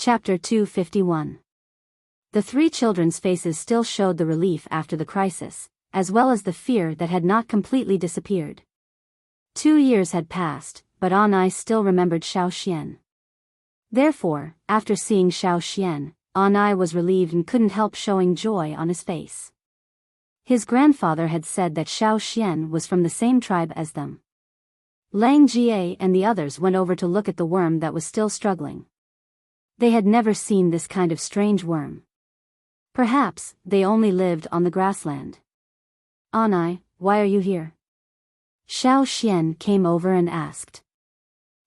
Chapter 251. The three children's faces still showed the relief after the crisis, as well as the fear that had not completely disappeared. 2 years had passed, but Anai still remembered Xiao Xian. Therefore, after seeing Xiao Xian, Anai was relieved and couldn't help showing joy on his face. His grandfather had said that Xiao Xian was from the same tribe as them. Lang Jie and the others went over to look at the worm that was still struggling. They had never seen this kind of strange worm. Perhaps they only lived on the grassland. Anai, why are you here? Xiao Xian came over and asked.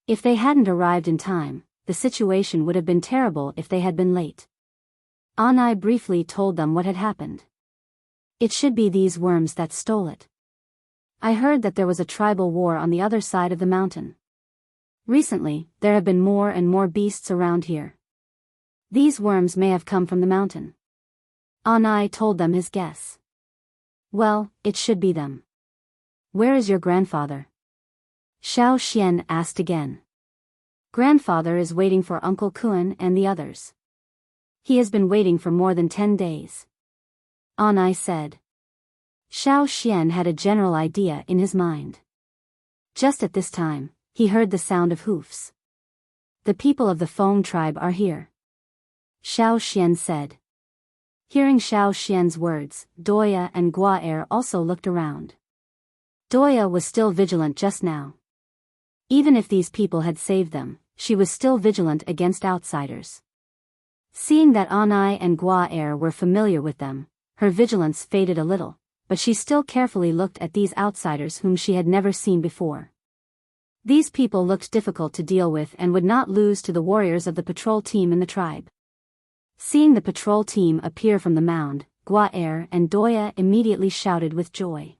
If they hadn't arrived in time, the situation would have been terrible if they had been late. Anai briefly told them what had happened. It should be these worms that stole it. I heard that there was a tribal war on the other side of the mountain. Recently, there have been more and more beasts around here. These worms may have come from the mountain. Anai told them his guess. Well, it should be them. Where is your grandfather? Xiao Xian asked again. Grandfather is waiting for Uncle Kun and the others. He has been waiting for more than 10 days. Anai said. Xiao Xian had a general idea in his mind. Just at this time, he heard the sound of hoofs. The people of the Foam tribe are here. Xiao Xian said. Hearing Xiao Xian's words, Doya and Gua also looked around. Doya was still vigilant just now. Even if these people had saved them, she was still vigilant against outsiders. Seeing that Anai and Gua were familiar with them, her vigilance faded a little, but she still carefully looked at these outsiders whom she had never seen before. These people looked difficult to deal with and would not lose to the warriors of the patrol team in the tribe. Seeing the patrol team appear from the mound, Gua and Doya immediately shouted with joy.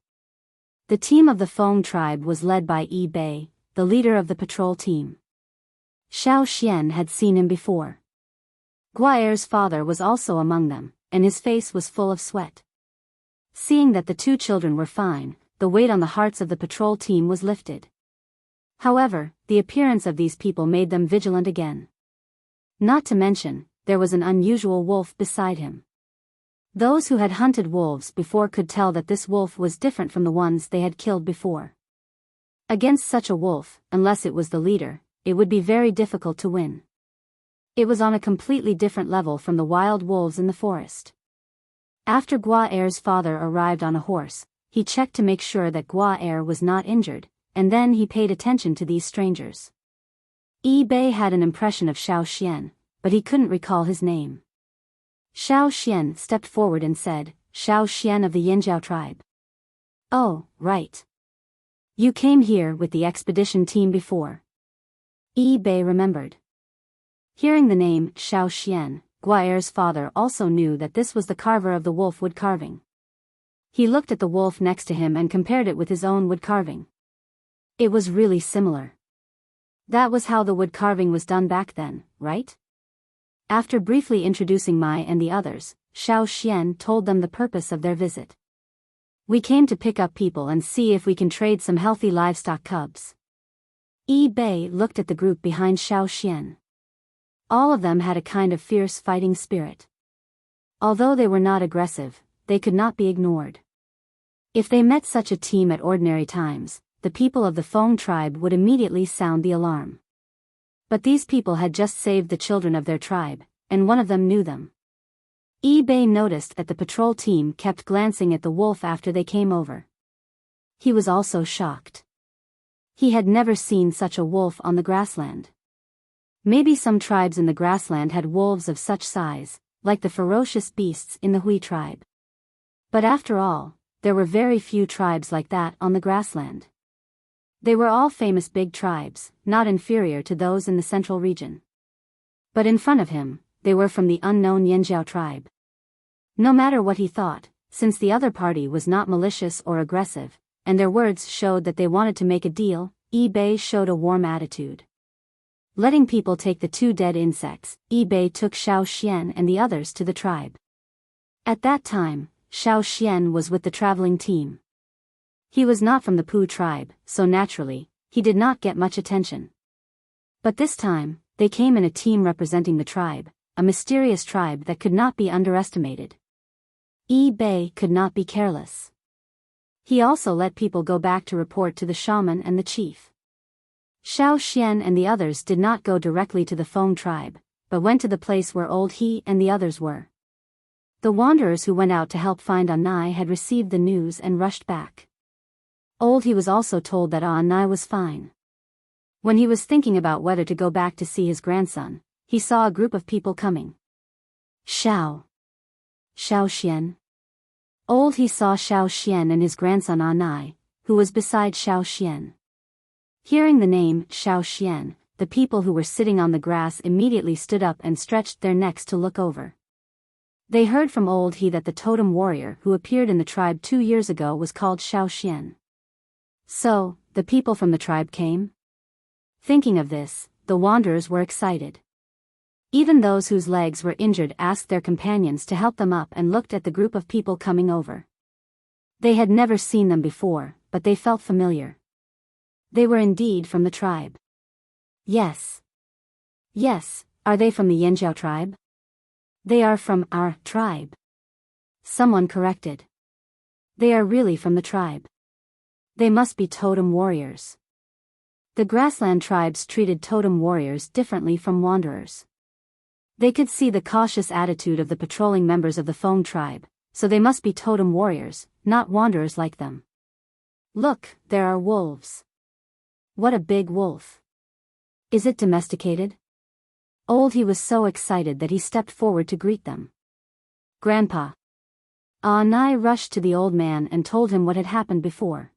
The team of the Foam tribe was led by Yi Bei, the leader of the patrol team. Xiao Xian had seen him before. Gua's father was also among them, and his face was full of sweat. Seeing that the two children were fine, the weight on the hearts of the patrol team was lifted. However, the appearance of these people made them vigilant again. Not to mention, there was an unusual wolf beside him. Those who had hunted wolves before could tell that this wolf was different from the ones they had killed before. Against such a wolf, unless it was the leader, it would be very difficult to win. It was on a completely different level from the wild wolves in the forest. After Gua's father arrived on a horse, he checked to make sure that Gua was not injured, and then he paid attention to these strangers. Yi Bei had an impression of Xiao Xian, but he couldn't recall his name. Xiao Xian stepped forward and said, Xiao Xian of the Yinjiao tribe. Oh, right. You came here with the expedition team before. Yi Bei remembered. Hearing the name Xiao Xian, Gua's father also knew that this was the carver of the wolf wood carving. He looked at the wolf next to him and compared it with his own wood carving. It was really similar. That was how the wood carving was done back then, right? After briefly introducing Mai and the others, Xiao Xian told them the purpose of their visit. We came to pick up people and see if we can trade some healthy livestock cubs. Yi Bei looked at the group behind Xiao Xian. All of them had a kind of fierce fighting spirit. Although they were not aggressive, they could not be ignored. If they met such a team at ordinary times, the people of the Foam tribe would immediately sound the alarm. But these people had just saved the children of their tribe, and one of them knew them. Yi Bei noticed that the patrol team kept glancing at the wolf after they came over. He was also shocked. He had never seen such a wolf on the grassland. Maybe some tribes in the grassland had wolves of such size, like the ferocious beasts in the Hui tribe. But after all, there were very few tribes like that on the grassland. They were all famous big tribes, not inferior to those in the central region. But in front of him, they were from the unknown Yinjiao tribe. No matter what he thought, since the other party was not malicious or aggressive, and their words showed that they wanted to make a deal, Yi Bei showed a warm attitude. Letting people take the 2 dead insects, Yi Bei took Xiao Xian and the others to the tribe. At that time, Xiao Xian was with the traveling team. He was not from the Pu tribe, so naturally, he did not get much attention. But this time, They came in a team representing the tribe, a mysterious tribe that could not be underestimated. Bei could not be careless. He also let people go back to report to the shaman and the chief. Xiao Xian and the others did not go directly to the Feng tribe, but went to the place where Old He and the others were. The wanderers who went out to help find Anai had received the news and rushed back. Old He was also told that Anai was fine. When he was thinking about whether to go back to see his grandson, he saw a group of people coming. Xiao Xian. Old He saw Xiao Xian and his grandson Anai, who was beside Xiao Xian. Hearing the name Xiao Xian, the people who were sitting on the grass immediately stood up and stretched their necks to look over. They heard from Old He that the totem warrior who appeared in the tribe 2 years ago was called Xiao Xian. So, the people from the tribe came? Thinking of this, the wanderers were excited. Even those whose legs were injured asked their companions to help them up and looked at the group of people coming over. They had never seen them before, but they felt familiar. They were indeed from the tribe. Yes. Are they from the Yanjiao tribe? They are from our tribe. Someone corrected. They are really from the tribe. They must be totem warriors. The grassland tribes treated totem warriors differently from wanderers. They could see the cautious attitude of the patrolling members of the Feng tribe, so they must be totem warriors, not wanderers like them. Look, there are wolves. What a big wolf. Is it domesticated? Old He was so excited that he stepped forward to greet them. Grandpa. Anai rushed to the old man and told him what had happened before.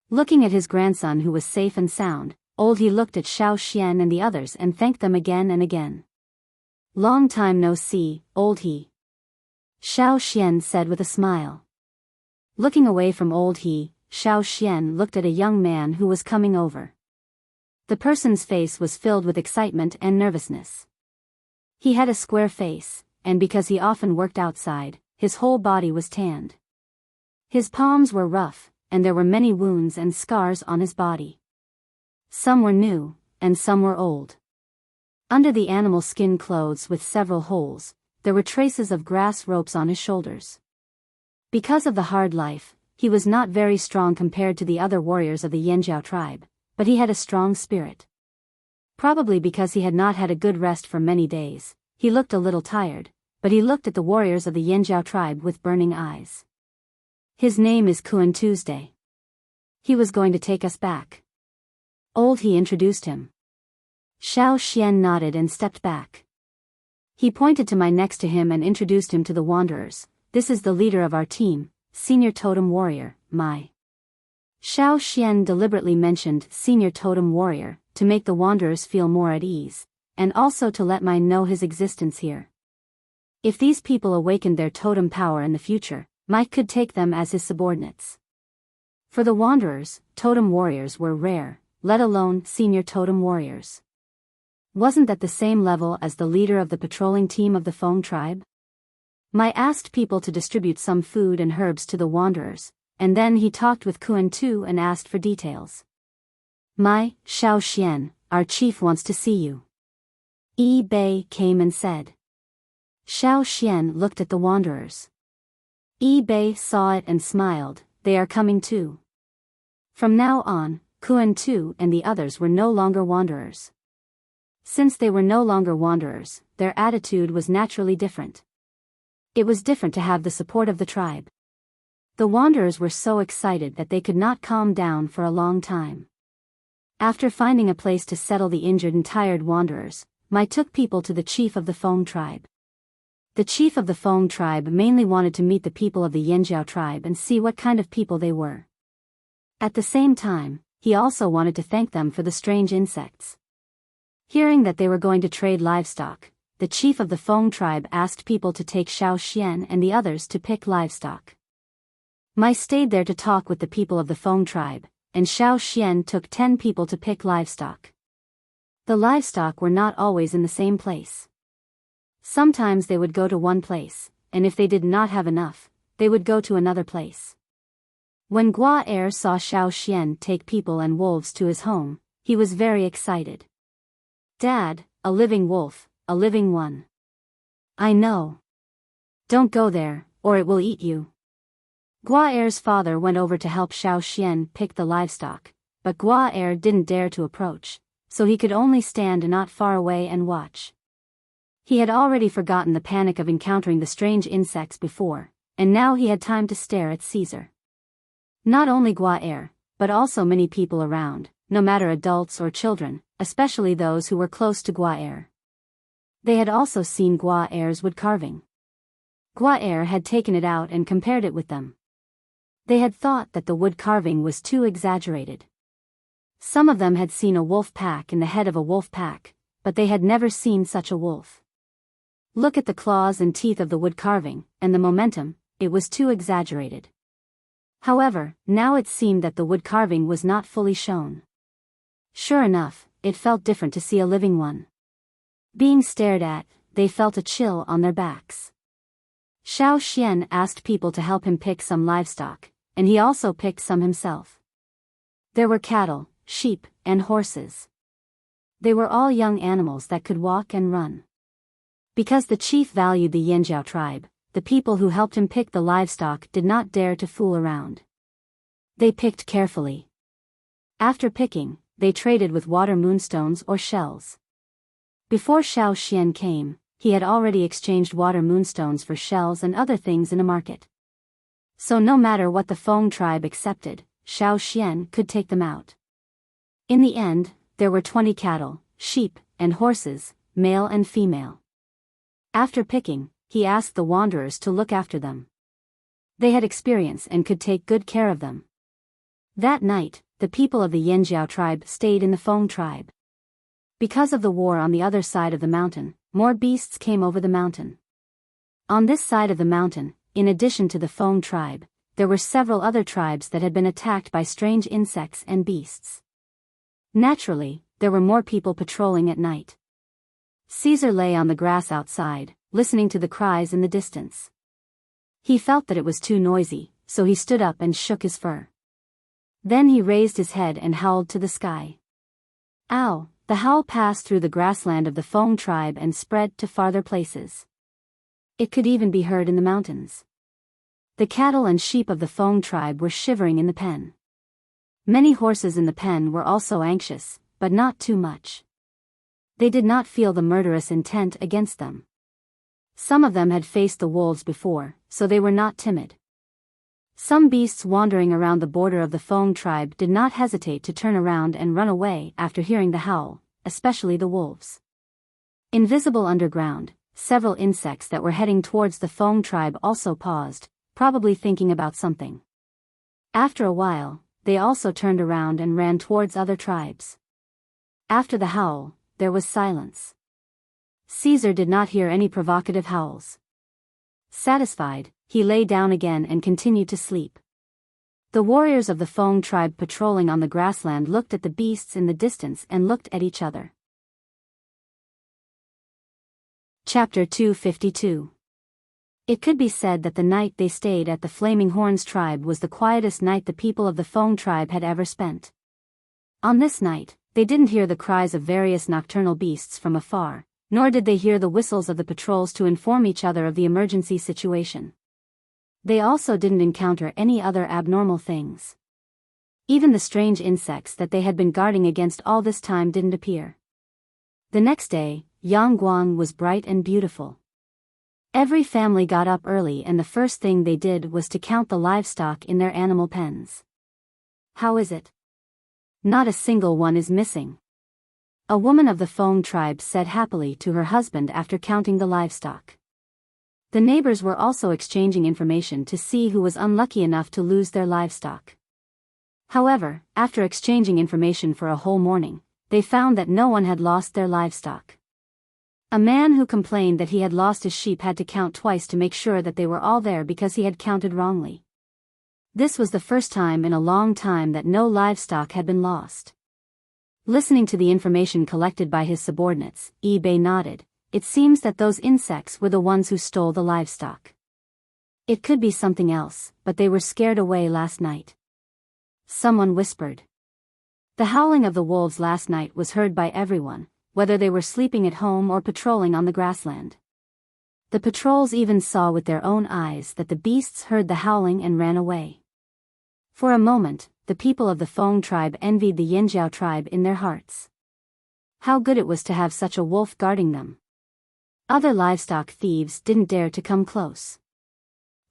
Looking at his grandson who was safe and sound, Old He looked at Xiao Xian and the others and thanked them again and again. Long time no see, Old He. Xiao Xian said with a smile. Looking away from Old He, Xiao Xian looked at a young man who was coming over. The person's face was filled with excitement and nervousness. He had a square face, and because he often worked outside, his whole body was tanned. His palms were rough, and there were many wounds and scars on his body. Some were new, and some were old. Under the animal skin clothes with several holes, there were traces of grass ropes on his shoulders. Because of the hard life, he was not very strong compared to the other warriors of the Yanjiao tribe, but he had a strong spirit. Probably because he had not had a good rest for many days, he looked a little tired, but he looked at the warriors of the Yanjiao tribe with burning eyes. His name is Kuan Tuesday. He was going to take us back. Old He introduced him. Xiao Xian nodded and stepped back. He pointed to my next to him and introduced him to the wanderers. This is the leader of our team, Senior Totem Warrior, Mai. Xiao Xian deliberately mentioned Senior Totem Warrior, to make the wanderers feel more at ease, and also to let Mai know his existence here. If these people awakened their totem power in the future, Mai could take them as his subordinates. For the wanderers, totem warriors were rare, let alone senior totem warriors. Wasn't that the same level as the leader of the patrolling team of the Feng tribe? Mai asked people to distribute some food and herbs to the wanderers, and then he talked with Kuan Tu and asked for details. Mai, Xiao Xian, our chief wants to see you. Bei came and said. Xiao Xian looked at the wanderers. Bei saw it and smiled, they are coming too. From now on, Kuan Tu and the others were no longer wanderers. Since they were no longer wanderers, their attitude was naturally different. It was different to have the support of the tribe. The wanderers were so excited that they could not calm down for a long time. After finding a place to settle the injured and tired wanderers, Mai took people to the chief of the Feng tribe. The chief of the Feng tribe mainly wanted to meet the people of the Yanjiao tribe and see what kind of people they were. At the same time, he also wanted to thank them for the strange insects. Hearing that they were going to trade livestock, the chief of the Feng tribe asked people to take Xiao Xian and the others to pick livestock. Mai stayed there to talk with the people of the Feng tribe, and Xiao Xian took 10 people to pick livestock. The livestock were not always in the same place. Sometimes they would go to one place, and if they did not have enough, they would go to another place. When Gua Er saw Xiao Xian take people and wolves to his home, he was very excited. Dad, a living wolf, a living one. I know. Don't go there, or it will eat you. Gua Er's father went over to help Xiao Xian pick the livestock, but Gua Er didn't dare to approach, so he could only stand not far away and watch. He had already forgotten the panic of encountering the strange insects before, and now he had time to stare at Caesar. Not only Gua Er, but also many people around, no matter adults or children, especially those who were close to Gua Er. They had also seen Gua Er's wood carving. Gua Er had taken it out and compared it with them. They had thought that the wood carving was too exaggerated. Some of them had seen a wolf pack in the head of a wolf pack, but they had never seen such a wolf. Look at the claws and teeth of the wood carving, and the momentum, it was too exaggerated. However, now it seemed that the wood carving was not fully shown. Sure enough, it felt different to see a living one. Being stared at, they felt a chill on their backs. Xiao Xian asked people to help him pick some livestock, and he also picked some himself. There were cattle, sheep, and horses. They were all young animals that could walk and run. Because the chief valued the Yanjiao tribe, the people who helped him pick the livestock did not dare to fool around. They picked carefully. After picking, they traded with water moonstones or shells. Before Xiao Xian came, he had already exchanged water moonstones for shells and other things in a market. So no matter what the Feng tribe accepted, Xiao Xian could take them out. In the end, there were 20 cattle, sheep, and horses, male and female. After picking, he asked the wanderers to look after them. They had experience and could take good care of them. That night, the people of the Yanjiao tribe stayed in the Feng tribe. Because of the war on the other side of the mountain, more beasts came over the mountain. On this side of the mountain, in addition to the Feng tribe, there were several other tribes that had been attacked by strange insects and beasts. Naturally, there were more people patrolling at night. Caesar lay on the grass outside, listening to the cries in the distance. He felt that it was too noisy, so he stood up and shook his fur. Then he raised his head and howled to the sky. Ow! The howl passed through the grassland of the Feng tribe and spread to farther places. It could even be heard in the mountains. The cattle and sheep of the Feng tribe were shivering in the pen. Many horses in the pen were also anxious, but not too much. They did not feel the murderous intent against them. Some of them had faced the wolves before, so they were not timid. Some beasts wandering around the border of the Feng tribe did not hesitate to turn around and run away after hearing the howl, especially the wolves. Invisible underground, several insects that were heading towards the Feng tribe also paused, probably thinking about something. After a while, they also turned around and ran towards other tribes. After the howl, there was silence. Caesar did not hear any provocative howls. Satisfied, he lay down again and continued to sleep. The warriors of the Feng tribe patrolling on the grassland looked at the beasts in the distance and looked at each other. Chapter 252. It could be said that the night they stayed at the Flaming Horns tribe was the quietest night the people of the Feng tribe had ever spent. On this night, they didn't hear the cries of various nocturnal beasts from afar, nor did they hear the whistles of the patrols to inform each other of the emergency situation. They also didn't encounter any other abnormal things. Even the strange insects that they had been guarding against all this time didn't appear. The next day, Yangguang was bright and beautiful. Every family got up early and the first thing they did was to count the livestock in their animal pens. How is it? Not a single one is missing. A woman of the Feng tribe said happily to her husband after counting the livestock. The neighbors were also exchanging information to see who was unlucky enough to lose their livestock. However, after exchanging information for a whole morning, they found that no one had lost their livestock. A man who complained that he had lost his sheep had to count twice to make sure that they were all there because he had counted wrongly. This was the first time in a long time that no livestock had been lost. Listening to the information collected by his subordinates, Bei nodded. It seems that those insects were the ones who stole the livestock. It could be something else, but they were scared away last night. Someone whispered. The howling of the wolves last night was heard by everyone, whether they were sleeping at home or patrolling on the grassland. The patrols even saw with their own eyes that the beasts heard the howling and ran away. For a moment, the people of the Feng tribe envied the Yinjiao tribe in their hearts. How good it was to have such a wolf guarding them. Other livestock thieves didn't dare to come close.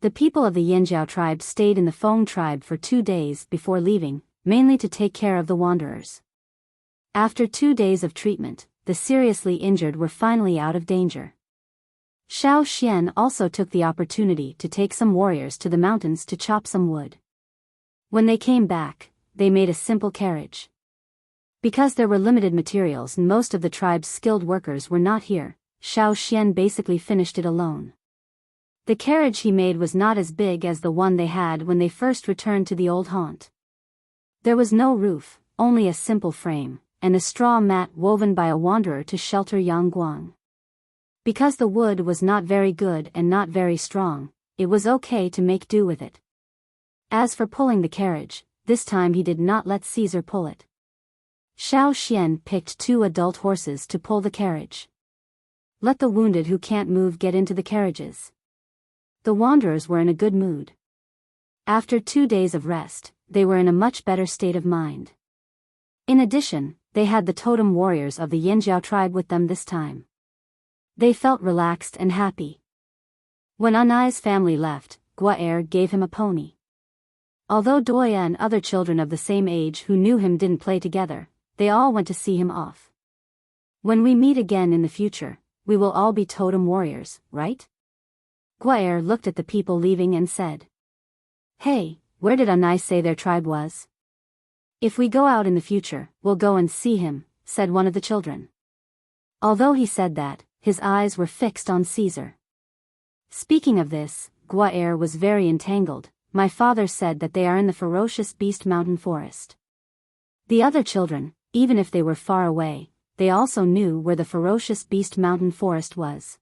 The people of the Yinjiao tribe stayed in the Feng tribe for 2 days before leaving, mainly to take care of the wanderers. After 2 days of treatment, the seriously injured were finally out of danger. Xiao Xian also took the opportunity to take some warriors to the mountains to chop some wood. When they came back, they made a simple carriage. Because there were limited materials and most of the tribe's skilled workers were not here, Xiao Xian basically finished it alone. The carriage he made was not as big as the one they had when they first returned to the old haunt. There was no roof, only a simple frame, and a straw mat woven by a wanderer to shelter Yang Guang. Because the wood was not very good and not very strong, it was okay to make do with it. As for pulling the carriage, this time he did not let Caesar pull it. Xiao Xian picked 2 adult horses to pull the carriage. Let the wounded who can't move get into the carriages. The wanderers were in a good mood. After 2 days of rest, they were in a much better state of mind. In addition, they had the totem warriors of the Yinjiao tribe with them this time. They felt relaxed and happy. When Anai's family left, Guaer gave him a pony. Although Doya and other children of the same age who knew him didn't play together, they all went to see him off. When we meet again in the future, we will all be totem warriors, right? Guaer looked at the people leaving and said. Hey, where did Anai say their tribe was? If we go out in the future, we'll go and see him, said one of the children. Although he said that, his eyes were fixed on Caesar. Speaking of this, Guaer was very entangled. My father said that they are in the ferocious beast mountain forest. The other children, even if they were far away, they also knew where the ferocious beast mountain forest was.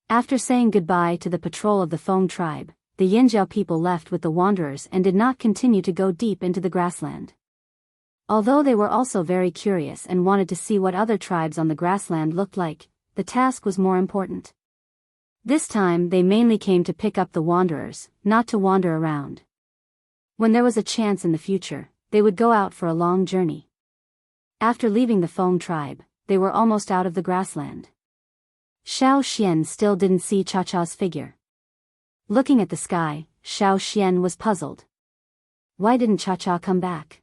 After saying goodbye to the patrol of the Feng tribe, the Yinjiao people left with the wanderers and did not continue to go deep into the grassland. Although they were also very curious and wanted to see what other tribes on the grassland looked like, the task was more important. This time they mainly came to pick up the wanderers, not to wander around. When there was a chance in the future, they would go out for a long journey. After leaving the Feng tribe, they were almost out of the grassland. Xiao Xian still didn't see Cha-Cha's figure. Looking at the sky, Xiao Xian was puzzled. Why didn't Cha-Cha come back?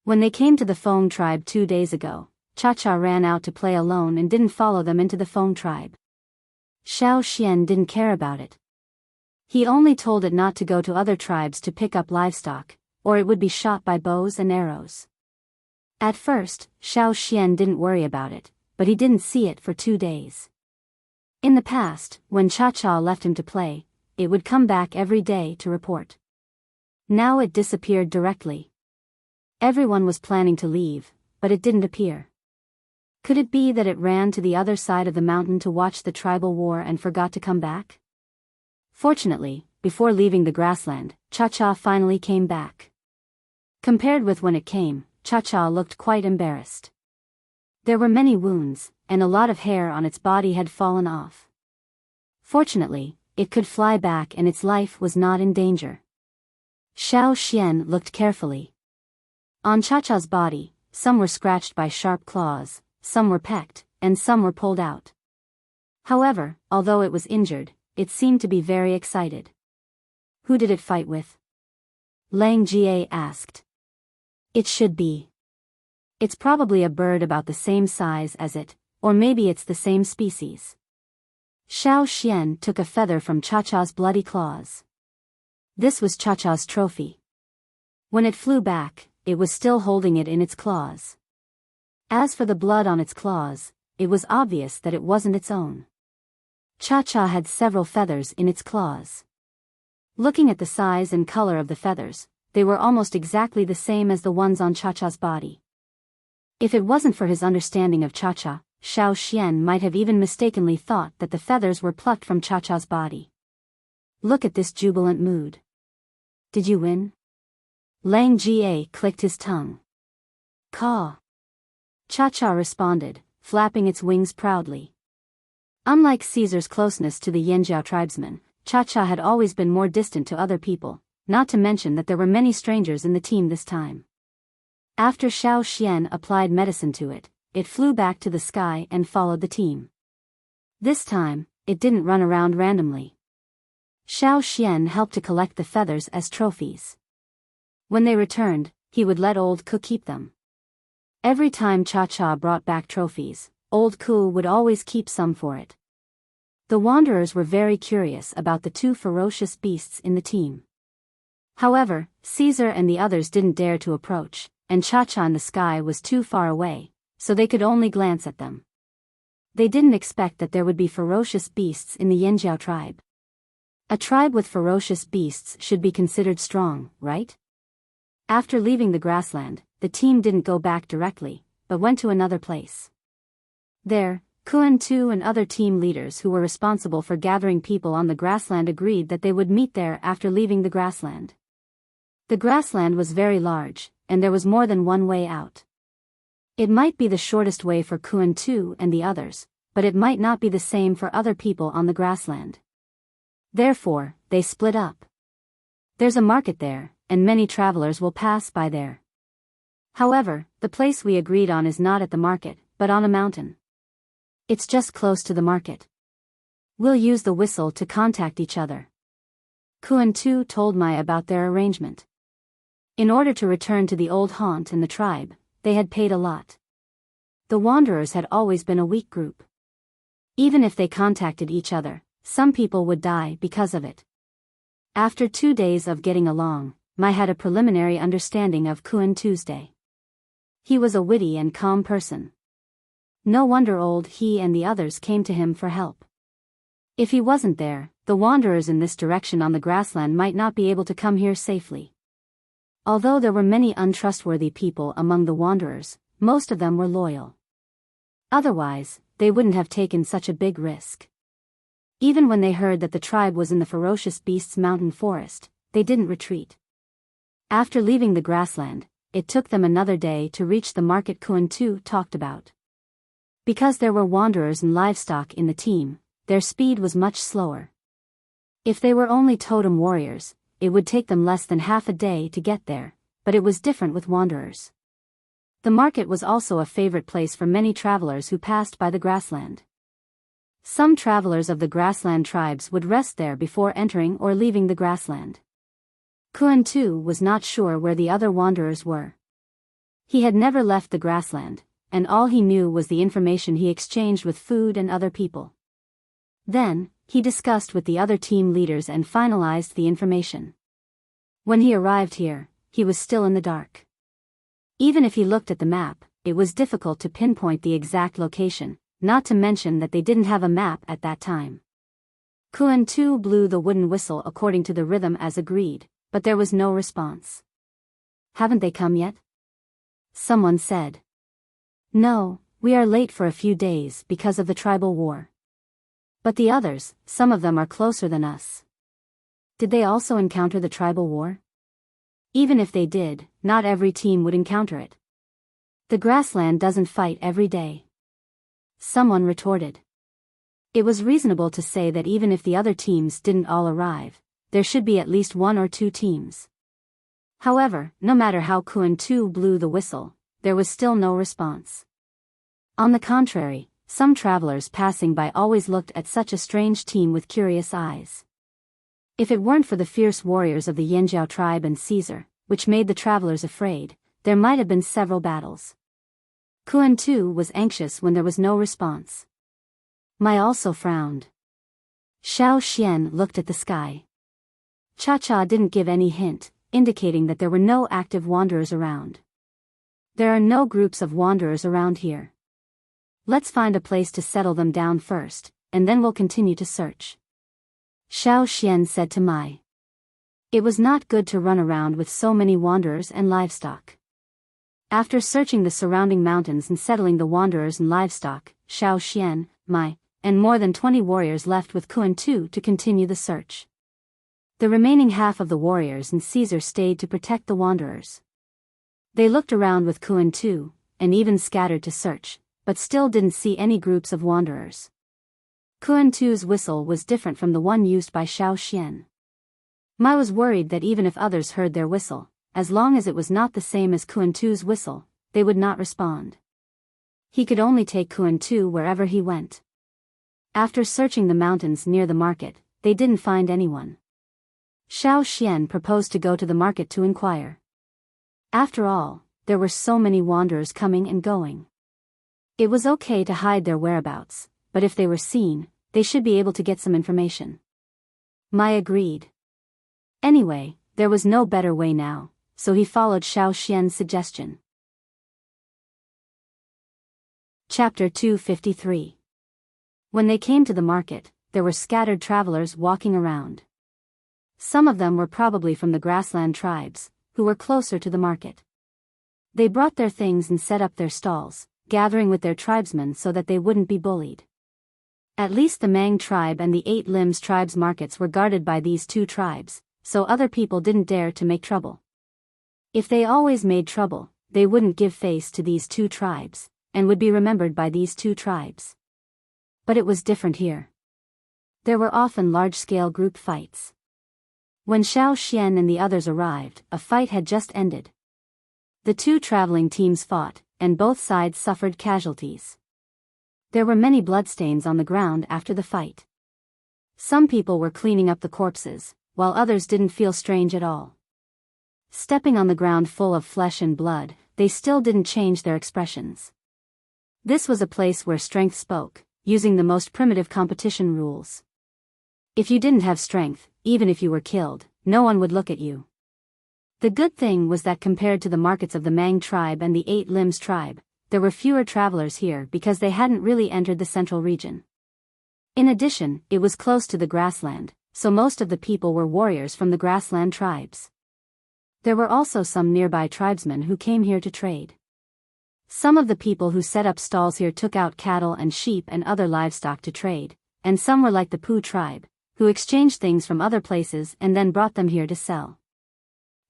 When they came to the Feng tribe 2 days ago, Cha-Cha ran out to play alone and didn't follow them into the Feng tribe. Xiao Xian didn't care about it. He only told it not to go to other tribes to pick up livestock, or it would be shot by bows and arrows. At first, Xiao Xian didn't worry about it, but he didn't see it for 2 days. In the past, when Cha-Cha left him to play, it would come back every day to report. Now it disappeared directly. Everyone was planning to leave, but it didn't appear. Could it be that it ran to the other side of the mountain to watch the tribal war and forgot to come back? Fortunately, before leaving the grassland, Cha-Cha finally came back. Compared with when it came, Cha-Cha looked quite embarrassed. There were many wounds, and a lot of hair on its body had fallen off. Fortunately, it could fly back and its life was not in danger. Xiao Xian looked carefully. On Cha-Cha's body, some were scratched by sharp claws, some were pecked, and some were pulled out. However, although it was injured, it seemed to be very excited. Who did it fight with? Lang Jie asked. It should be. It's probably a bird about the same size as it, or maybe it's the same species. Xiao Xian took a feather from Cha-Cha's bloody claws. This was Cha-Cha's trophy. When it flew back, it was still holding it in its claws. As for the blood on its claws, it was obvious that it wasn't its own. Cha-Cha had several feathers in its claws. Looking at the size and color of the feathers, they were almost exactly the same as the ones on Cha-Cha's body. If it wasn't for his understanding of Cha-Cha, Xiao Xian might have even mistakenly thought that the feathers were plucked from Cha-Cha's body. Look at this jubilant mood. Did you win? Lang Jie clicked his tongue. Caw. Cha-Cha responded, flapping its wings proudly. Unlike Caesar's closeness to the Yanjiao tribesmen, Cha-Cha had always been more distant to other people, not to mention that there were many strangers in the team this time. After Xiao Xian applied medicine to it, it flew back to the sky and followed the team. This time, it didn't run around randomly. Xiao Xian helped to collect the feathers as trophies. When they returned, he would let Old Ku keep them. Every time Cha-Cha brought back trophies, Old Ku would always keep some for it. The wanderers were very curious about the two ferocious beasts in the team. However, Caesar and the others didn't dare to approach, and Cha-Cha in the sky was too far away, so they could only glance at them. They didn't expect that there would be ferocious beasts in the Yanjiao tribe. A tribe with ferocious beasts should be considered strong, right? After leaving the grassland, the team didn't go back directly, but went to another place. There, Kuan-Tu and other team leaders who were responsible for gathering people on the grassland agreed that they would meet there after leaving the grassland. The grassland was very large, and there was more than one way out. It might be the shortest way for Kuan-Tu and the others, but it might not be the same for other people on the grassland. Therefore, they split up. There's a market there, and many travelers will pass by there. However, the place we agreed on is not at the market, but on a mountain. It's just close to the market. We'll use the whistle to contact each other. Kuan-Tu told Mai about their arrangement. In order to return to the old haunt and the tribe, they had paid a lot. The wanderers had always been a weak group. Even if they contacted each other, some people would die because of it. After 2 days of getting along, Mai had a preliminary understanding of Kuan-Tu's day. He was a witty and calm person. No wonder Old He and the others came to him for help. If he wasn't there, the wanderers in this direction on the grassland might not be able to come here safely. Although there were many untrustworthy people among the wanderers, most of them were loyal. Otherwise, they wouldn't have taken such a big risk. Even when they heard that the tribe was in the ferocious beasts' mountain forest, they didn't retreat. After leaving the grassland, it took them another day to reach the market Kuan-Tu talked about. Because there were wanderers and livestock in the team, their speed was much slower. If they were only totem warriors, it would take them less than half a day to get there, but it was different with wanderers. The market was also a favorite place for many travelers who passed by the grassland. Some travelers of the grassland tribes would rest there before entering or leaving the grassland. Kuan-Tu was not sure where the other wanderers were. He had never left the grassland, and all he knew was the information he exchanged with food and other people. Then, he discussed with the other team leaders and finalized the information. When he arrived here, he was still in the dark. Even if he looked at the map, it was difficult to pinpoint the exact location, not to mention that they didn't have a map at that time. Kuan-Tu blew the wooden whistle according to the rhythm as agreed, but there was no response. "Haven't they come yet?" someone said. "No, we are late for a few days because of the tribal war. But the others, some of them are closer than us." Did they also encounter the tribal war? Even if they did, not every team would encounter it. The grassland doesn't fight every day. Someone retorted. It was reasonable to say that even if the other teams didn't all arrive, there should be at least 1 or 2 teams. However, no matter how Kuan-Tu blew the whistle, there was still no response. On the contrary, some travelers passing by always looked at such a strange team with curious eyes. If it weren't for the fierce warriors of the Yanjiao tribe and Caesar, which made the travelers afraid, there might have been several battles. Kuan-Tu was anxious when there was no response. Mai also frowned. Xiao Xian looked at the sky. Cha-Cha didn't give any hint, indicating that there were no active wanderers around. There are no groups of wanderers around here. Let's find a place to settle them down first, and then we'll continue to search. Xiao Xian said to Mai. It was not good to run around with so many wanderers and livestock. After searching the surrounding mountains and settling the wanderers and livestock, Xiao Xian, Mai, and more than 20 warriors left with Kuan-Tu to continue the search. The remaining half of the warriors and Caesar stayed to protect the wanderers. They looked around with Kuan-Tu, and even scattered to search, but still didn't see any groups of wanderers. Kuan Tu's whistle was different from the one used by Xiao Xian. Ma was worried that even if others heard their whistle, as long as it was not the same as Kuan Tu's whistle, they would not respond. He could only take Kuan Tu wherever he went. After searching the mountains near the market, they didn't find anyone. Xiao Xian proposed to go to the market to inquire. After all, there were so many wanderers coming and going. It was okay to hide their whereabouts, but if they were seen, they should be able to get some information. Mai agreed. Anyway, there was no better way now, so he followed Xiao Xian's suggestion. Chapter 253. When they came to the market, there were scattered travelers walking around. Some of them were probably from the grassland tribes, who were closer to the market. They brought their things and set up their stalls, gathering with their tribesmen so that they wouldn't be bullied. At least the Mang tribe and the Eight Limbs tribe's markets were guarded by these two tribes, so other people didn't dare to make trouble. If they always made trouble, they wouldn't give face to these two tribes, and would be remembered by these two tribes. But it was different here. There were often large-scale group fights. When Xiao Xian and the others arrived, a fight had just ended. The two traveling teams fought, and both sides suffered casualties. There were many bloodstains on the ground after the fight. Some people were cleaning up the corpses, while others didn't feel strange at all. Stepping on the ground full of flesh and blood, they still didn't change their expressions. This was a place where strength spoke, using the most primitive competition rules. If you didn't have strength, even if you were killed, no one would look at you. The good thing was that compared to the markets of the Mang tribe and the Eight Limbs tribe, there were fewer travelers here because they hadn't really entered the central region. In addition, it was close to the grassland, so most of the people were warriors from the grassland tribes. There were also some nearby tribesmen who came here to trade. Some of the people who set up stalls here took out cattle and sheep and other livestock to trade, and some were like the Pu tribe, who exchanged things from other places and then brought them here to sell.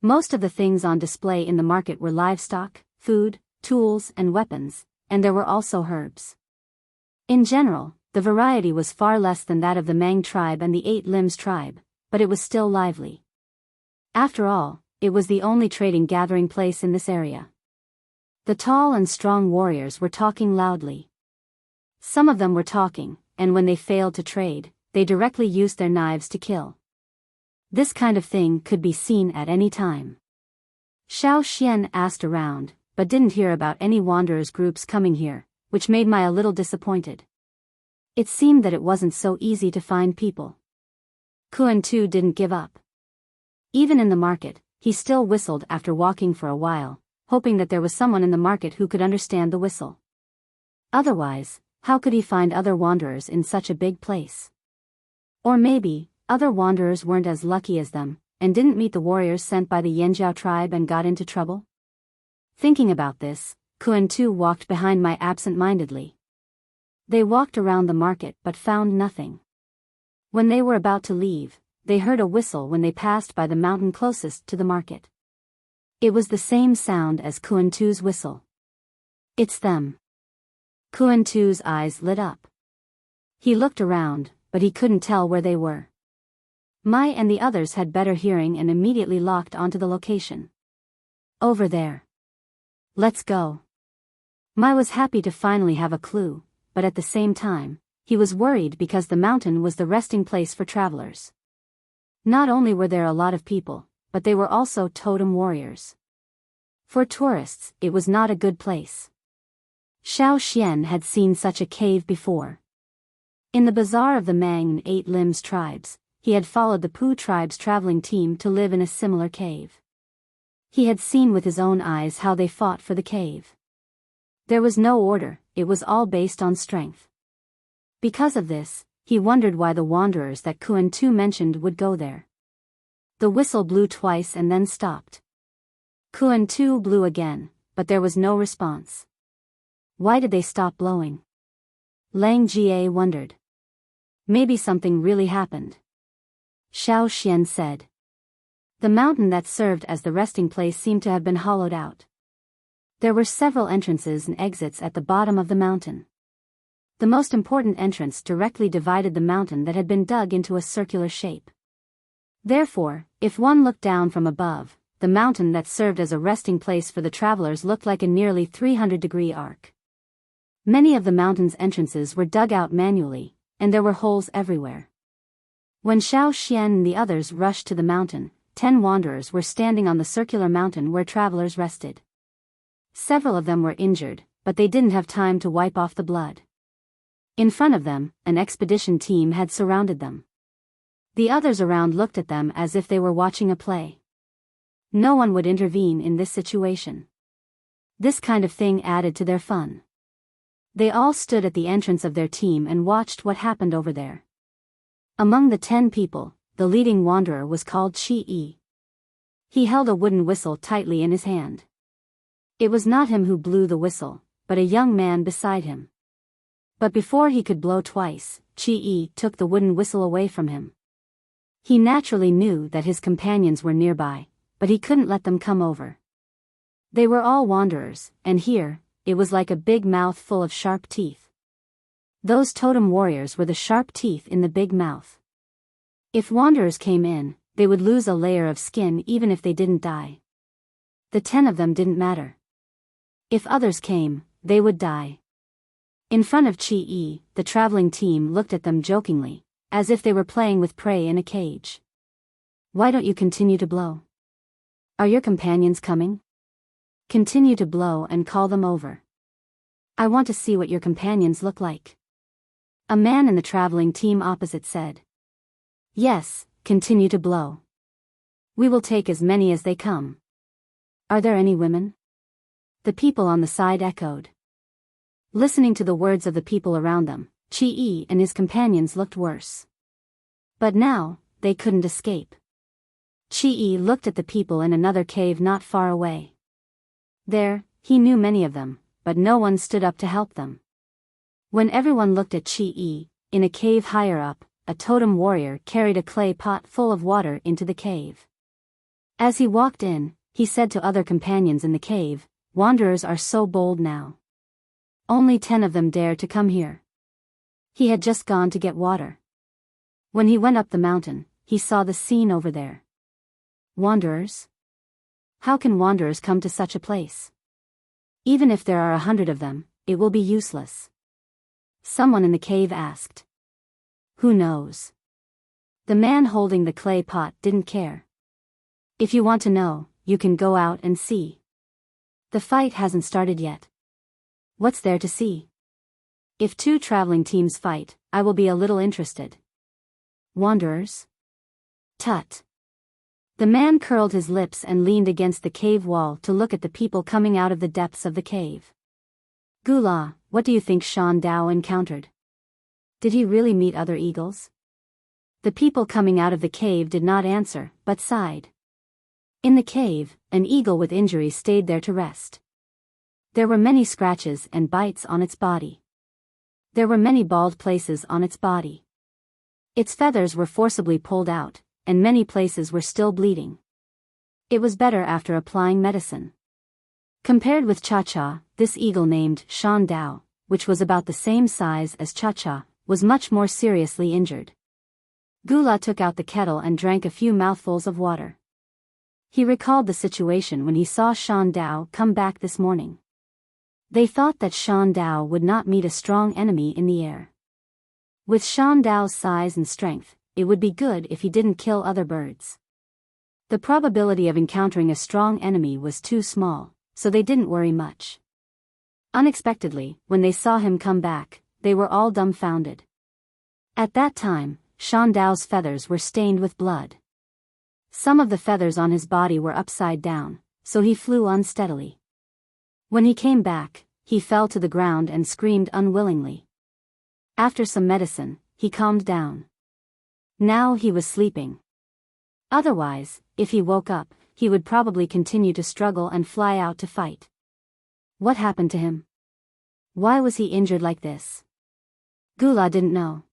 Most of the things on display in the market were livestock, food, tools and weapons, and there were also herbs. In general, the variety was far less than that of the Mang tribe and the Eight Limbs tribe, but it was still lively. After all, it was the only trading gathering place in this area. The tall and strong warriors were talking loudly. Some of them were talking, and when they failed to trade, they directly used their knives to kill. This kind of thing could be seen at any time. Xiao Xian asked around, but didn't hear about any wanderers groups coming here, which made Mai a little disappointed. It seemed that it wasn't so easy to find people. Kuan Tu didn't give up. Even in the market, he still whistled after walking for a while, hoping that there was someone in the market who could understand the whistle. Otherwise, how could he find other wanderers in such a big place? Or maybe, other wanderers weren't as lucky as them, and didn't meet the warriors sent by the Yanjiao tribe and got into trouble? Thinking about this, Kuan Tu walked behind Mai absent-mindedly. They walked around the market but found nothing. When they were about to leave, they heard a whistle when they passed by the mountain closest to the market. It was the same sound as Kuan Tu's whistle. It's them. Kuan Tu's eyes lit up. He looked around, but he couldn't tell where they were. Mai and the others had better hearing and immediately locked onto the location. Over there. Let's go. Mai was happy to finally have a clue, but at the same time, he was worried because the mountain was the resting place for travelers. Not only were there a lot of people, but they were also totem warriors. For tourists, it was not a good place. Xiao Xian had seen such a cave before. In the bazaar of the Mang and Eight Limbs tribes, he had followed the Pu tribe's traveling team to live in a similar cave. He had seen with his own eyes how they fought for the cave. There was no order, it was all based on strength. Because of this, he wondered why the wanderers that Kuan Tu mentioned would go there. The whistle blew twice and then stopped. Kuan Tu blew again, but there was no response. Why did they stop blowing? Lang Jie wondered. Maybe something really happened. Xiao Xian said. The mountain that served as the resting place seemed to have been hollowed out. There were several entrances and exits at the bottom of the mountain. The most important entrance directly divided the mountain that had been dug into a circular shape. Therefore, if one looked down from above, the mountain that served as a resting place for the travelers looked like a nearly 300-degree arc. Many of the mountain's entrances were dug out manually, and there were holes everywhere. When Xiao Xian and the others rushed to the mountain, 10 wanderers were standing on the circular mountain where travelers rested. Several of them were injured, but they didn't have time to wipe off the blood. In front of them, an expedition team had surrounded them. The others around looked at them as if they were watching a play. No one would intervene in this situation. This kind of thing added to their fun. They all stood at the entrance of their team and watched what happened over there. Among the 10 people, the leading wanderer was called Qi. He held a wooden whistle tightly in his hand. It was not him who blew the whistle, but a young man beside him. But before he could blow twice, Qi took the wooden whistle away from him. He naturally knew that his companions were nearby, but he couldn't let them come over. They were all wanderers, and here, it was like a big mouth full of sharp teeth. Those totem warriors were the sharp teeth in the big mouth. If wanderers came in, they would lose a layer of skin even if they didn't die. The 10 of them didn't matter. If others came, they would die. In front of Qi, the traveling team looked at them jokingly, as if they were playing with prey in a cage. Why don't you continue to blow? Are your companions coming? Continue to blow and call them over. I want to see what your companions look like. A man in the traveling team opposite said. Yes, continue to blow. We will take as many as they come. Are there any women? The people on the side echoed. Listening to the words of the people around them, Qi and his companions looked worse. But now, they couldn't escape. Qi looked at the people in another cave not far away. There, he knew many of them, but no one stood up to help them. When everyone looked at Qi, in a cave higher up, a totem warrior carried a clay pot full of water into the cave. As he walked in, he said to other companions in the cave, "Wanderers are so bold now. Only 10 of them dare to come here." He had just gone to get water. When he went up the mountain, he saw the scene over there. Wanderers? How can wanderers come to such a place? Even if there are 100 of them, it will be useless. Someone in the cave asked. Who knows? The man holding the clay pot didn't care. If you want to know, you can go out and see. The fight hasn't started yet. What's there to see? If 2 traveling teams fight, I will be a little interested. Wanderers? Tut. The man curled his lips and leaned against the cave wall to look at the people coming out of the depths of the cave. Gula, what do you think Shan Dao encountered? Did he really meet other eagles? The people coming out of the cave did not answer, but sighed. In the cave, an eagle with injuries stayed there to rest. There were many scratches and bites on its body. There were many bald places on its body. Its feathers were forcibly pulled out, and many places were still bleeding. It was better after applying medicine. Compared with Cha-Cha, this eagle named Shan Dao, which was about the same size as Cha-Cha, was much more seriously injured. Gula took out the kettle and drank a few mouthfuls of water. He recalled the situation when he saw Shan Dao come back this morning. They thought that Shan Dao would not meet a strong enemy in the air. With Shan Dao's size and strength, it would be good if he didn't kill other birds. The probability of encountering a strong enemy was too small, so they didn't worry much. Unexpectedly, when they saw him come back, they were all dumbfounded. At that time, Shan Dao's feathers were stained with blood. Some of the feathers on his body were upside down, so he flew unsteadily. When he came back, he fell to the ground and screamed unwillingly. After some medicine, he calmed down. Now he was sleeping. Otherwise, if he woke up, he would probably continue to struggle and fly out to fight. What happened to him? Why was he injured like this? Gula didn't know.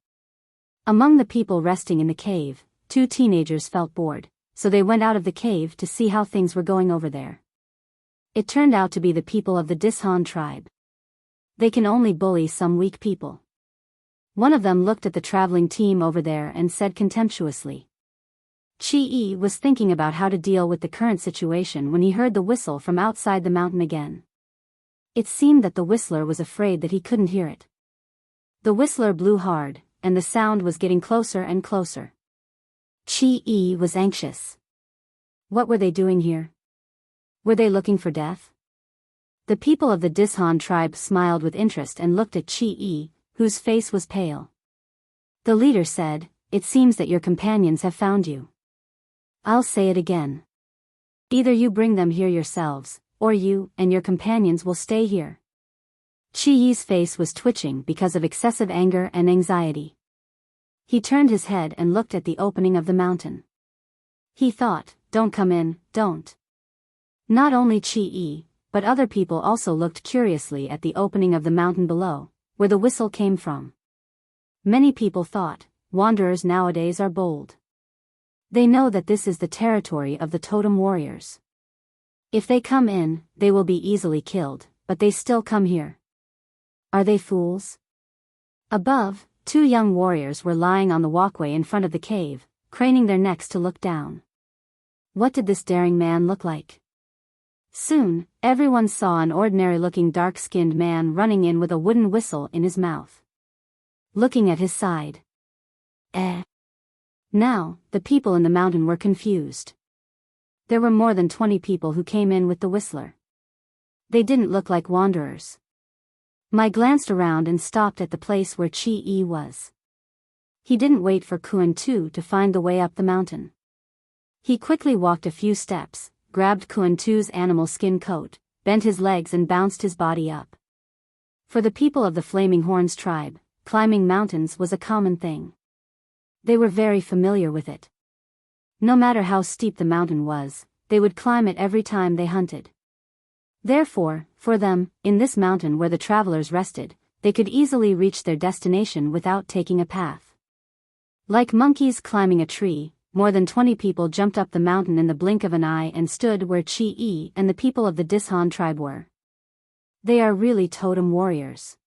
Among the people resting in the cave, 2 teenagers felt bored, so they went out of the cave to see how things were going over there. It turned out to be the people of the Dishan tribe. They can only bully some weak people. One of them looked at the traveling team over there and said contemptuously. Chi-E was thinking about how to deal with the current situation when he heard the whistle from outside the mountain again. It seemed that the whistler was afraid that he couldn't hear it. The whistler blew hard, and the sound was getting closer and closer. Chi-E was anxious. What were they doing here? Were they looking for death? The people of the Dishan tribe smiled with interest and looked at Chi-E, whose face was pale. The leader said, "It seems that your companions have found you. I'll say it again. Either you bring them here yourselves, or you and your companions will stay here." Chi-Yi's face was twitching because of excessive anger and anxiety. He turned his head and looked at the opening of the mountain. He thought, "Don't come in, don't." Not only Chi-E, but other people also looked curiously at the opening of the mountain below, where the whistle came from. Many people thought, wanderers nowadays are bold. They know that this is the territory of the totem warriors. If they come in, they will be easily killed, but they still come here. Are they fools? Above, two young warriors were lying on the walkway in front of the cave, craning their necks to look down. What did this daring man look like? Soon, everyone saw an ordinary-looking dark-skinned man running in with a wooden whistle in his mouth. Looking at his side. Now, the people in the mountain were confused. There were more than 20 people who came in with the whistler. They didn't look like wanderers. Mai glanced around and stopped at the place where Chi-E was. He didn't wait for Kuan-Tu to find the way up the mountain. He quickly walked a few steps, grabbed Kuan-Tu's animal skin coat, bent his legs and bounced his body up. For the people of the Flaming Horns tribe, climbing mountains was a common thing. They were very familiar with it. No matter how steep the mountain was, they would climb it every time they hunted. Therefore, for them, in this mountain where the travelers rested, they could easily reach their destination without taking a path. Like monkeys climbing a tree, more than 20 people jumped up the mountain in the blink of an eye and stood where Chi-E and the people of the Dishan tribe were. They are really totem warriors.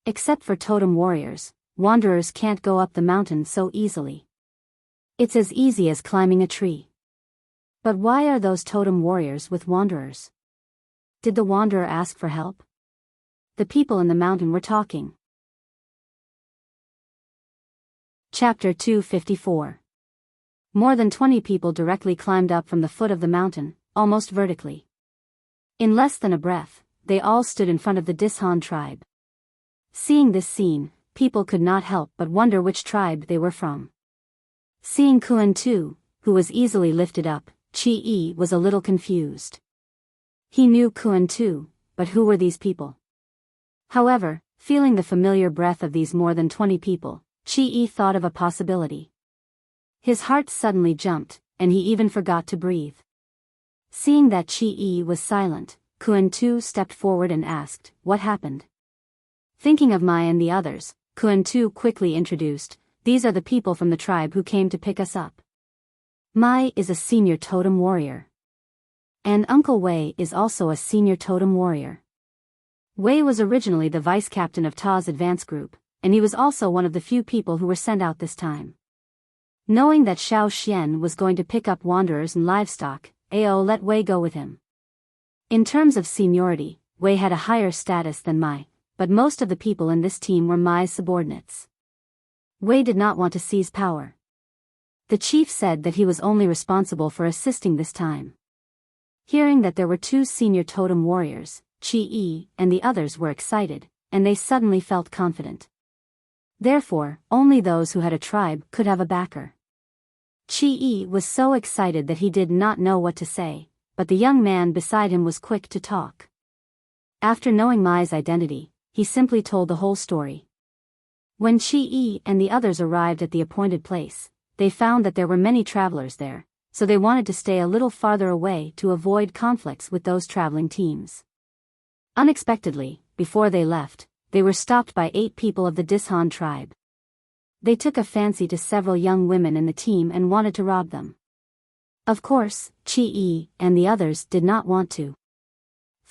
Except for totem warriors, wanderers can't go up the mountain so easily. It's as easy as climbing a tree. But why are those totem warriors with wanderers? Did the wanderer ask for help? The people in the mountain were talking. Chapter 254. More than 20 people directly climbed up from the foot of the mountain, almost vertically. In less than a breath, they all stood in front of the Dishan tribe. Seeing this scene, people could not help but wonder which tribe they were from. Seeing Kuan-Tu, who was easily lifted up, Chi-E was a little confused. He knew Kuan-Tu, but who were these people? However, feeling the familiar breath of these more than 20 people, Chi-E thought of a possibility. His heart suddenly jumped, and he even forgot to breathe. Seeing that Chi-E was silent, Kuan-Tu stepped forward and asked, "What happened?" Thinking of Mai and the others, Kuan-Tu quickly introduced, "These are the people from the tribe who came to pick us up. Mai is a senior totem warrior. And Uncle Wei is also a senior totem warrior." Wei was originally the vice captain of Ta's advance group, and he was also one of the few people who were sent out this time. Knowing that Xiao Xian was going to pick up wanderers and livestock, Ao let Wei go with him. In terms of seniority, Wei had a higher status than Mai, but most of the people in this team were Mai's subordinates. Wei did not want to seize power. The chief said that he was only responsible for assisting this time. Hearing that there were two senior totem warriors, Chi-E and the others were excited, and they suddenly felt confident. Therefore, only those who had a tribe could have a backer. Chi-E was so excited that he did not know what to say, but the young man beside him was quick to talk. After knowing Mai's identity, he simply told the whole story. When Chi-E and the others arrived at the appointed place, they found that there were many travelers there, so they wanted to stay a little farther away to avoid conflicts with those traveling teams. Unexpectedly, before they left, they were stopped by 8 people of the Dishan tribe. They took a fancy to several young women in the team and wanted to rob them. Of course, Chi-E and the others did not want to.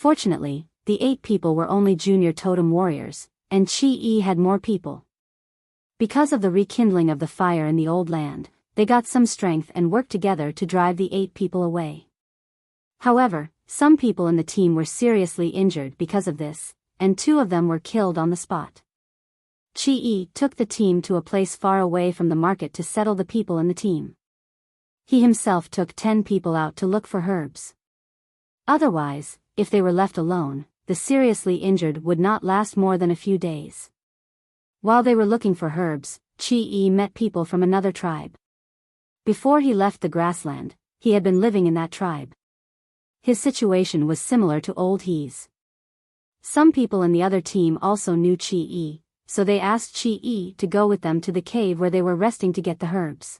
Fortunately, the 8 people were only junior totem warriors, and Chi-E had more people. Because of the rekindling of the fire in the old land, they got some strength and worked together to drive the 8 people away. However, some people in the team were seriously injured because of this, and 2 of them were killed on the spot. Chi-E took the team to a place far away from the market to settle the people in the team. He himself took 10 people out to look for herbs. Otherwise, if they were left alone, the seriously injured would not last more than a few days. While they were looking for herbs, Chi-E met people from another tribe. Before he left the grassland, he had been living in that tribe. His situation was similar to old He's. Some people in the other team also knew Chi-E, so they asked Chi-E to go with them to the cave where they were resting to get the herbs.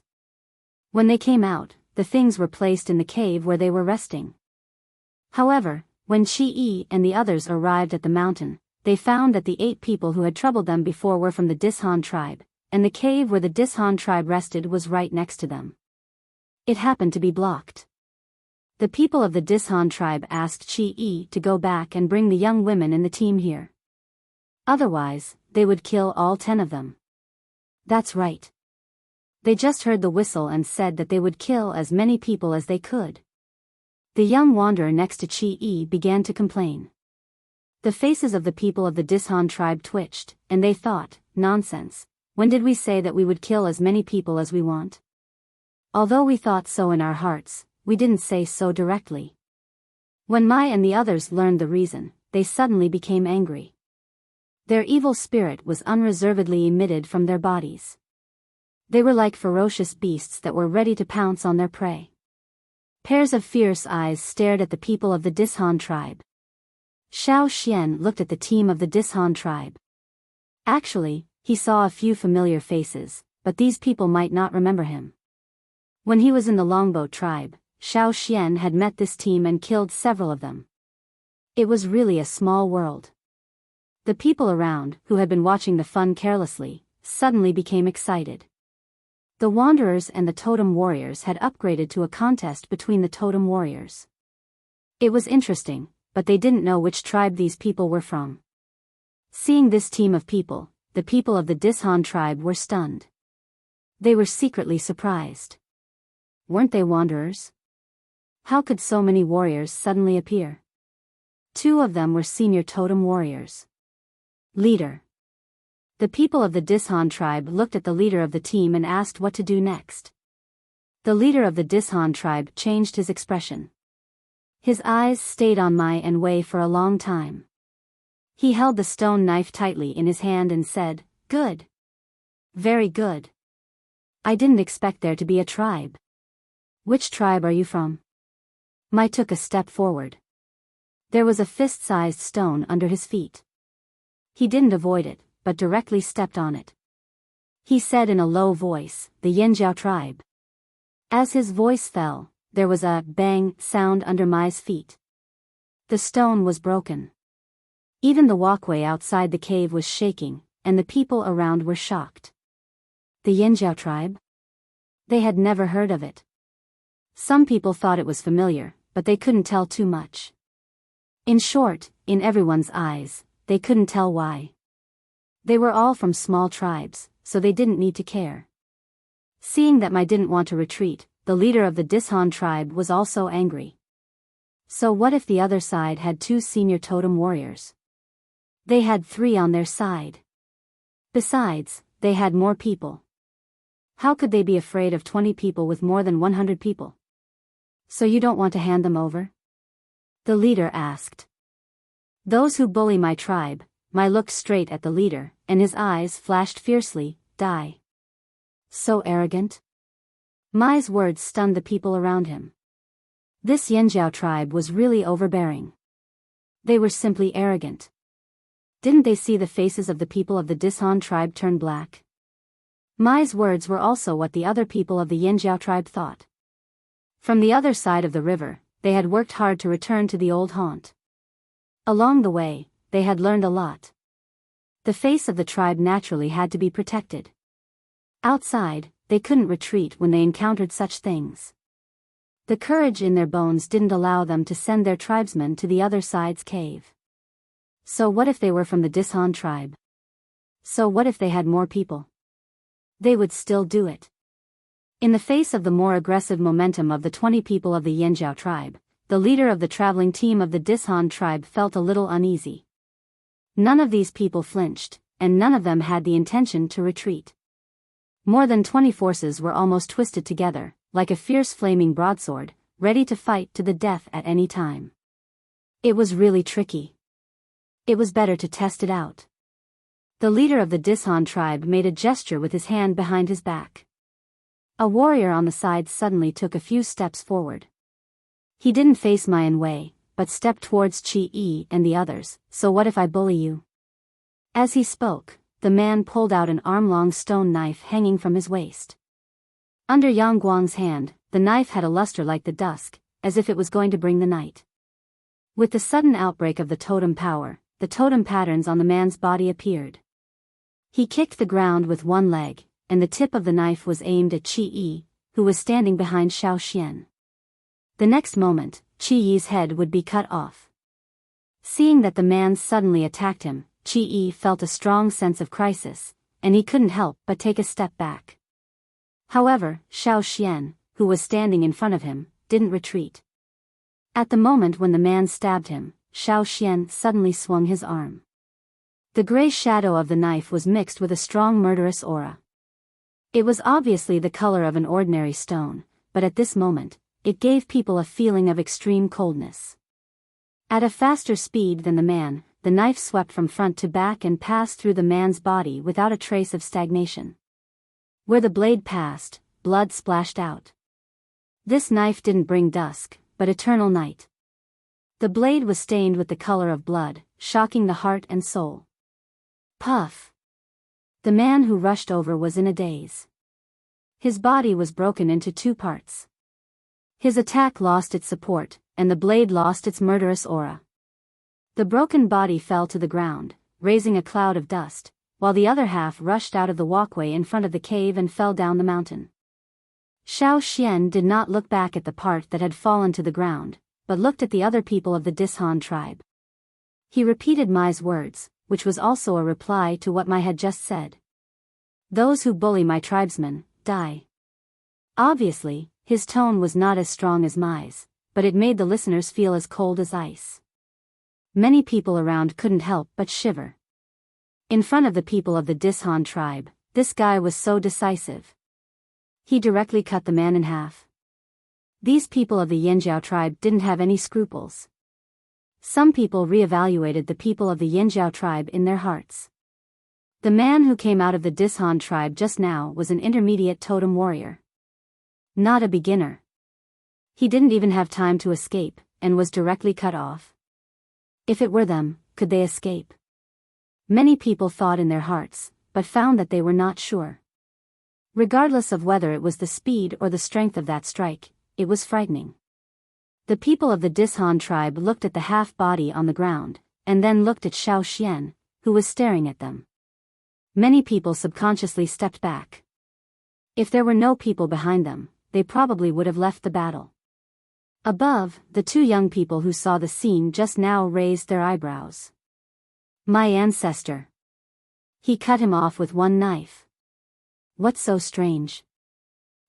When they came out, the things were placed in the cave where they were resting. However, when Chi-E and the others arrived at the mountain, they found that the 8 people who had troubled them before were from the Dishan tribe, and the cave where the Dishan tribe rested was right next to them. It happened to be blocked. The people of the Dishan tribe asked Chi-E to go back and bring the young women in the team here. Otherwise, they would kill all 10 of them. That's right. They just heard the whistle and said that they would kill as many people as they could. The young wanderer next to Chi-E began to complain. The faces of the people of the Dishan tribe twitched, and they thought, nonsense, when did we say that we would kill as many people as we want? Although we thought so in our hearts, we didn't say so directly. When Mai and the others learned the reason, they suddenly became angry. Their evil spirit was unreservedly emitted from their bodies. They were like ferocious beasts that were ready to pounce on their prey. Pairs of fierce eyes stared at the people of the Dishan tribe. Xiao Xian looked at the team of the Dishan tribe. Actually, he saw a few familiar faces, but these people might not remember him. When he was in the Longbow tribe, Xiao Xian had met this team and killed several of them. It was really a small world. The people around, who had been watching the fun carelessly, suddenly became excited. The Wanderers and the Totem Warriors had upgraded to a contest between the Totem Warriors. It was interesting, but they didn't know which tribe these people were from. Seeing this team of people, the people of the Dishan tribe were stunned. They were secretly surprised. Weren't they Wanderers? How could so many warriors suddenly appear? 2 of them were senior Totem Warriors. Leader. The people of the Dishan tribe looked at the leader of the team and asked what to do next. The leader of the Dishan tribe changed his expression. His eyes stayed on Mai and Wei for a long time. He held the stone knife tightly in his hand and said, "Good. Very good. I didn't expect there to be a tribe. Which tribe are you from?" Mai took a step forward. There was a fist-sized stone under his feet. He didn't avoid it, but directly stepped on it. He said in a low voice, "The Yanjiao tribe." As his voice fell, there was a bang sound under Mai's feet. The stone was broken. Even the walkway outside the cave was shaking, and the people around were shocked. The Yanjiao tribe? They had never heard of it. Some people thought it was familiar, but they couldn't tell too much. In short, in everyone's eyes, they couldn't tell why. They were all from small tribes, so they didn't need to care. Seeing that Mai didn't want to retreat, the leader of the Dishan tribe was also angry. So what if the other side had 2 senior totem warriors? They had 3 on their side. Besides, they had more people. How could they be afraid of 20 people with more than 100 people? So you don't want to hand them over? The leader asked. Those who bully my tribe, Mai looked straight at the leader, and his eyes flashed fiercely, "Die." So arrogant? Mai's words stunned the people around him. This Yanjiao tribe was really overbearing. They were simply arrogant. Didn't they see the faces of the people of the Dishan tribe turn black? Mai's words were also what the other people of the Yanjiao tribe thought. From the other side of the river, they had worked hard to return to the old haunt. Along the way, they had learned a lot. The face of the tribe naturally had to be protected. Outside, they couldn't retreat when they encountered such things. The courage in their bones didn't allow them to send their tribesmen to the other side's cave. So what if they were from the Dishan tribe? So what if they had more people? They would still do it. In the face of the more aggressive momentum of the 20 people of the Yanjiao tribe, the leader of the traveling team of the Dishan tribe felt a little uneasy. None of these people flinched, and none of them had the intention to retreat. More than 20 forces were almost twisted together, like a fierce flaming broadsword, ready to fight to the death at any time. It was really tricky. It was better to test it out. The leader of the Dishan tribe made a gesture with his hand behind his back. A warrior on the side suddenly took a few steps forward. He didn't face Mayan Wei, but stepped towards Qi Yi and the others. So what if I bully you? As he spoke, the man pulled out an arm-long stone knife hanging from his waist. Under Yang Guang's hand, the knife had a luster like the dusk, as if it was going to bring the night. With the sudden outbreak of the totem power, the totem patterns on the man's body appeared. He kicked the ground with one leg, and the tip of the knife was aimed at Qi Yi, who was standing behind Xiao Xian. The next moment, Qi Yi's head would be cut off. Seeing that the man suddenly attacked him, Qi Yi felt a strong sense of crisis, and he couldn't help but take a step back. However, Xiao Xian, who was standing in front of him, didn't retreat. At the moment when the man stabbed him, Xiao Xian suddenly swung his arm. The gray shadow of the knife was mixed with a strong murderous aura. It was obviously the color of an ordinary stone, but at this moment, it gave people a feeling of extreme coldness. At a faster speed than the man, the knife swept from front to back and passed through the man's body without a trace of stagnation. Where the blade passed, blood splashed out. This knife didn't bring dusk, but eternal night. The blade was stained with the color of blood, shocking the heart and soul. Puff! The man who rushed over was in a daze. His body was broken into two parts. His attack lost its support, and the blade lost its murderous aura. The broken body fell to the ground, raising a cloud of dust, while the other half rushed out of the walkway in front of the cave and fell down the mountain. Xiao Xian did not look back at the part that had fallen to the ground, but looked at the other people of the Dishan tribe. He repeated Mai's words, which was also a reply to what Mai had just said. Those who bully my tribesmen, die. Obviously, his tone was not as strong as Mai's, but it made the listeners feel as cold as ice. Many people around couldn't help but shiver. In front of the people of the Dishan tribe, this guy was so decisive. He directly cut the man in half. These people of the Yanjiao tribe didn't have any scruples. Some people re-evaluated the people of the Yanjiao tribe in their hearts. The man who came out of the Dishan tribe just now was an intermediate totem warrior. Not a beginner. He didn't even have time to escape, and was directly cut off. If it were them, could they escape? Many people thought in their hearts, but found that they were not sure. Regardless of whether it was the speed or the strength of that strike, it was frightening. The people of the Dishan tribe looked at the half-body on the ground, and then looked at Xiao Xian, who was staring at them. Many people subconsciously stepped back. If there were no people behind them, they probably would have left the battle. Above, the two young people who saw the scene just now raised their eyebrows. My ancestor. He cut him off with one knife. What's so strange?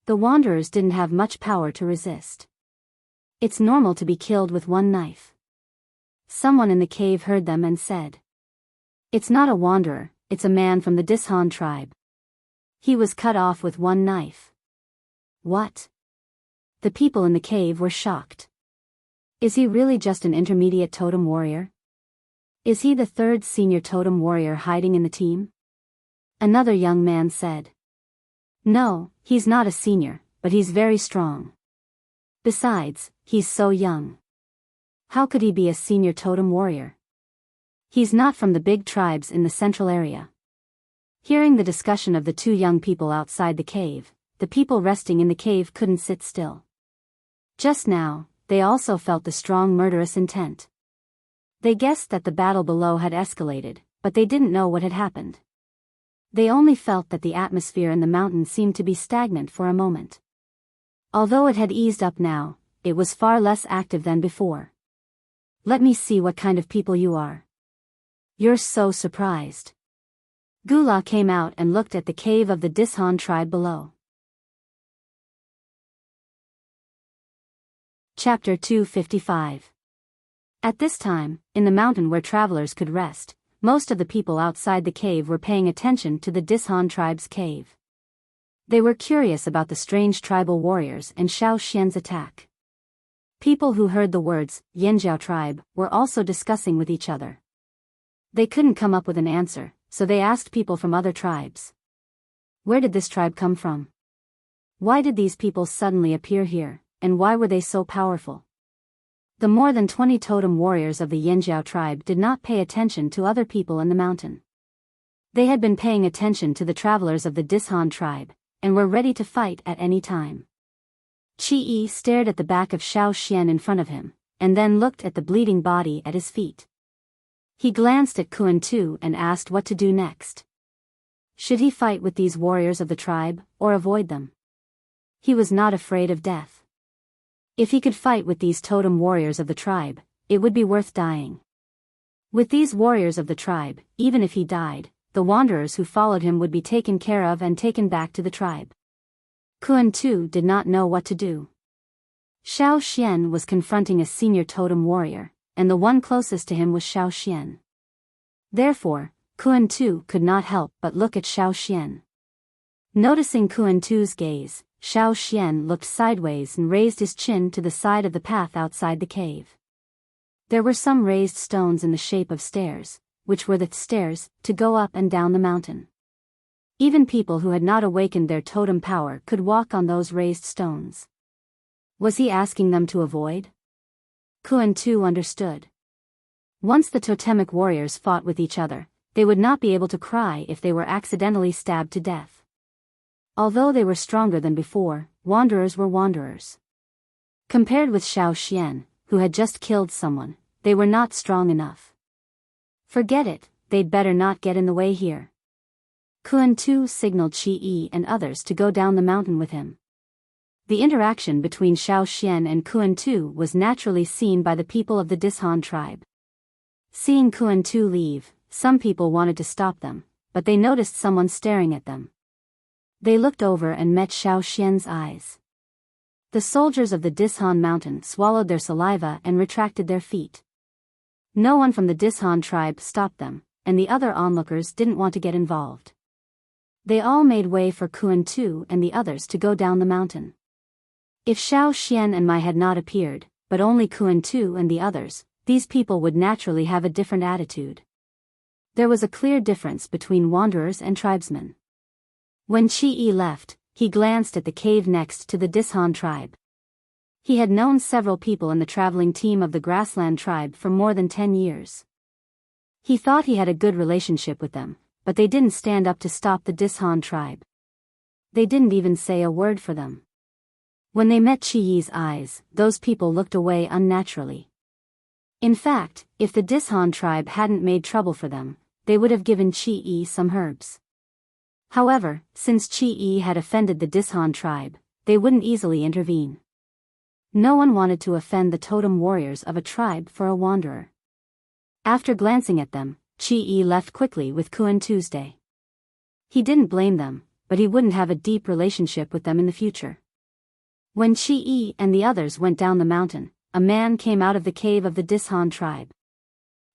The wanderers didn't have much power to resist. It's normal to be killed with one knife. Someone in the cave heard them and said. It's not a wanderer, it's a man from the Dishan tribe. He was cut off with one knife. What? The people in the cave were shocked. Is he really just an intermediate totem warrior? Is he the third senior totem warrior hiding in the team? Another young man said. No, he's not a senior, but he's very strong. Besides, he's so young. How could he be a senior totem warrior? He's not from the big tribes in the central area. Hearing the discussion of the two young people outside the cave, the people resting in the cave couldn't sit still. Just now, they also felt the strong murderous intent. They guessed that the battle below had escalated, but they didn't know what had happened. They only felt that the atmosphere in the mountain seemed to be stagnant for a moment. Although it had eased up now, it was far less active than before. Let me see what kind of people you are. You're so surprised. Gula came out and looked at the cave of the Dishan tribe below. Chapter 255. At this time, in the mountain where travelers could rest, most of the people outside the cave were paying attention to the Dishan tribe's cave. They were curious about the strange tribal warriors and Xiao Xian's attack. People who heard the words, Yanjiao tribe, were also discussing with each other. They couldn't come up with an answer, so they asked people from other tribes. Where did this tribe come from? Why did these people suddenly appear here, and why were they so powerful? The more than 20 totem warriors of the Yanjiao tribe did not pay attention to other people in the mountain. They had been paying attention to the travelers of the Dishan tribe, and were ready to fight at any time. Qi stared at the back of Xiao Xian in front of him, and then looked at the bleeding body at his feet. He glanced at Kuan Tu and asked what to do next. Should he fight with these warriors of the tribe, or avoid them? He was not afraid of death. If he could fight with these totem warriors of the tribe, it would be worth dying. With these warriors of the tribe, even if he died, the wanderers who followed him would be taken care of and taken back to the tribe. Kuan Tu did not know what to do. Xiao Xian was confronting a senior totem warrior, and the one closest to him was Xiao Xian. Therefore, Kuan Tu could not help but look at Xiao Xian. Noticing Kuan Tu's gaze, Xiao Xian looked sideways and raised his chin to the side of the path outside the cave. There were some raised stones in the shape of stairs, which were the stairs to go up and down the mountain. Even people who had not awakened their totem power could walk on those raised stones. Was he asking them to avoid? Kuan Tu understood. Once the totemic warriors fought with each other, they would not be able to cry if they were accidentally stabbed to death. Although they were stronger than before, wanderers were wanderers. Compared with Xiao Xian, who had just killed someone, they were not strong enough. Forget it, they'd better not get in the way here. Kuan Tu signaled Qi and others to go down the mountain with him. The interaction between Xiao Xian and Kuan Tu was naturally seen by the people of the Dishan tribe. Seeing Kuan Tu leave, some people wanted to stop them, but they noticed someone staring at them. They looked over and met Xiao Xian's eyes. The soldiers of the Dishan mountain swallowed their saliva and retracted their feet. No one from the Dishan tribe stopped them, and the other onlookers didn't want to get involved. They all made way for Kuan Tu and the others to go down the mountain. If Xiao Xian and Mai had not appeared, but only Kuan Tu and the others, these people would naturally have a different attitude. There was a clear difference between wanderers and tribesmen. When Qi left, he glanced at the cave next to the Dishan tribe. He had known several people in the traveling team of the grassland tribe for more than 10 years. He thought he had a good relationship with them, but they didn't stand up to stop the Dishan tribe. They didn't even say a word for them. When they met Qi's eyes, those people looked away unnaturally. In fact, if the Dishan tribe hadn't made trouble for them, they would have given Qi some herbs. However, since Qi had offended the Dishan tribe, they wouldn't easily intervene. No one wanted to offend the totem warriors of a tribe for a wanderer. After glancing at them, Qi left quickly with Kuan Tuesday. He didn't blame them, but he wouldn't have a deep relationship with them in the future. When Qi and the others went down the mountain, a man came out of the cave of the Dishan tribe.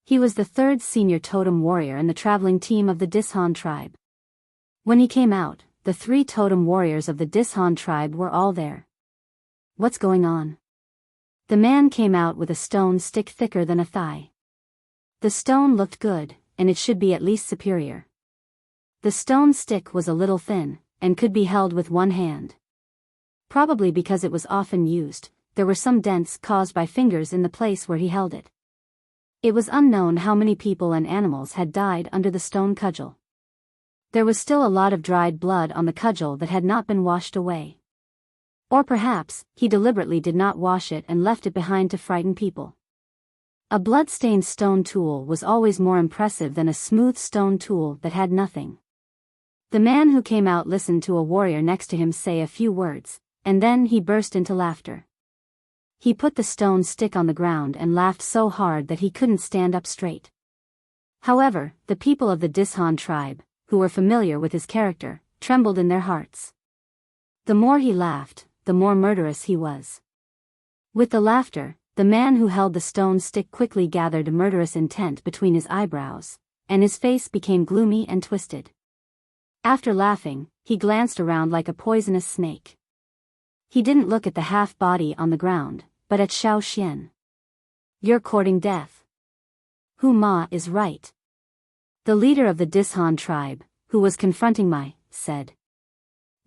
He was the third senior totem warrior in the traveling team of the Dishan tribe. When he came out, the 3 totem warriors of the Dishan tribe were all there. What's going on? The man came out with a stone stick thicker than a thigh. The stone looked good, and it should be at least superior. The stone stick was a little thin, and could be held with one hand. Probably because it was often used, there were some dents caused by fingers in the place where he held it. It was unknown how many people and animals had died under the stone cudgel. There was still a lot of dried blood on the cudgel that had not been washed away. Or perhaps, he deliberately did not wash it and left it behind to frighten people. A blood-stained stone tool was always more impressive than a smooth stone tool that had nothing. The man who came out listened to a warrior next to him say a few words, and then he burst into laughter. He put the stone stick on the ground and laughed so hard that he couldn't stand up straight. However, the people of the Dishan tribe, who were familiar with his character, trembled in their hearts. The more he laughed, the more murderous he was. With the laughter, the man who held the stone stick quickly gathered murderous intent between his eyebrows, and his face became gloomy and twisted. After laughing, he glanced around like a poisonous snake. He didn't look at the half-body on the ground, but at Xiao Xian. "You're courting death. Hu Ma is right." The leader of the Dishan tribe, who was confronting Mai, said.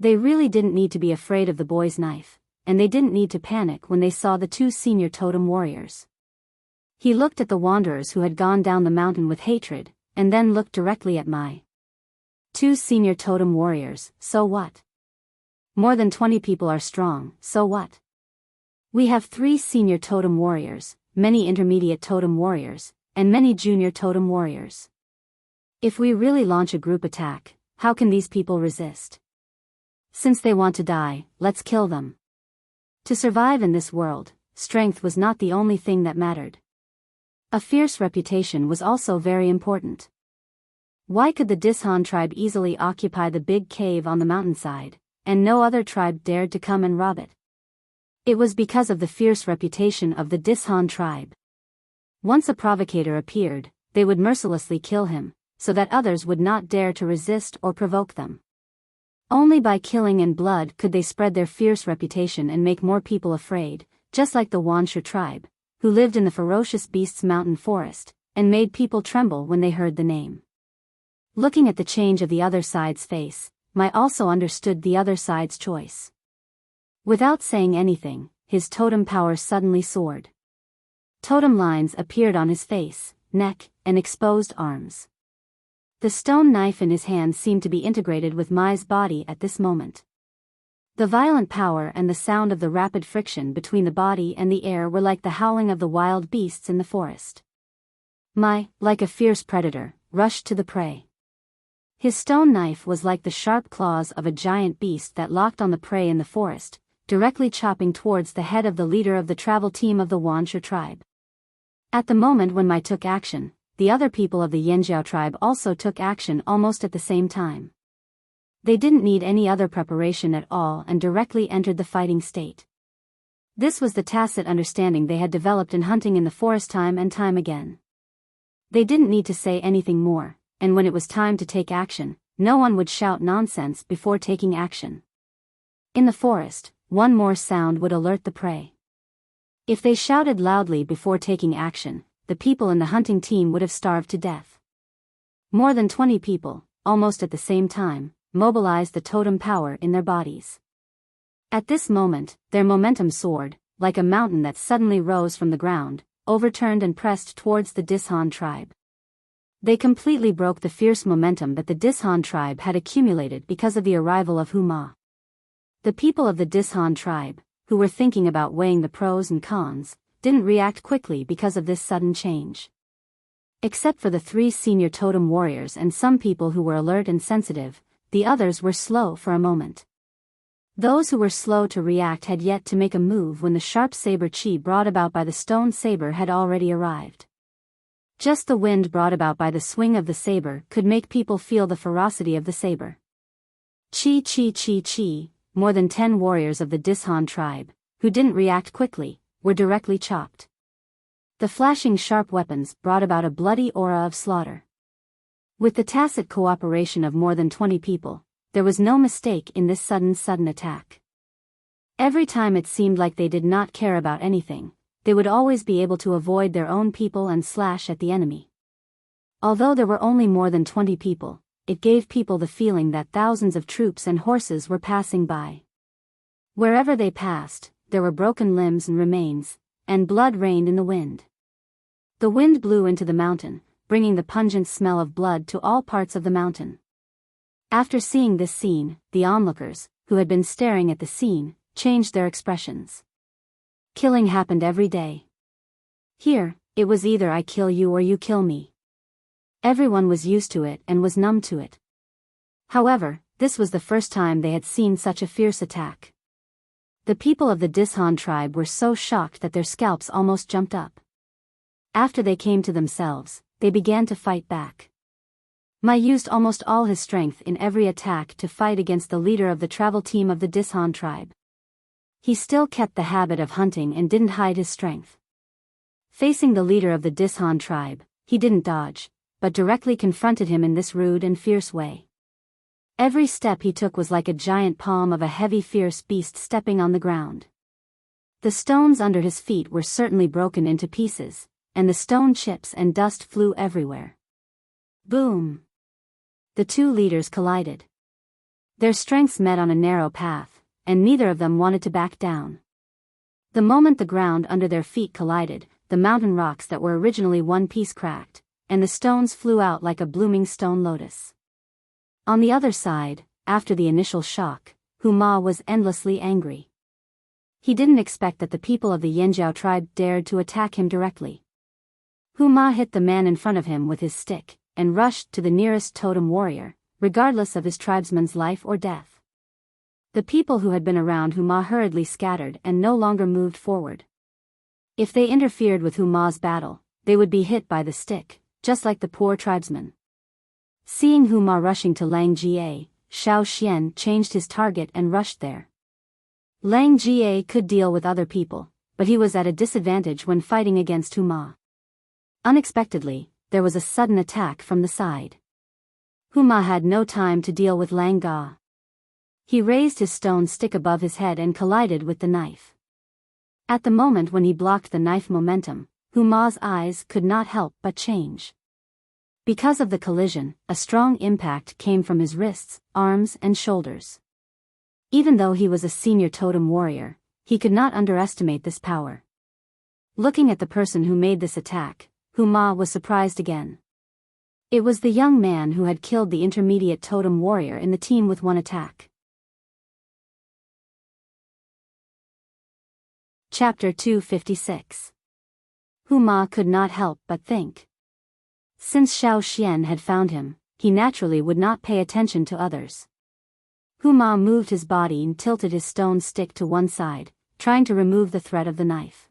They really didn't need to be afraid of the boy's knife, and they didn't need to panic when they saw the two senior totem warriors. He looked at the wanderers who had gone down the mountain with hatred, and then looked directly at Mai. Two senior totem warriors, so what? More than 20 people are strong, so what? We have 3 senior totem warriors, many intermediate totem warriors, and many junior totem warriors. If we really launch a group attack, how can these people resist? Since they want to die, let's kill them. To survive in this world, strength was not the only thing that mattered. A fierce reputation was also very important. Why could the Dishan tribe easily occupy the big cave on the mountainside, and no other tribe dared to come and rob it? It was because of the fierce reputation of the Dishan tribe. Once a provocator appeared, they would mercilessly kill him, so that others would not dare to resist or provoke them. Only by killing and blood could they spread their fierce reputation and make more people afraid, just like the Wuxia tribe, who lived in the ferocious beasts mountain forest, and made people tremble when they heard the name. Looking at the change of the other side's face, Mai also understood the other side's choice. Without saying anything, his totem power suddenly soared. Totem lines appeared on his face, neck, and exposed arms. The stone knife in his hand seemed to be integrated with Mai's body at this moment. The violent power and the sound of the rapid friction between the body and the air were like the howling of the wild beasts in the forest. Mai, like a fierce predator, rushed to the prey. His stone knife was like the sharp claws of a giant beast that locked on the prey in the forest, directly chopping towards the head of the leader of the travel team of the Wuxia tribe. At the moment when Mai took action, the other people of the Yanjiao tribe also took action almost at the same time. They didn't need any other preparation at all and directly entered the fighting state. This was the tacit understanding they had developed in hunting in the forest time and time again. They didn't need to say anything more, and when it was time to take action, no one would shout nonsense before taking action. In the forest, one more sound would alert the prey. If they shouted loudly before taking action, the people in the hunting team would have starved to death. More than 20 people, almost at the same time, mobilized the totem power in their bodies. At this moment, their momentum soared, like a mountain that suddenly rose from the ground, overturned and pressed towards the Dishan tribe. They completely broke the fierce momentum that the Dishan tribe had accumulated because of the arrival of Hu Ma. The people of the Dishan tribe, who were thinking about weighing the pros and cons, didn't react quickly because of this sudden change. Except for the 3 senior totem warriors and some people who were alert and sensitive, the others were slow for a moment. Those who were slow to react had yet to make a move when the sharp saber chi brought about by the stone saber had already arrived. Just the wind brought about by the swing of the saber could make people feel the ferocity of the saber. Chi. More than 10 warriors of the Dishan tribe, who didn't react quickly, were directly chopped. The flashing sharp weapons brought about a bloody aura of slaughter. With the tacit cooperation of more than 20 people, there was no mistake in this sudden attack. Every time it seemed like they did not care about anything, they would always be able to avoid their own people and slash at the enemy. Although there were only more than 20 people, it gave people the feeling that thousands of troops and horses were passing by. Wherever they passed, there were broken limbs and remains, and blood rained in the wind. The wind blew into the mountain, bringing the pungent smell of blood to all parts of the mountain. After seeing this scene, the onlookers, who had been staring at the scene, changed their expressions. Killing happened every day. Here, it was either I kill you or you kill me. Everyone was used to it and was numb to it. However, this was the first time they had seen such a fierce attack. The people of the Dishan tribe were so shocked that their scalps almost jumped up. After they came to themselves, they began to fight back. Ma used almost all his strength in every attack to fight against the leader of the travel team of the Dishan tribe. He still kept the habit of hunting and didn't hide his strength. Facing the leader of the Dishan tribe, he didn't dodge, but directly confronted him in this rude and fierce way. Every step he took was like a giant palm of a heavy fierce beast stepping on the ground. The stones under his feet were certainly broken into pieces, and the stone chips and dust flew everywhere. Boom! The two leaders collided. Their strengths met on a narrow path, and neither of them wanted to back down. The moment the ground under their feet collided, the mountain rocks that were originally one piece cracked, and the stones flew out like a blooming stone lotus. On the other side, after the initial shock, Ma was endlessly angry. He didn't expect that the people of the Yanjiao tribe dared to attack him directly. Ma hit the man in front of him with his stick, and rushed to the nearest totem warrior, regardless of his tribesman's life or death. The people who had been around Ma hurriedly scattered and no longer moved forward. If they interfered with Ma's battle, they would be hit by the stick, just like the poor tribesman. Seeing Ma rushing to Lang Jie, Xiao Xian changed his target and rushed there. Lang Jie could deal with other people, but he was at a disadvantage when fighting against Ma. Unexpectedly, there was a sudden attack from the side. Ma had no time to deal with Lang Ga. He raised his stone stick above his head and collided with the knife. At the moment when he blocked the knife momentum, Ma's eyes could not help but change. Because of the collision, a strong impact came from his wrists, arms and shoulders. Even though he was a senior totem warrior, he could not underestimate this power. Looking at the person who made this attack, Ma was surprised again. It was the young man who had killed the intermediate totem warrior in the team with one attack. Chapter 256. Ma could not help but think. Since Xiao Xian had found him, he naturally would not pay attention to others. Ma moved his body and tilted his stone stick to one side, trying to remove the threat of the knife.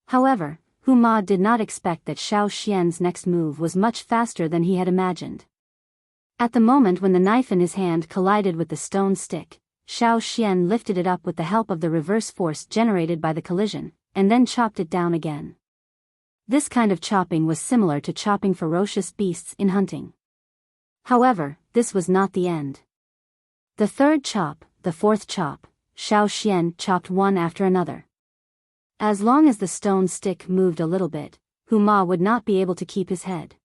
However, Ma did not expect that Xiao Xian's next move was much faster than he had imagined. At the moment when the knife in his hand collided with the stone stick, Xiao Xian lifted it up with the help of the reverse force generated by the collision, and then chopped it down again. This kind of chopping was similar to chopping ferocious beasts in hunting. However, this was not the end. The third chop, the fourth chop, Xiao Xian chopped one after another. As long as the stone stick moved a little bit, Ma would not be able to keep his head.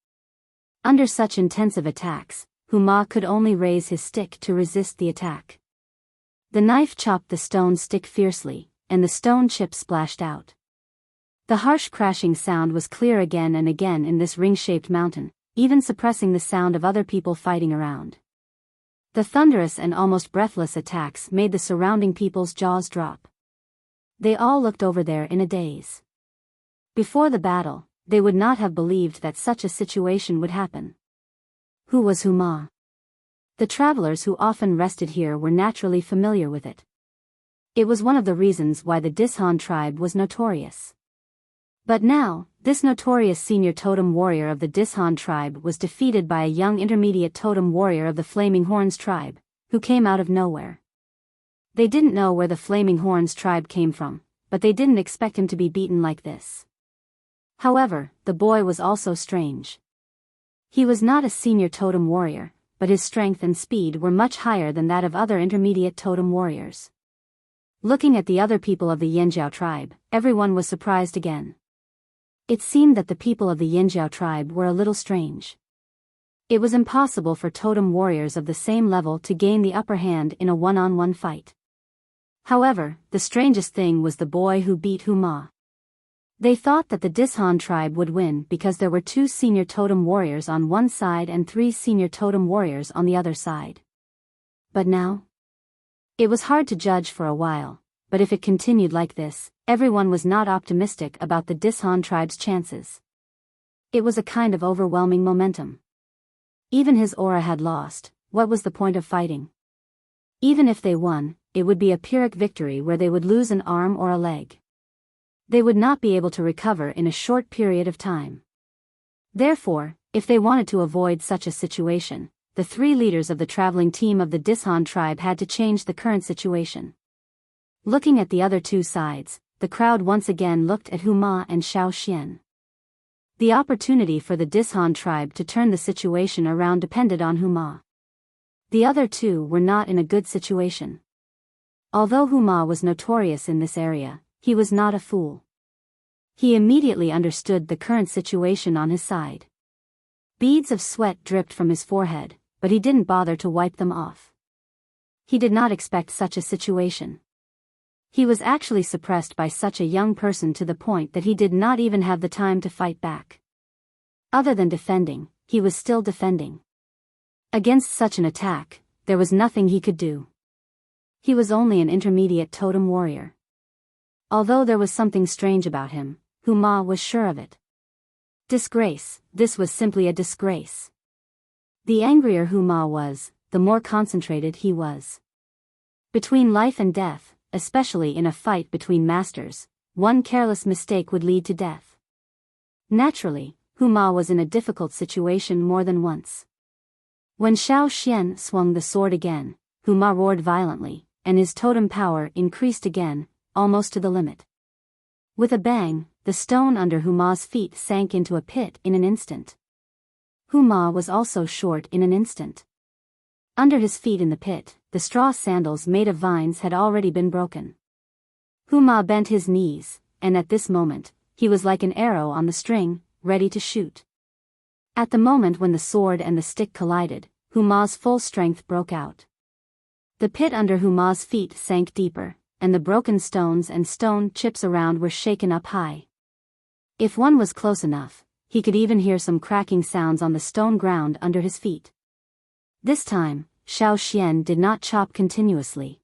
Under such intensive attacks, Ma could only raise his stick to resist the attack. The knife chopped the stone stick fiercely, and the stone chips splashed out. The harsh crashing sound was clear again and again in this ring-shaped mountain, even suppressing the sound of other people fighting around. The thunderous and almost breathless attacks made the surrounding people's jaws drop. They all looked over there in a daze. Before the battle, they would not have believed that such a situation would happen. Who was Ma? The travelers who often rested here were naturally familiar with it. It was one of the reasons why the Dishan tribe was notorious. But now, this notorious senior totem warrior of the Dishan tribe was defeated by a young intermediate totem warrior of the Flaming Horns tribe, who came out of nowhere. They didn't know where the Flaming Horns tribe came from, but they didn't expect him to be beaten like this. However, the boy was also strange. He was not a senior totem warrior, but his strength and speed were much higher than that of other intermediate totem warriors. Looking at the other people of the Yanjiao tribe, everyone was surprised again. It seemed that the people of the Yanjiao tribe were a little strange. It was impossible for totem warriors of the same level to gain the upper hand in a one-on-one fight. However, the strangest thing was the boy who beat Ma. They thought that the Dishan tribe would win because there were 2 senior totem warriors on one side and 3 senior totem warriors on the other side. But now? It was hard to judge for a while, but if it continued like this, everyone was not optimistic about the Dishan tribe's chances. It was a kind of overwhelming momentum. Even his aura had lost. What was the point of fighting? Even if they won, it would be a Pyrrhic victory where they would lose an arm or a leg. They would not be able to recover in a short period of time. Therefore, if they wanted to avoid such a situation, the 3 leaders of the traveling team of the Dishan tribe had to change the current situation. Looking at the other 2 sides, the crowd once again looked at Huma and Xiaoxian. The opportunity for the Dishan tribe to turn the situation around depended on Huma. The other 2 were not in a good situation. Although Huma was notorious in this area, he was not a fool. He immediately understood the current situation on his side. Beads of sweat dripped from his forehead, but he didn't bother to wipe them off. He did not expect such a situation. He was actually suppressed by such a young person to the point that he did not even have the time to fight back. Other than defending, he was still defending. Against such an attack, there was nothing he could do. He was only an intermediate totem warrior. Although there was something strange about him, Huma was sure of it. Disgrace, this was simply a disgrace. The angrier Huma was, the more concentrated he was. Between life and death, especially in a fight between masters, one careless mistake would lead to death. Naturally, Huma was in a difficult situation more than once. When Xiaoxian swung the sword again, Huma roared violently, and his totem power increased again, almost to the limit. With a bang, the stone under Huma's feet sank into a pit in an instant. Huma was also short in an instant. Under his feet in the pit, the straw sandals made of vines had already been broken. Huma bent his knees, and at this moment, he was like an arrow on the string, ready to shoot. At the moment when the sword and the stick collided, Huma's full strength broke out. The pit under Huma's feet sank deeper, and the broken stones and stone chips around were shaken up high. If one was close enough, he could even hear some cracking sounds on the stone ground under his feet. This time, Xiaoxian did not chop continuously.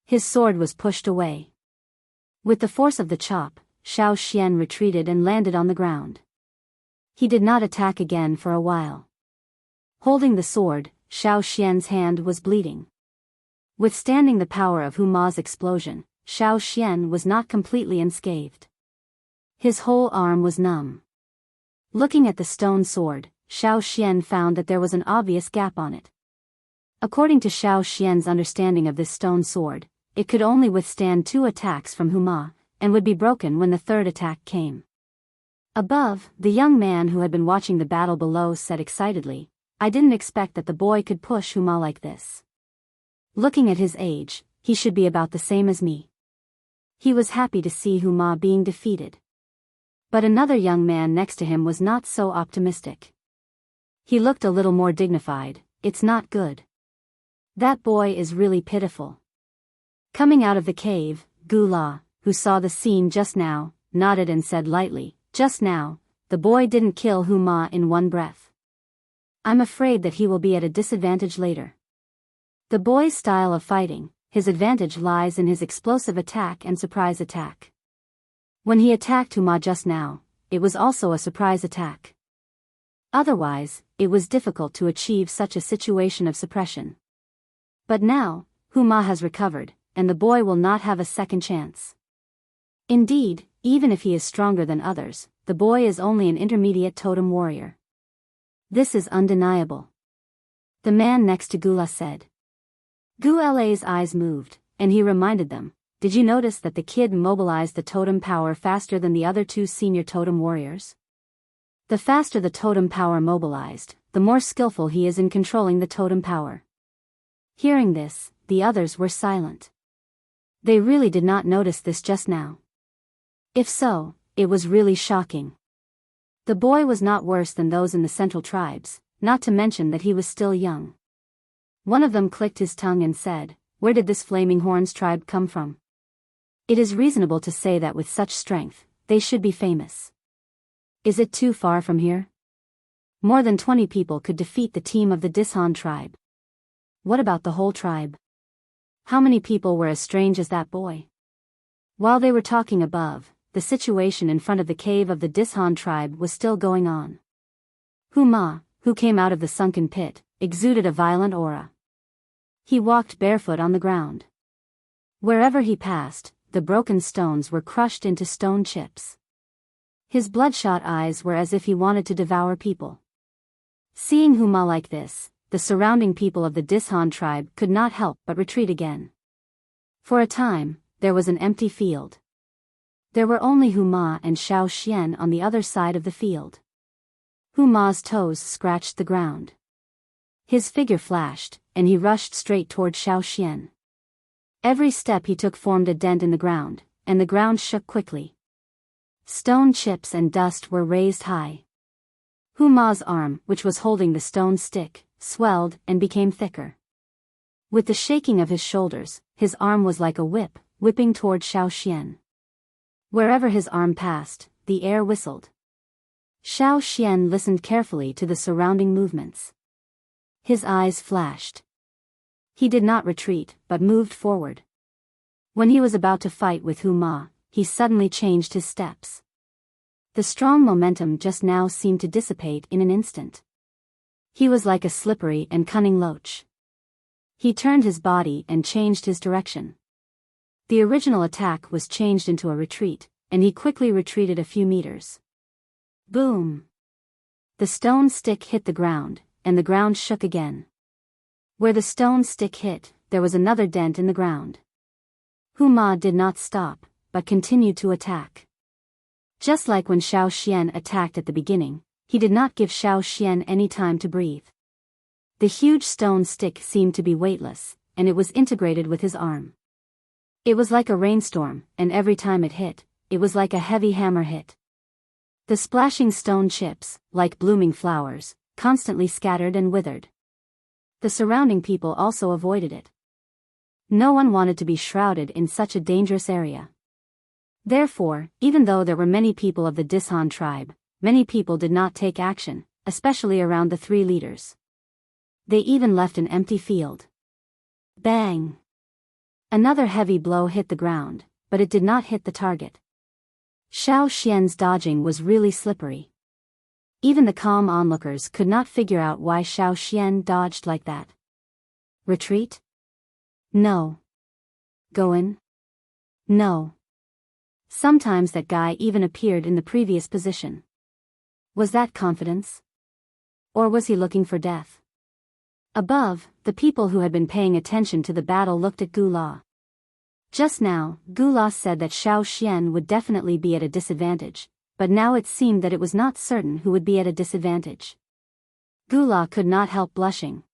His sword was pushed away. With the force of the chop, Xiaoxian retreated and landed on the ground. He did not attack again for a while. Holding the sword, Xiaoxian's hand was bleeding. Withstanding the power of Huma's explosion, Xiaoxian was not completely unscathed. His whole arm was numb. Looking at the stone sword, Xiaoxian found that there was an obvious gap on it. According to Xiaoxian's understanding of this stone sword, it could only withstand 2 attacks from Huma, and would be broken when the 3rd attack came. Above, the young man who had been watching the battle below said excitedly, "I didn't expect that the boy could push Huma like this. Looking at his age, he should be about the same as me." He was happy to see Huma being defeated. But another young man next to him was not so optimistic. He looked a little more dignified. "It's not good. That boy is really pitiful." Coming out of the cave, Gula, who saw the scene just now, nodded and said lightly, "Just now, the boy didn't kill Huma in one breath. I'm afraid that he will be at a disadvantage later." The boy's style of fighting, his advantage lies in his explosive attack and surprise attack. When he attacked Huma just now, it was also a surprise attack. Otherwise, it was difficult to achieve such a situation of suppression. But now, Huma has recovered, and the boy will not have a second chance. Indeed, even if he is stronger than others, the boy is only an intermediate totem warrior. This is undeniable. The man next to Gula said. Gula's eyes moved, and he reminded them, "Did you notice that the kid mobilized the totem power faster than the other 2 senior totem warriors? The faster the totem power mobilized, the more skillful he is in controlling the totem power." Hearing this, the others were silent. They really did not notice this just now. If so, it was really shocking. The boy was not worse than those in the central tribes, not to mention that he was still young. One of them clicked his tongue and said, "Where did this Flaming Horns tribe come from? It is reasonable to say that with such strength, they should be famous. Is it too far from here? More than 20 people could defeat the team of the Dishan tribe. What about the whole tribe? How many people were as strange as that boy?" While they were talking above, the situation in front of the cave of the Dishan tribe was still going on. Huma, who came out of the sunken pit, exuded a violent aura. He walked barefoot on the ground. Wherever he passed, the broken stones were crushed into stone chips. His bloodshot eyes were as if he wanted to devour people. Seeing Huma like this, the surrounding people of the Dishan tribe could not help but retreat again. For a time, there was an empty field. There were only Huma and Xiao Xian on the other side of the field. Huma's toes scratched the ground. His figure flashed, and he rushed straight toward Xiao Xian. Every step he took formed a dent in the ground, and the ground shook quickly. Stone chips and dust were raised high. Huma's arm, which was holding the stone stick, swelled and became thicker. With the shaking of his shoulders, his arm was like a whip, whipping toward Xiao Xian. Wherever his arm passed, the air whistled. Xiao Xian listened carefully to the surrounding movements. His eyes flashed. He did not retreat, but moved forward. When he was about to fight with Huma, he suddenly changed his steps. The strong momentum just now seemed to dissipate in an instant. He was like a slippery and cunning loach. He turned his body and changed his direction. The original attack was changed into a retreat, and he quickly retreated a few meters. Boom! The stone stick hit the ground, and the ground shook again. Where the stone stick hit, there was another dent in the ground. Huma did not stop, but continued to attack. Just like when Xiao Xian attacked at the beginning, he did not give Xiao Xian any time to breathe. The huge stone stick seemed to be weightless, and it was integrated with his arm. It was like a rainstorm, and every time it hit, it was like a heavy hammer hit. The splashing stone chips, like blooming flowers, constantly scattered and withered. The surrounding people also avoided it. No one wanted to be shrouded in such a dangerous area. Therefore, even though there were many people of the Dishan tribe, many people did not take action, especially around the three leaders. They even left an empty field. Bang! Another heavy blow hit the ground, but it did not hit the target. Xiao Xian's dodging was really slippery. Even the calm onlookers could not figure out why Xiao Xian dodged like that. Retreat? No. Go in? No. Sometimes that guy even appeared in the previous position. Was that confidence? Or was he looking for death? Above, the people who had been paying attention to the battle looked at Gula. Just now, Gula said that Xiao Xian would definitely be at a disadvantage, but now it seemed that it was not certain who would be at a disadvantage. Gula could not help blushing.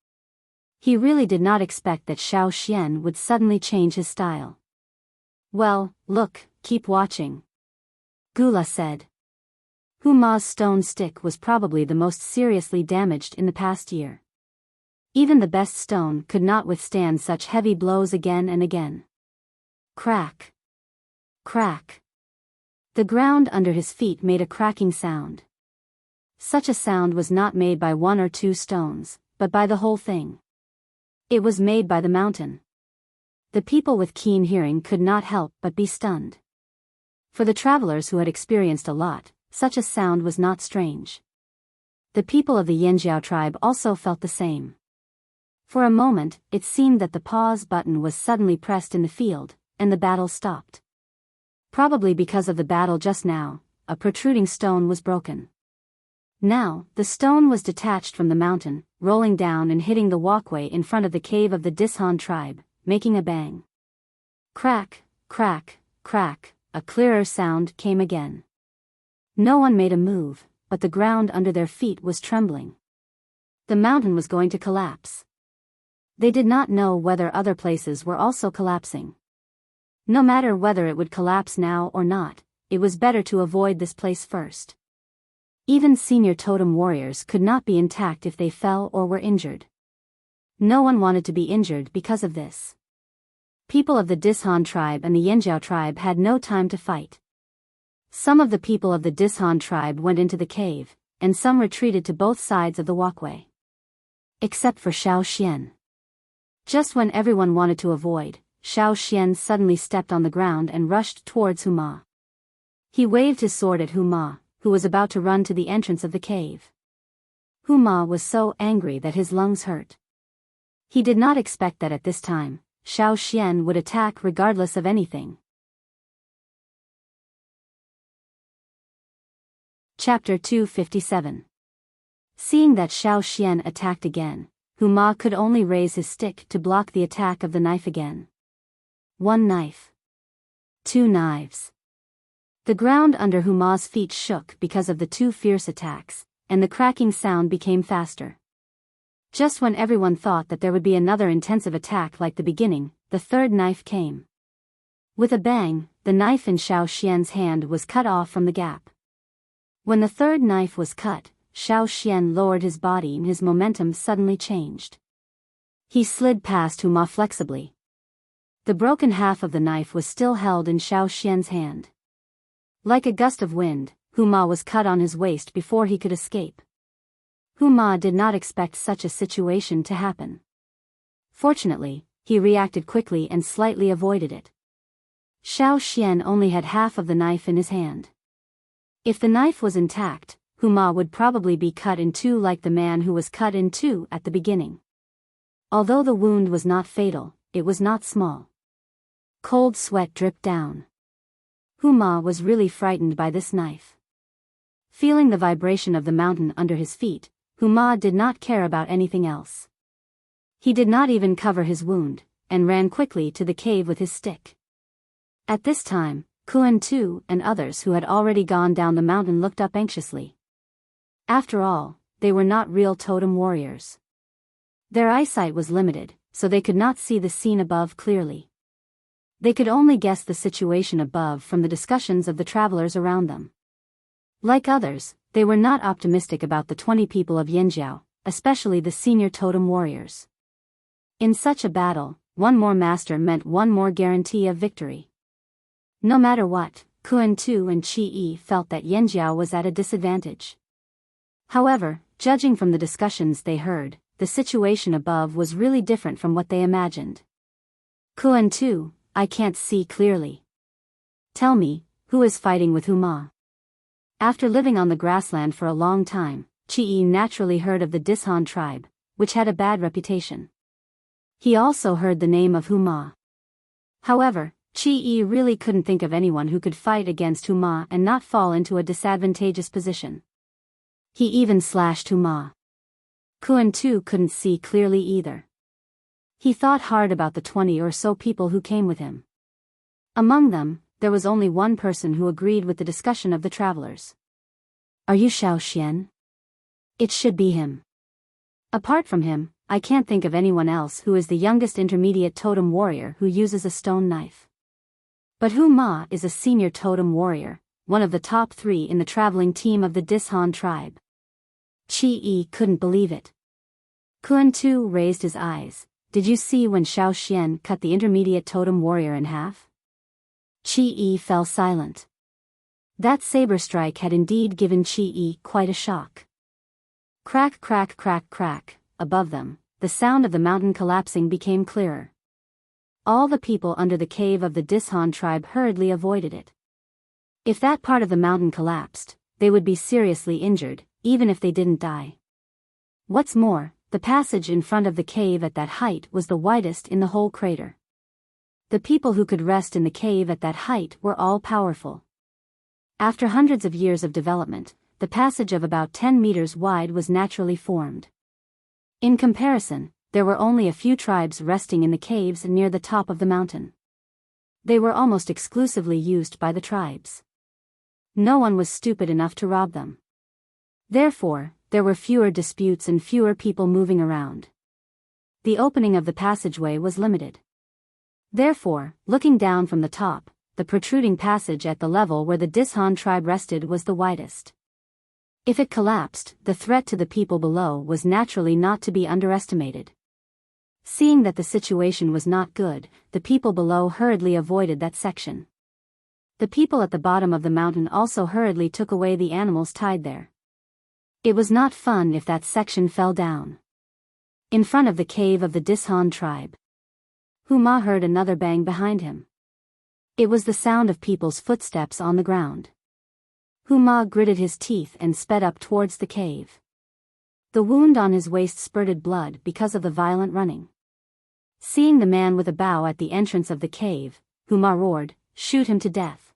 He really did not expect that Xiao Xian would suddenly change his style. Well, look, keep watching. Gula said. Huma's stone stick was probably the most seriously damaged in the past year. Even the best stone could not withstand such heavy blows again and again. Crack. Crack. The ground under his feet made a cracking sound. Such a sound was not made by one or two stones, but by the whole thing. It was made by the mountain. The people with keen hearing could not help but be stunned. For the travelers who had experienced a lot, such a sound was not strange. The people of the Yanjiao tribe also felt the same. For a moment, it seemed that the pause button was suddenly pressed in the field, and the battle stopped. Probably because of the battle just now, a protruding stone was broken. Now, the stone was detached from the mountain, rolling down and hitting the walkway in front of the cave of the Dishan tribe, making a bang. Crack, crack, crack, a clearer sound came again. No one made a move, but the ground under their feet was trembling. The mountain was going to collapse. They did not know whether other places were also collapsing. No matter whether it would collapse now or not, it was better to avoid this place first. Even senior totem warriors could not be intact if they fell or were injured. No one wanted to be injured because of this. People of the Dishan tribe and the Yanjiao tribe had no time to fight. Some of the people of the Dishan tribe went into the cave, and some retreated to both sides of the walkway. Except for Xiao Xian. Just when everyone wanted to avoid, Xiao Xian suddenly stepped on the ground and rushed towards Huma. He waved his sword at Huma, who was about to run to the entrance of the cave. Huma was so angry that his lungs hurt. He did not expect that at this time, Xiao Xian would attack regardless of anything. Chapter 257. Seeing that Xiao Xian attacked again, Huma could only raise his stick to block the attack of the knife again. 1 knife. 2 knives. The ground under Huma's feet shook because of the 2 fierce attacks, and the cracking sound became faster. Just when everyone thought that there would be another intensive attack like the beginning, the 3rd knife came. With a bang, the knife in Xiao Xian's hand was cut off from the gap. When the 3rd knife was cut, Xiao Xian lowered his body and his momentum suddenly changed. He slid past Huma flexibly. The broken half of the knife was still held in Xiao Xian's hand. Like a gust of wind, Huma was cut on his waist before he could escape. Huma did not expect such a situation to happen. Fortunately, he reacted quickly and slightly avoided it. Xiao Xian only had half of the knife in his hand. If the knife was intact, Huma would probably be cut in 2 like the man who was cut in 2 at the beginning. Although the wound was not fatal, it was not small. Cold sweat dripped down. Huma was really frightened by this knife. Feeling the vibration of the mountain under his feet, Huma did not care about anything else. He did not even cover his wound, and ran quickly to the cave with his stick. At this time, Kuan Tu and others who had already gone down the mountain looked up anxiously. After all, they were not real totem warriors. Their eyesight was limited, so they could not see the scene above clearly. They could only guess the situation above from the discussions of the travelers around them. Like others, they were not optimistic about the 20 people of Yanjiao, especially the senior totem warriors. In such a battle, 1 more master meant 1 more guarantee of victory. No matter what, Kuan Tu and Qi Yi felt that Yanjiao was at a disadvantage. However, judging from the discussions they heard, the situation above was really different from what they imagined. Kuan Tu, I can't see clearly. Tell me, who is fighting with Huma? After living on the grassland for a long time, Qi Yi naturally heard of the Dishan tribe, which had a bad reputation. He also heard the name of Huma. However, Qi Yi really couldn't think of anyone who could fight against Huma and not fall into a disadvantageous position. He even slashed Huma. Kuan Tu couldn't see clearly either. He thought hard about the 20 or so people who came with him. Among them, there was only 1 person who agreed with the discussion of the travelers. Are you Xiao Xian? It should be him. Apart from him, I can't think of anyone else who is the youngest intermediate totem warrior who uses a stone knife. But Huma is a senior totem warrior, one of the top 3 in the traveling team of the Dishan tribe. Qi Yi couldn't believe it. Kuan Tu raised his eyes. Did you see when Xiao Xian cut the intermediate totem warrior in half? Qi Yi fell silent. That saber strike had indeed given Qi Yi quite a shock. Crack, crack, crack, crack. Above them, the sound of the mountain collapsing became clearer. All the people under the cave of the Dishan tribe hurriedly avoided it. If that part of the mountain collapsed, they would be seriously injured, even if they didn't die. What's more, the passage in front of the cave at that height was the widest in the whole crater. The people who could rest in the cave at that height were all powerful. After hundreds of years of development, the passage of about 10 meters wide was naturally formed. In comparison, there were only a few tribes resting in the caves near the top of the mountain. They were almost exclusively used by the tribes. No one was stupid enough to rob them. Therefore, there were fewer disputes and fewer people moving around. The opening of the passageway was limited. Therefore, looking down from the top, the protruding passage at the level where the Dishan tribe rested was the widest. If it collapsed, the threat to the people below was naturally not to be underestimated. Seeing that the situation was not good, the people below hurriedly avoided that section. The people at the bottom of the mountain also hurriedly took away the animals tied there. It was not fun if that section fell down. In front of the cave of the Dishan tribe, Huma heard another bang behind him. It was the sound of people's footsteps on the ground. Huma gritted his teeth and sped up towards the cave. The wound on his waist spurted blood because of the violent running. Seeing the man with a bow at the entrance of the cave, Huma roared, "Shoot him to death."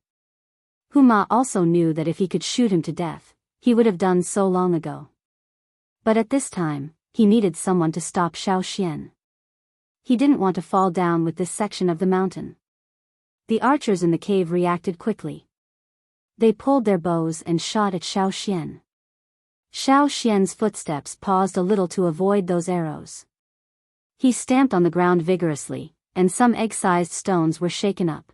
Huma also knew that if he could shoot him to death, he would have done so long ago. But at this time, he needed someone to stop Xiaoxian. He didn't want to fall down with this section of the mountain. The archers in the cave reacted quickly. They pulled their bows and shot at Xiaoxian. Xiaoxian's footsteps paused a little to avoid those arrows. He stamped on the ground vigorously, and some egg-sized stones were shaken up.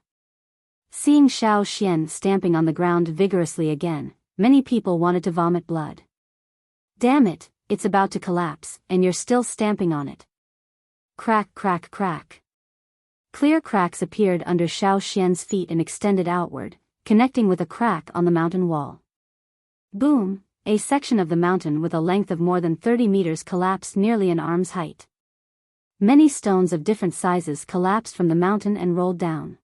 Seeing Xiaoxian stamping on the ground vigorously again, many people wanted to vomit blood. "Damn it, it's about to collapse, and you're still stamping on it." Crack, crack, crack. Clear cracks appeared under Xiaoxian's feet and extended outward, connecting with a crack on the mountain wall. Boom, a section of the mountain with a length of more than 30 meters collapsed nearly an arm's height. Many stones of different sizes collapsed from the mountain and rolled down.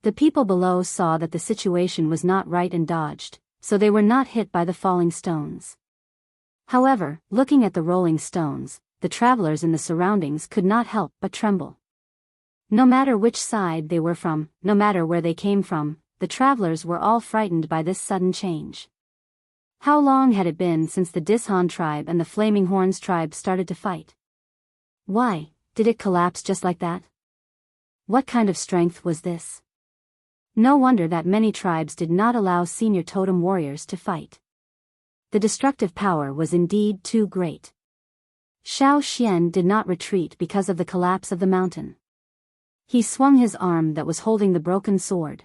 The people below saw that the situation was not right and dodged, so they were not hit by the falling stones. However, looking at the rolling stones, the travelers in the surroundings could not help but tremble. No matter which side they were from, no matter where they came from, the travelers were all frightened by this sudden change. How long had it been since the Dishan tribe and the Flaming Horns tribe started to fight? Why did it collapse just like that? What kind of strength was this? No wonder that many tribes did not allow senior totem warriors to fight. The destructive power was indeed too great. Xiaoxian did not retreat because of the collapse of the mountain. He swung his arm that was holding the broken sword.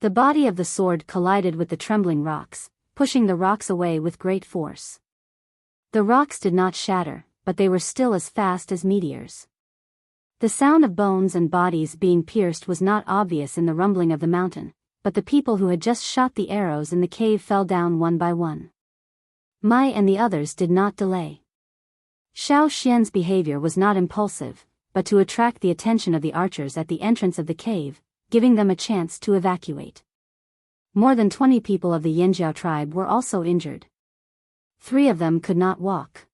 The body of the sword collided with the trembling rocks, pushing the rocks away with great force. The rocks did not shatter, but they were still as fast as meteors. The sound of bones and bodies being pierced was not obvious in the rumbling of the mountain, but the people who had just shot the arrows in the cave fell down one by one. Mai and the others did not delay. Xiaoxian's behavior was not impulsive, but to attract the attention of the archers at the entrance of the cave, giving them a chance to evacuate. More than 20 people of the Yanjiao tribe were also injured. 3 of them could not walk.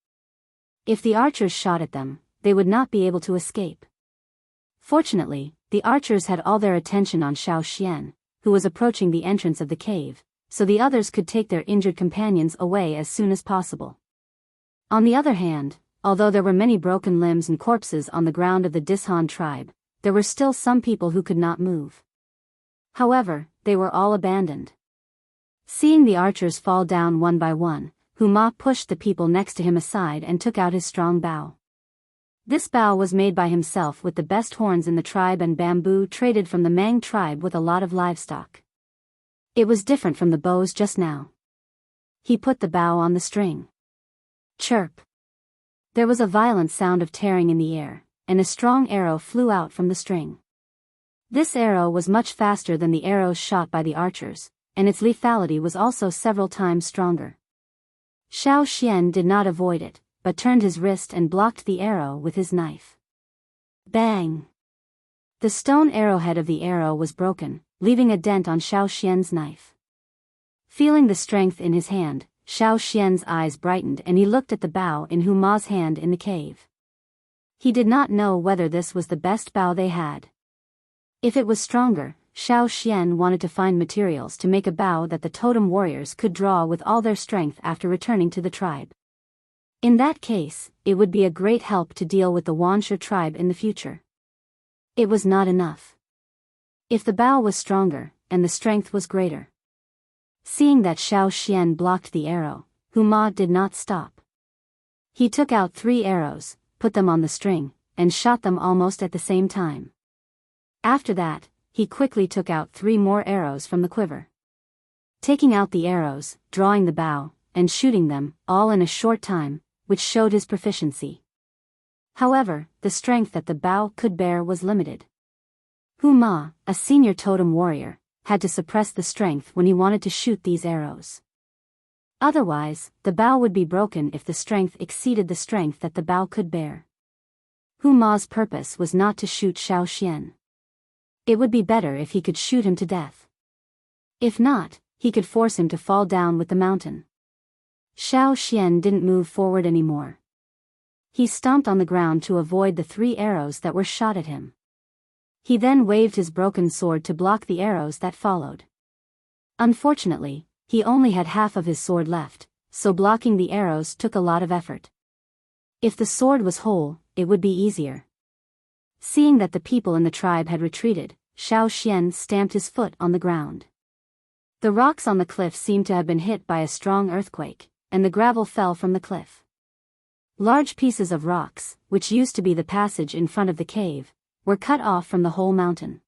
If the archers shot at them, they would not be able to escape. Fortunately, the archers had all their attention on Xiaoxian, who was approaching the entrance of the cave, so the others could take their injured companions away as soon as possible. On the other hand, although there were many broken limbs and corpses on the ground of the Dishan tribe, there were still some people who could not move. However, they were all abandoned. Seeing the archers fall down one by one, Huma pushed the people next to him aside and took out his strong bow. This bow was made by himself with the best horns in the tribe and bamboo traded from the Mang tribe with a lot of livestock. It was different from the bows just now. He put the bow on the string. Chirp. There was a violent sound of tearing in the air, and a strong arrow flew out from the string. This arrow was much faster than the arrows shot by the archers, and its lethality was also several times stronger. Xiaoxian did not avoid it, but turned his wrist and blocked the arrow with his knife. Bang! The stone arrowhead of the arrow was broken, leaving a dent on Xiaoxian's knife. Feeling the strength in his hand, Xiaoxian's eyes brightened and he looked at the bow in Huma's hand in the cave. He did not know whether this was the best bow they had. If it was stronger, Xiaoxian wanted to find materials to make a bow that the totem warriors could draw with all their strength after returning to the tribe. In that case, it would be a great help to deal with the Wansha tribe in the future. It was not enough. If the bow was stronger, and the strength was greater. Seeing that Xiaoxian blocked the arrow, Huma did not stop. He took out 3 arrows, put them on the string, and shot them almost at the same time. After that, he quickly took out 3 more arrows from the quiver. Taking out the arrows, drawing the bow, and shooting them, all in a short time, which showed his proficiency. However, the strength that the bow could bear was limited. Huma, a senior totem warrior, had to suppress the strength when he wanted to shoot these arrows. Otherwise, the bow would be broken if the strength exceeded the strength that the bow could bear. Huma's purpose was not to shoot Xiaoxian. It would be better if he could shoot him to death. If not, he could force him to fall down with the mountain. Xiaoxian didn't move forward anymore. He stomped on the ground to avoid the 3 arrows that were shot at him. He then waved his broken sword to block the arrows that followed. Unfortunately, he only had half of his sword left, so blocking the arrows took a lot of effort. If the sword was whole, it would be easier. Seeing that the people in the tribe had retreated, Xiao Xian stamped his foot on the ground. The rocks on the cliff seemed to have been hit by a strong earthquake, and the gravel fell from the cliff. Large pieces of rocks, which used to be the passage in front of the cave, were cut off from the whole mountain.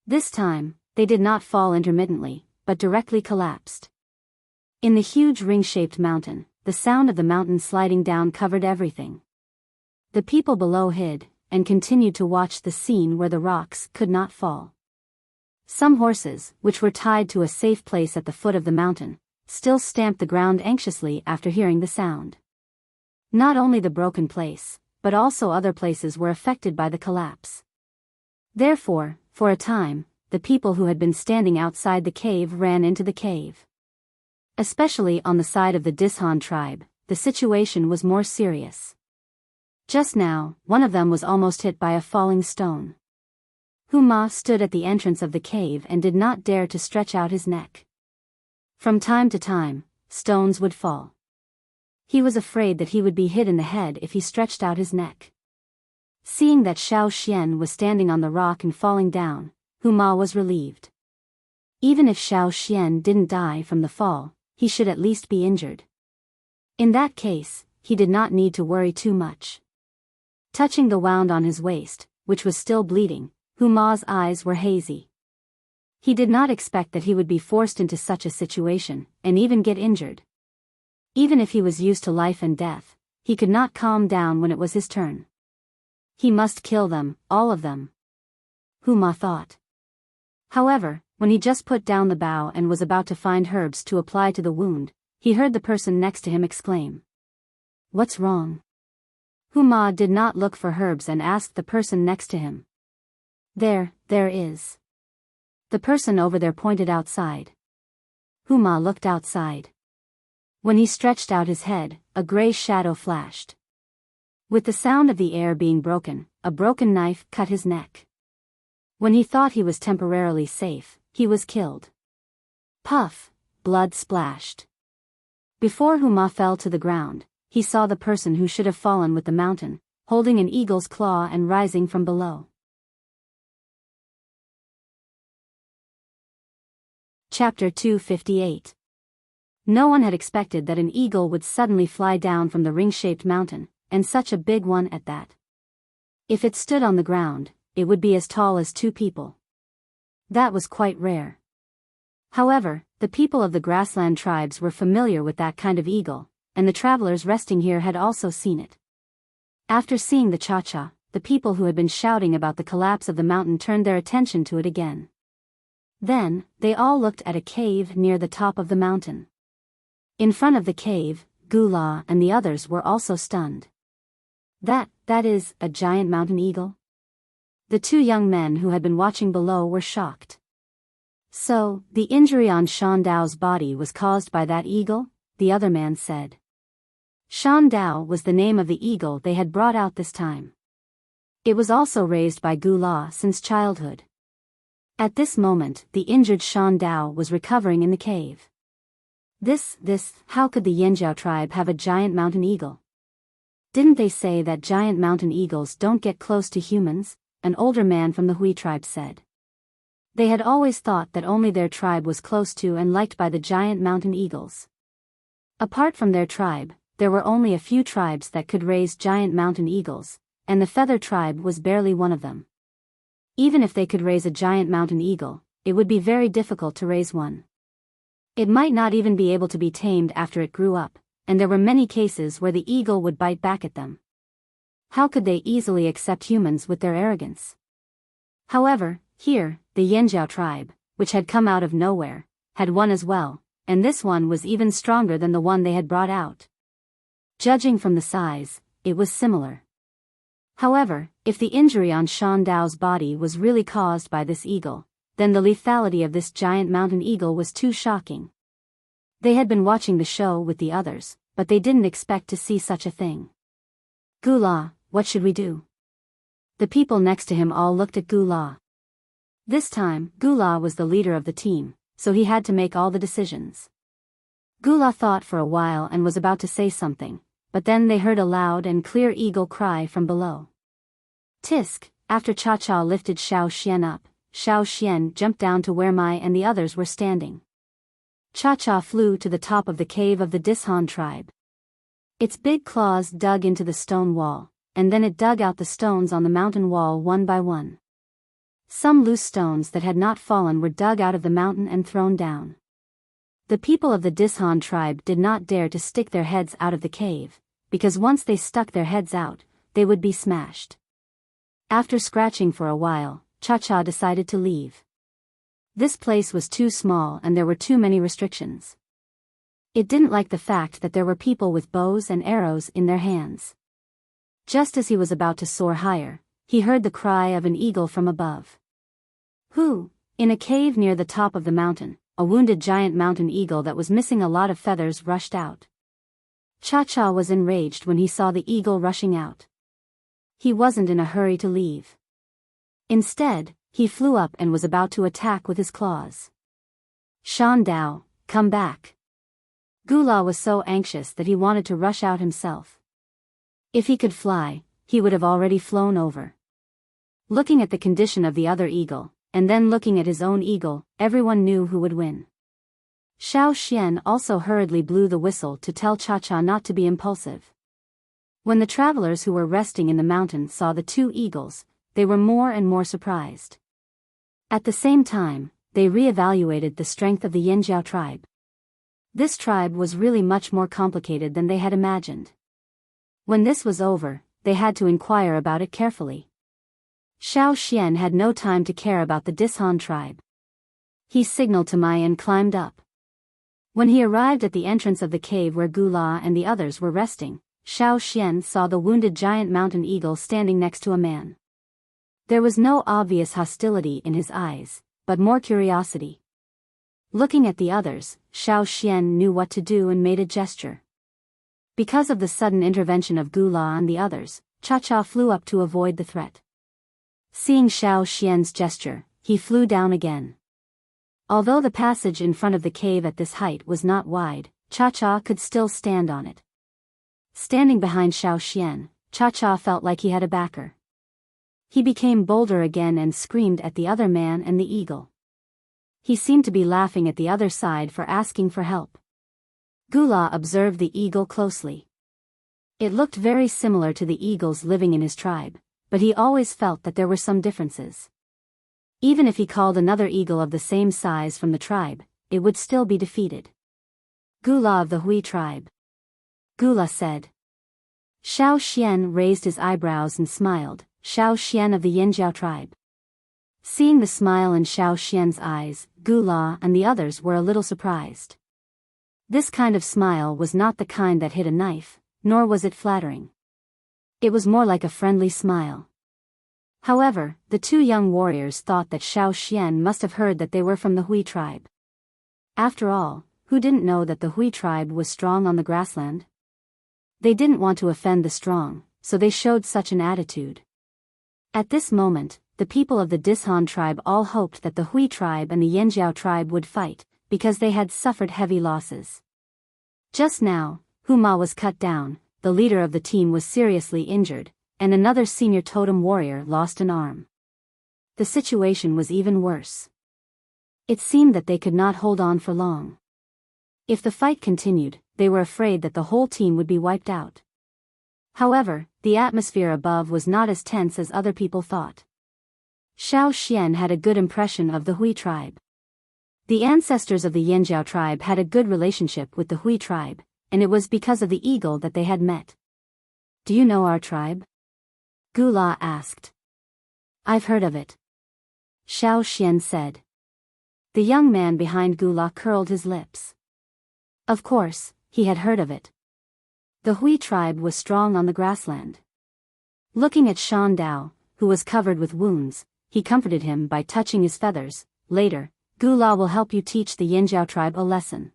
This time, they did not fall intermittently, but directly collapsed. In the huge ring-shaped mountain, the sound of the mountain sliding down covered everything. The people below hid, and continued to watch the scene where the rocks could not fall. Some horses, which were tied to a safe place at the foot of the mountain, still stamped the ground anxiously after hearing the sound. Not only the broken place, but also other places were affected by the collapse. Therefore, for a time, the people who had been standing outside the cave ran into the cave. Especially on the side of the Dishan tribe, the situation was more serious. Just now, one of them was almost hit by a falling stone. Huma stood at the entrance of the cave and did not dare to stretch out his neck. From time to time, stones would fall. He was afraid that he would be hit in the head if he stretched out his neck. Seeing that Xiao Xian was standing on the rock and falling down, Huma was relieved. Even if Xiao Xian didn't die from the fall, he should at least be injured. In that case, he did not need to worry too much. Touching the wound on his waist, which was still bleeding, Huma's eyes were hazy. He did not expect that he would be forced into such a situation, and even get injured. Even if he was used to life and death, he could not calm down when it was his turn. He must kill them, all of them. Huma thought. However, when he just put down the bow and was about to find herbs to apply to the wound, he heard the person next to him exclaim. "What's wrong?" Huma did not look for herbs and asked the person next to him. There is." The person over there pointed outside. Huma looked outside. When he stretched out his head, a gray shadow flashed. With the sound of the air being broken, a broken knife cut his neck. When he thought he was temporarily safe, he was killed. Puff, blood splashed. Before Huma fell to the ground, he saw the person who should have fallen with the mountain, holding an eagle's claw and rising from below. Chapter 258. No one had expected that an eagle would suddenly fly down from the ring-shaped mountain, and such a big one at that. If it stood on the ground, it would be as tall as 2 people. That was quite rare. However, the people of the grassland tribes were familiar with that kind of eagle, and the travelers resting here had also seen it. After seeing the cha-cha, the people who had been shouting about the collapse of the mountain turned their attention to it again. Then, they all looked at a cave near the top of the mountain. In front of the cave, Gula and the others were also stunned. That is, a giant mountain eagle? The 2 young men who had been watching below were shocked. So, the injury on Shan Dao's body was caused by that eagle? The other man said. Shan Dao was the name of the eagle they had brought out this time. It was also raised by Gula since childhood. At this moment, the injured Shan Dao was recovering in the cave. How could the Yanjiao tribe have a giant mountain eagle? Didn't they say that giant mountain eagles don't get close to humans? An older man from the Hui tribe said. They had always thought that only their tribe was close to and liked by the giant mountain eagles. Apart from their tribe, there were only a few tribes that could raise giant mountain eagles, and the Feather tribe was barely one of them. Even if they could raise a giant mountain eagle, it would be very difficult to raise one. It might not even be able to be tamed after it grew up, and there were many cases where the eagle would bite back at them. How could they easily accept humans with their arrogance? However, here, the Yanjiao tribe, which had come out of nowhere, had one as well, and this one was even stronger than the one they had brought out. Judging from the size, it was similar. However, if the injury on Shan Dao's body was really caused by this eagle, then the lethality of this giant mountain eagle was too shocking. They had been watching the show with the others, but they didn't expect to see such a thing. Gula, what should we do? The people next to him all looked at Gula. This time, Gula was the leader of the team, so he had to make all the decisions. Gula thought for a while and was about to say something, but then they heard a loud and clear eagle cry from below. Tisk! After Cha-Cha lifted Xiao Xian up, Xiao Xian jumped down to where Mai and the others were standing. Cha-Cha flew to the top of the cave of the Dishan tribe. Its big claws dug into the stone wall, and then it dug out the stones on the mountain wall one by one. Some loose stones that had not fallen were dug out of the mountain and thrown down. The people of the Dishan tribe did not dare to stick their heads out of the cave, because once they stuck their heads out, they would be smashed. After scratching for a while, Cha-Cha decided to leave. This place was too small and there were too many restrictions. It didn't like the fact that there were people with bows and arrows in their hands. Just as he was about to soar higher, he heard the cry of an eagle from above. Who? In a cave near the top of the mountain, a wounded giant mountain eagle that was missing a lot of feathers rushed out. Cha-Cha was enraged when he saw the eagle rushing out. He wasn't in a hurry to leave. Instead, he flew up and was about to attack with his claws. Shan Dao, come back. Gula was so anxious that he wanted to rush out himself. If he could fly, he would have already flown over. Looking at the condition of the other eagle, and then looking at his own eagle, everyone knew who would win. Xiao Xian also hurriedly blew the whistle to tell Cha-Cha not to be impulsive. When the travelers who were resting in the mountain saw the two eagles, they were more and more surprised. At the same time, they re-evaluated the strength of the Yanjiao tribe. This tribe was really much more complicated than they had imagined. When this was over, they had to inquire about it carefully. Xiao Xian had no time to care about the Dishan tribe. He signaled to Mai and climbed up. When he arrived at the entrance of the cave where Gula and the others were resting, Xiao Xian saw the wounded giant mountain eagle standing next to a man. There was no obvious hostility in his eyes, but more curiosity. Looking at the others, Xiao Xian knew what to do and made a gesture. Because of the sudden intervention of Gula and the others, Cha-Cha flew up to avoid the threat. Seeing Xiao Xian's gesture, he flew down again. Although the passage in front of the cave at this height was not wide, Cha-Cha could still stand on it. Standing behind Xiao Xian, Cha-Cha felt like he had a backer. He became bolder again and screamed at the other man and the eagle. He seemed to be laughing at the other side for asking for help. Gula observed the eagle closely. It looked very similar to the eagles living in his tribe, but he always felt that there were some differences. Even if he called another eagle of the same size from the tribe, it would still be defeated. Gula of the Hui tribe. Gula said. Xiao Xian raised his eyebrows and smiled. Xiao Xian of the Yanjiao tribe. Seeing the smile in Xiao Xian's eyes, Gula and the others were a little surprised. This kind of smile was not the kind that hit a knife, nor was it flattering. It was more like a friendly smile. However, the two young warriors thought that Xiao Xian must have heard that they were from the Hui tribe. After all, who didn't know that the Hui tribe was strong on the grassland? They didn't want to offend the strong, so they showed such an attitude. At this moment, the people of the Dishan tribe all hoped that the Hui tribe and the Yanjiao tribe would fight, because they had suffered heavy losses. Just now, Huma was cut down, the leader of the team was seriously injured, and another senior totem warrior lost an arm. The situation was even worse. It seemed that they could not hold on for long. If the fight continued, they were afraid that the whole team would be wiped out. However, the atmosphere above was not as tense as other people thought. Xiao Xian had a good impression of the Hui tribe. The ancestors of the Yanjiao tribe had a good relationship with the Hui tribe, and it was because of the eagle that they had met. Do you know our tribe? Gula asked. I've heard of it. Xiao Xian said. The young man behind Gula curled his lips. Of course, he had heard of it. The Hui tribe was strong on the grassland. Looking at Shan Dao, who was covered with wounds, he comforted him by touching his feathers. Later, Gula will help you teach the Yanjiao tribe a lesson.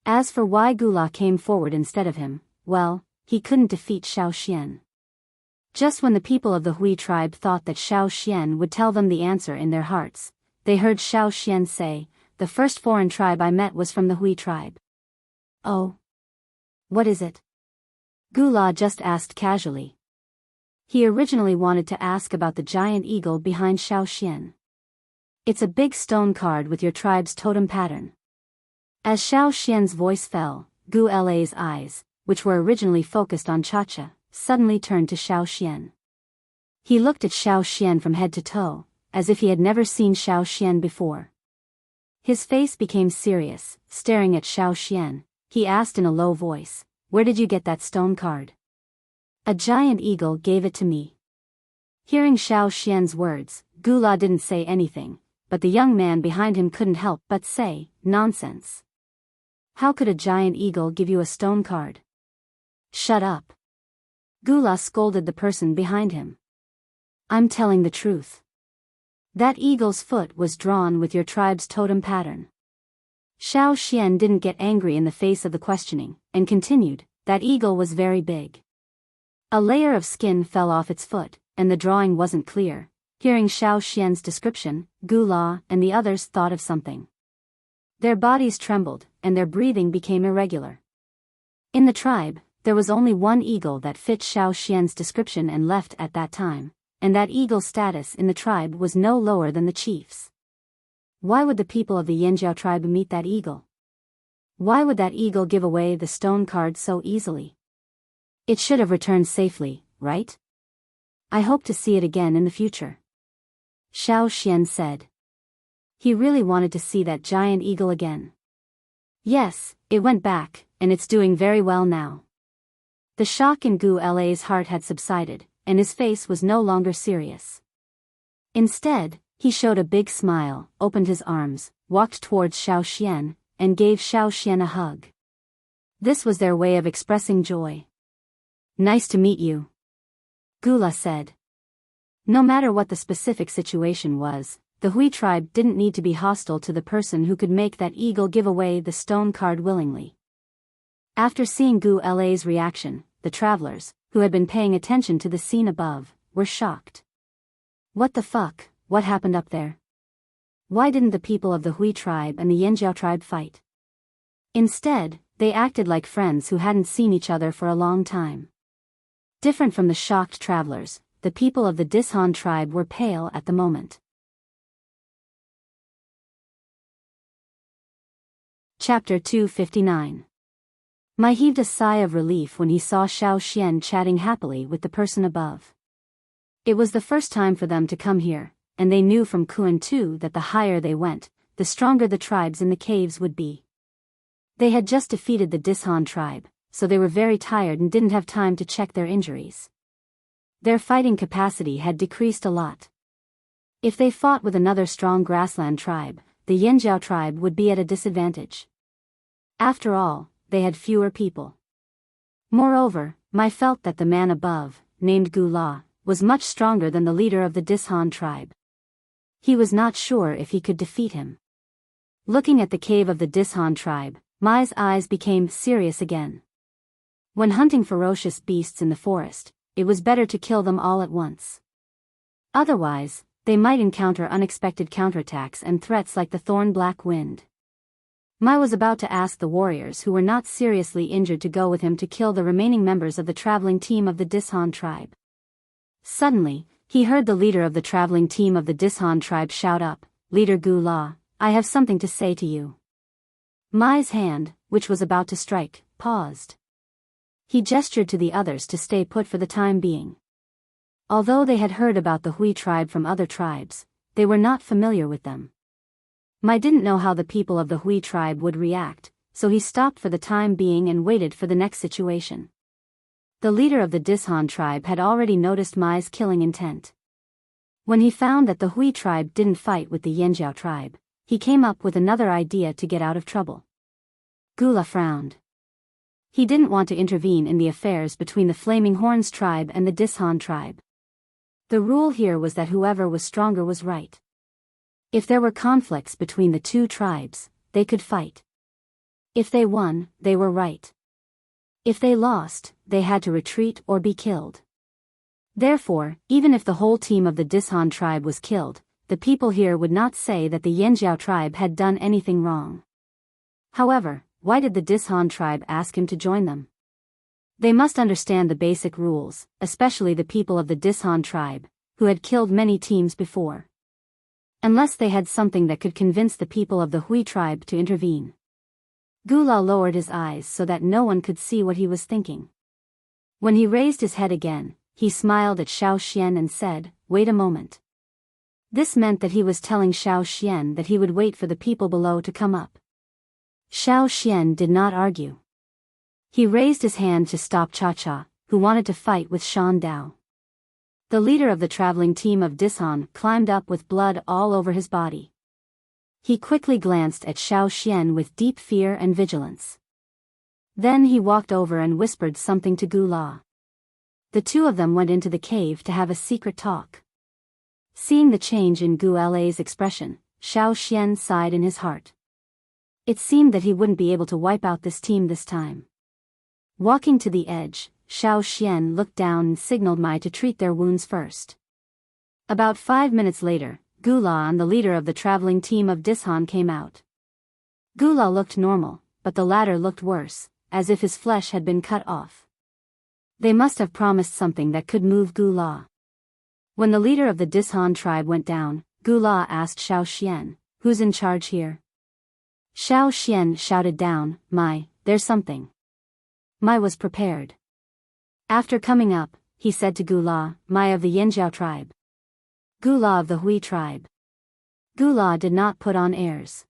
As for why Gula came forward instead of him, well, he couldn't defeat Xiao Xian. Just when the people of the Hui tribe thought that Xiao Xian would tell them the answer in their hearts, they heard Xiao Xian say, "The first foreign tribe I met was from the Hui tribe." "Oh? What is it?" Gula just asked casually. He originally wanted to ask about the giant eagle behind Xiao Xian. "It's a big stone card with your tribe's totem pattern." As Xiao Xian's voice fell, Gu La's eyes, which were originally focused on Chacha, suddenly turned to Xiao Xian. He looked at Xiao Xian from head to toe, as if he had never seen Xiao Xian before. His face became serious, staring at Xiao Xian. He asked in a low voice, "Where did you get that stone card?" "A giant eagle gave it to me." Hearing Xiao Xian's words, Gula didn't say anything, but the young man behind him couldn't help but say, "Nonsense. How could a giant eagle give you a stone card?" "Shut up." Gula scolded the person behind him. "I'm telling the truth. That eagle's foot was drawn with your tribe's totem pattern." Xiao Xian didn't get angry in the face of the questioning, and continued, "That eagle was very big. A layer of skin fell off its foot, and the drawing wasn't clear." Hearing Xiao Xian's description, Gula and the others thought of something. Their bodies trembled, and their breathing became irregular. In the tribe, there was only one eagle that fit Xiao Xian's description and left at that time, and that eagle's status in the tribe was no lower than the chief's. Why would the people of the Yanjiao tribe meet that eagle? Why would that eagle give away the stone card so easily? It should have returned safely, right? I hope to see it again in the future. Xiao Xian said. He really wanted to see that giant eagle again. Yes, it went back, and it's doing very well now. The shock in Gu La's heart had subsided, and his face was no longer serious. Instead, he showed a big smile, opened his arms, walked towards Xiao Xian, and gave Xiao Xian a hug. This was their way of expressing joy. "Nice to meet you," Gula said. No matter what the specific situation was, the Hui tribe didn't need to be hostile to the person who could make that eagle give away the stone card willingly. After seeing Gu La's reaction, the travelers, who had been paying attention to the scene above, were shocked. What the fuck, what happened up there? Why didn't the people of the Hui tribe and the Yanjiao tribe fight? Instead, they acted like friends who hadn't seen each other for a long time. Different from the shocked travelers, the people of the Dishan tribe were pale at the moment. Chapter 259. Mai heaved a sigh of relief when he saw Xiao Xian chatting happily with the person above. It was the first time for them to come here, and they knew from Kuan too that the higher they went, the stronger the tribes in the caves would be. They had just defeated the Dishan tribe, so they were very tired and didn't have time to check their injuries. Their fighting capacity had decreased a lot. If they fought with another strong grassland tribe, the Yanjiao tribe would be at a disadvantage. After all, they had fewer people. Moreover, Mai felt that the man above, named Gula, was much stronger than the leader of the Dishan tribe. He was not sure if he could defeat him. Looking at the cave of the Dishan tribe, Mai's eyes became serious again. When hunting ferocious beasts in the forest, it was better to kill them all at once. Otherwise, they might encounter unexpected counterattacks and threats like the thorn black wind. Mai was about to ask the warriors who were not seriously injured to go with him to kill the remaining members of the traveling team of the Dishan tribe. Suddenly, he heard the leader of the traveling team of the Dishan tribe shout up, "Leader Gula, I have something to say to you." Mai's hand, which was about to strike, paused. He gestured to the others to stay put for the time being. Although they had heard about the Hui tribe from other tribes, they were not familiar with them. Mai didn't know how the people of the Hui tribe would react, so he stopped for the time being and waited for the next situation. The leader of the Dishan tribe had already noticed Mai's killing intent. When he found that the Hui tribe didn't fight with the Yanjiao tribe, he came up with another idea to get out of trouble. Gula frowned. He didn't want to intervene in the affairs between the Flaming Horns tribe and the Dishan tribe. The rule here was that whoever was stronger was right. If there were conflicts between the two tribes, they could fight. If they won, they were right. If they lost, they had to retreat or be killed. Therefore, even if the whole team of the Dishan tribe was killed, the people here would not say that the Yanjiao tribe had done anything wrong. However, why did the Dishan tribe ask him to join them? They must understand the basic rules, especially the people of the Dishan tribe, who had killed many teams before. Unless they had something that could convince the people of the Hui tribe to intervene. Gula lowered his eyes so that no one could see what he was thinking. When he raised his head again, he smiled at Xiao Xian and said, "Wait a moment." This meant that he was telling Xiao Xian that he would wait for the people below to come up. Xiao Xian did not argue. He raised his hand to stop Cha-Cha, who wanted to fight with Shan Dao. The leader of the traveling team of Dishan climbed up with blood all over his body. He quickly glanced at Xiao Xian with deep fear and vigilance. Then he walked over and whispered something to Gula. The two of them went into the cave to have a secret talk. Seeing the change in Gula's expression, Xiao Xian sighed in his heart. It seemed that he wouldn't be able to wipe out this team this time. Walking to the edge, Xiao Xian looked down and signaled Mai to treat their wounds first. About 5 minutes later, Gula and the leader of the traveling team of Dishan came out. Gula looked normal, but the latter looked worse, as if his flesh had been cut off. They must have promised something that could move Gula. When the leader of the Dishan tribe went down, Gula asked Xiao Xian, "Who's in charge here?" Xiao Xian shouted down, "Mai, there's something." Mai was prepared. After coming up, he said to Gula, "Mai of the Yanjiao tribe." Gula of the Hui tribe. Gula did not put on airs.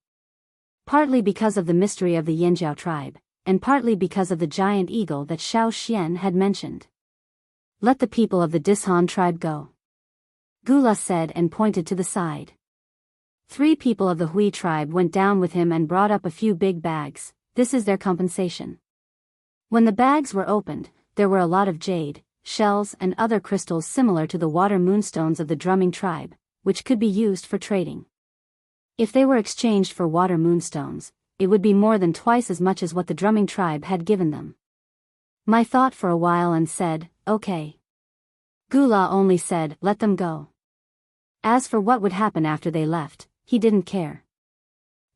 Partly because of the mystery of the Yanjiao tribe, and partly because of the giant eagle that Xiao Xian had mentioned. "Let the people of the Dishan tribe go," Gula said and pointed to the side. 3 people of the Hui tribe went down with him and brought up a few big bags. This is their compensation. When the bags were opened, there were a lot of jade, shells and other crystals similar to the water moonstones of the drumming tribe, which could be used for trading. If they were exchanged for water moonstones, it would be more than twice as much as what the drumming tribe had given them. Mai thought for a while and said, "Okay." Gula only said, "Let them go." As for what would happen after they left, he didn't care.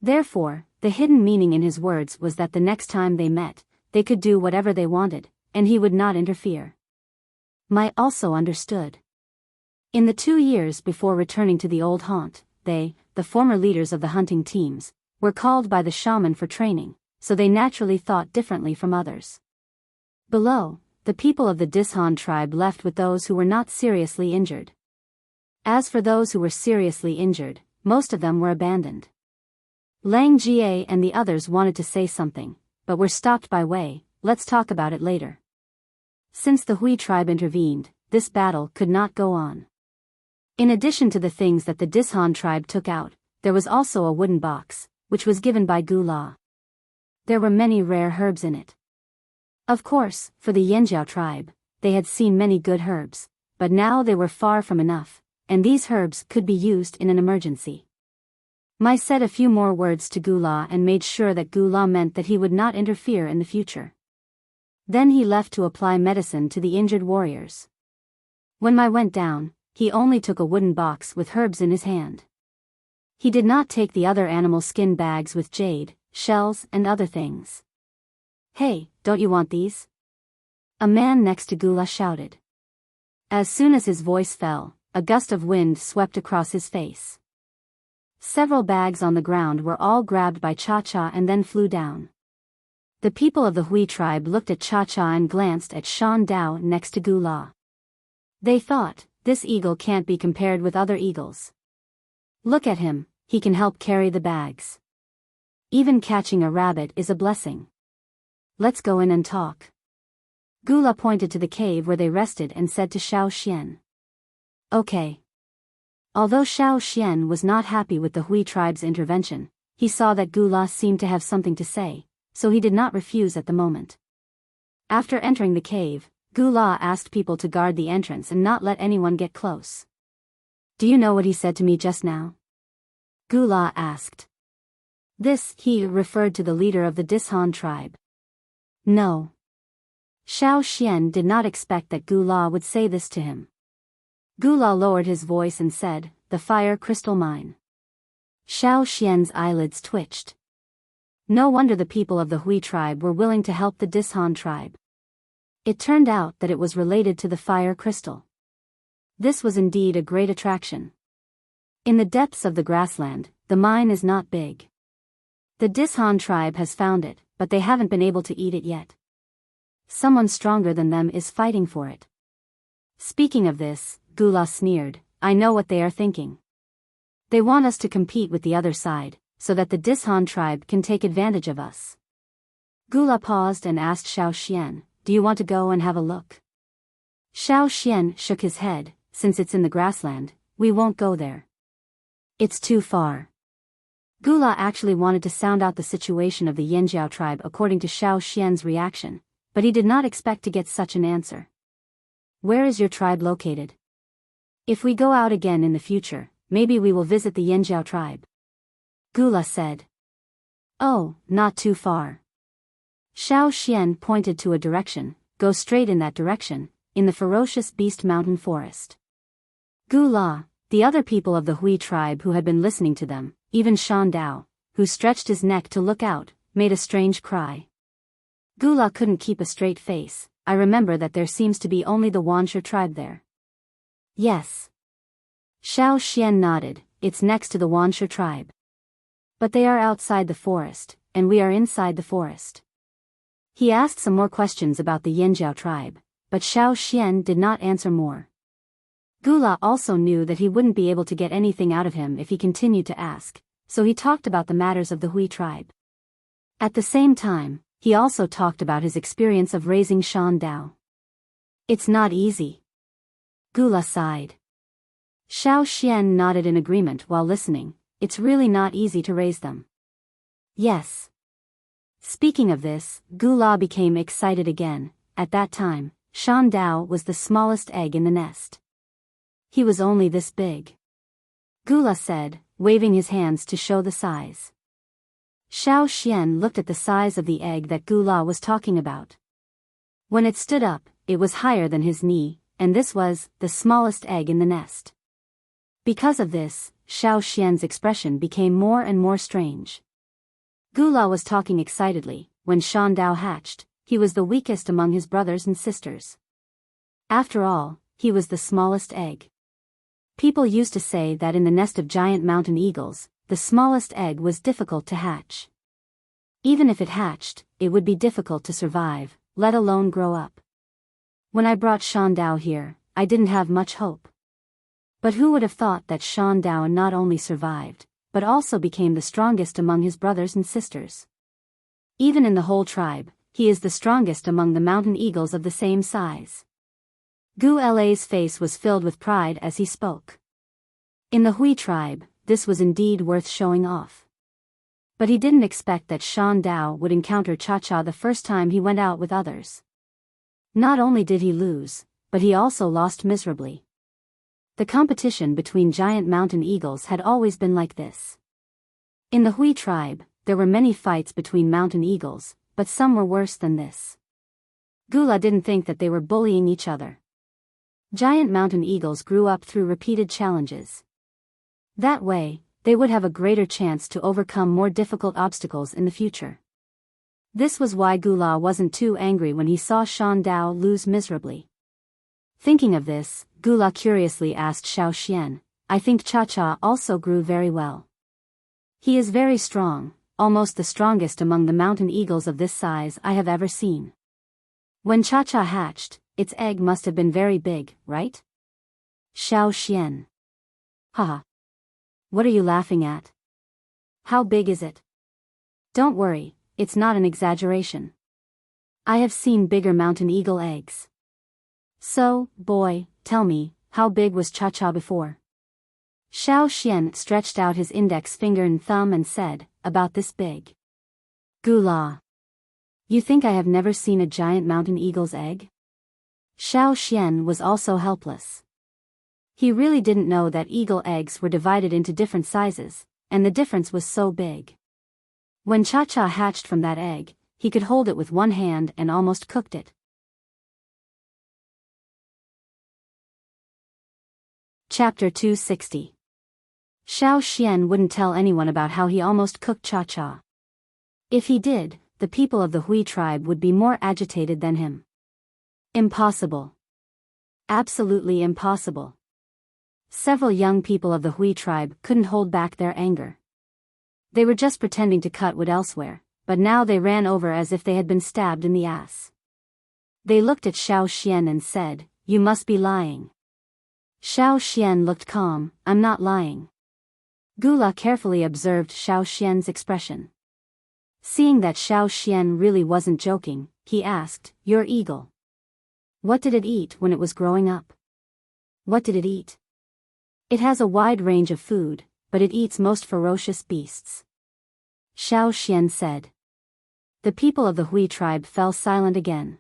Therefore, the hidden meaning in his words was that the next time they met, they could do whatever they wanted, and he would not interfere. Mai also understood. In the 2 years before returning to the old haunt, they, the former leaders of the hunting teams, were called by the shaman for training, so they naturally thought differently from others. Below, the people of the Dishan tribe left with those who were not seriously injured. As for those who were seriously injured, most of them were abandoned. Lang Jie and the others wanted to say something, but were stopped by Wei. "Let's talk about it later." Since the Hui tribe intervened, this battle could not go on. In addition to the things that the Dishan tribe took out, there was also a wooden box, which was given by Gula. There were many rare herbs in it. Of course, for the Yanjiao tribe, they had seen many good herbs, but now they were far from enough, and these herbs could be used in an emergency. Mai said a few more words to Gula and made sure that Gula meant that he would not interfere in the future. Then he left to apply medicine to the injured warriors. When Mai went down, he only took a wooden box with herbs in his hand. He did not take the other animal skin bags with jade, shells and other things. "Hey, don't you want these?" A man next to Gula shouted. As soon as his voice fell, a gust of wind swept across his face. Several bags on the ground were all grabbed by Cha-Cha and then flew down. The people of the Hui tribe looked at Cha-Cha and glanced at Shan Dao next to Gula. They thought, "This eagle can't be compared with other eagles. Look at him, he can help carry the bags. Even catching a rabbit is a blessing. Let's go in and talk." Gula pointed to the cave where they rested and said to Xiao Xian. "Okay." Although Xiao Xian was not happy with the Hui tribe's intervention, he saw that Gula seemed to have something to say, so he did not refuse at the moment. After entering the cave, Gula asked people to guard the entrance and not let anyone get close. "Do you know what he said to me just now?" Gula asked. This, he referred to the leader of the Dishan tribe. No. Xiao Xian did not expect that Gula would say this to him. Gula lowered his voice and said, "The fire crystal mine." Xiao Xian's eyelids twitched. No wonder the people of the Hui tribe were willing to help the Dishan tribe. It turned out that it was related to the fire crystal. This was indeed a great attraction. In the depths of the grassland, the mine is not big. The Dishan tribe has found it, but they haven't been able to eat it yet. Someone stronger than them is fighting for it. Speaking of this, Gula sneered, "I know what they are thinking. They want us to compete with the other side, so that the Dishan tribe can take advantage of us." Gula paused and asked Xiao Xian, "Do you want to go and have a look?" Xiao Xian shook his head, "Since it's in the grassland, we won't go there. It's too far." Gula actually wanted to sound out the situation of the Yanjiao tribe according to Xiao Xian's reaction, but he did not expect to get such an answer. "Where is your tribe located? If we go out again in the future, maybe we will visit the Yanjiao tribe," Gula said. "Oh, not too far." Xiao Xian pointed to a direction, "Go straight in that direction, in the ferocious beast mountain forest." Gula, the other people of the Hui tribe who had been listening to them, even Shan Dao, who stretched his neck to look out, made a strange cry. Gula couldn't keep a straight face. "I remember that there seems to be only the Wuxia tribe there." "Yes." Xiao Xian nodded, "It's next to the Wuxia tribe. But they are outside the forest, and we are inside the forest." He asked some more questions about the Yanjiao tribe, but Xiao Xian did not answer more. Gula also knew that he wouldn't be able to get anything out of him if he continued to ask, so he talked about the matters of the Hui tribe. At the same time, he also talked about his experience of raising Shan Dao. "It's not easy." Gula sighed. Xiao Xian nodded in agreement while listening. "It's really not easy to raise them." "Yes." Speaking of this, Gula became excited again. At that time, Shan Dao was the smallest egg in the nest. He was only this big. Gula said, waving his hands to show the size. Xiao Xian looked at the size of the egg that Gula was talking about. When it stood up, it was higher than his knee, and this was the smallest egg in the nest. Because of this, Xiao Xian's expression became more and more strange. Gula was talking excitedly. When Shan Dao hatched, he was the weakest among his brothers and sisters. After all, he was the smallest egg. People used to say that in the nest of giant mountain eagles, the smallest egg was difficult to hatch. Even if it hatched, it would be difficult to survive, let alone grow up. When I brought Shan Dao here, I didn't have much hope. But who would have thought that Shan Dao not only survived, but also became the strongest among his brothers and sisters. Even in the whole tribe, he is the strongest among the mountain eagles of the same size. Gu La's face was filled with pride as he spoke. In the Hui tribe, this was indeed worth showing off. But he didn't expect that Shan Dao would encounter Cha-Cha the first time he went out with others. Not only did he lose, but he also lost miserably. The competition between giant mountain eagles had always been like this. In the Hui tribe, there were many fights between mountain eagles, but some were worse than this. Gula didn't think that they were bullying each other. Giant mountain eagles grew up through repeated challenges. That way, they would have a greater chance to overcome more difficult obstacles in the future. This was why Gula wasn't too angry when he saw Shan Dao lose miserably. Thinking of this, Gula curiously asked Xiao Xian, "I think Cha-Cha also grew very well. He is very strong, almost the strongest among the mountain eagles of this size I have ever seen. When Cha-Cha hatched, its egg must have been very big, right?" Xiao Xian. "Haha. What are you laughing at? How big is it?" "Don't worry, it's not an exaggeration. I have seen bigger mountain eagle eggs. So, boy, tell me, how big was Cha-Cha before?" Xiao Xian stretched out his index finger and thumb and said, "About this big." Gula. "You think I have never seen a giant mountain eagle's egg?" Xiao Xian was also helpless. He really didn't know that eagle eggs were divided into different sizes, and the difference was so big. When Cha-Cha hatched from that egg, he could hold it with one hand and almost cooked it. Chapter 260. Xiao Xian wouldn't tell anyone about how he almost cooked Cha-Cha. If he did, the people of the Hui tribe would be more agitated than him. Impossible. Absolutely impossible. Several young people of the Hui tribe couldn't hold back their anger. They were just pretending to cut wood elsewhere, but now they ran over as if they had been stabbed in the ass. They looked at Xiao Xian and said, "You must be lying." Xiao Xian looked calm, "I'm not lying." Gula carefully observed Xiao Xian's expression. Seeing that Xiao Xian really wasn't joking, he asked, "Your eagle. What did it eat when it was growing up?" "What did it eat?" "It has a wide range of food, but it eats most ferocious beasts," Xiao Xian said. The people of the Hui tribe fell silent again.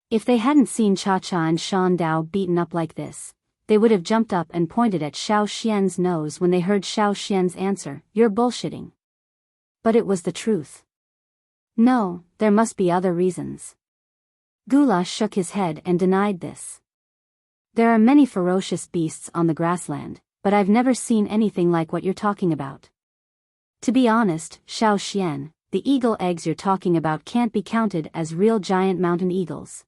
If they hadn't seen Cha-Cha and Shan Dao beaten up like this, they would have jumped up and pointed at Xiao Xian's nose when they heard Xiao Xian's answer, "You're bullshitting." But it was the truth. No, there must be other reasons. Gula shook his head and denied this. "There are many ferocious beasts on the grassland, but I've never seen anything like what you're talking about. To be honest, Xiao Xian, the eagle eggs you're talking about can't be counted as real giant mountain eagles.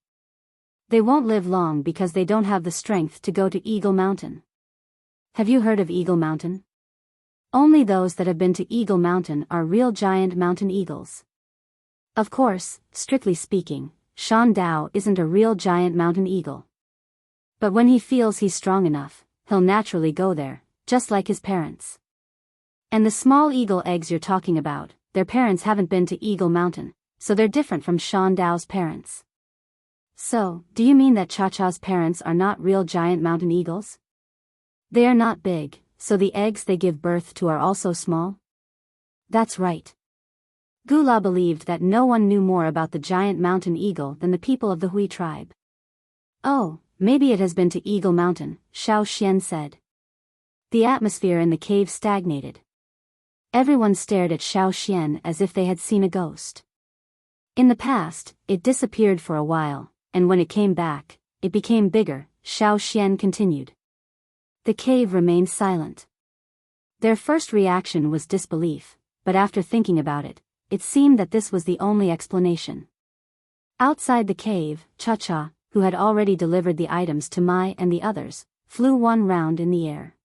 They won't live long because they don't have the strength to go to Eagle Mountain. Have you heard of Eagle Mountain? Only those that have been to Eagle Mountain are real giant mountain eagles. Of course, strictly speaking, Shan Dao isn't a real giant mountain eagle. But when he feels he's strong enough, he'll naturally go there, just like his parents. And the small eagle eggs you're talking about, their parents haven't been to Eagle Mountain, so they're different from Shan Dao's parents." "So, do you mean that Cha-Cha's parents are not real giant mountain eagles? They are not big, so the eggs they give birth to are also small?" "That's right." Gula believed that no one knew more about the giant mountain eagle than the people of the Hui tribe. "Oh, maybe it has been to Eagle Mountain," Xiao Xian said. The atmosphere in the cave stagnated. Everyone stared at Xiao Xian as if they had seen a ghost. In the past, it disappeared for a while, and when it came back, it became bigger, Xiao Xian continued. The cave remained silent. Their first reaction was disbelief, but after thinking about it, it seemed that this was the only explanation. Outside the cave, Cha-Cha, who had already delivered the items to Mai and the others, flew one round in the air.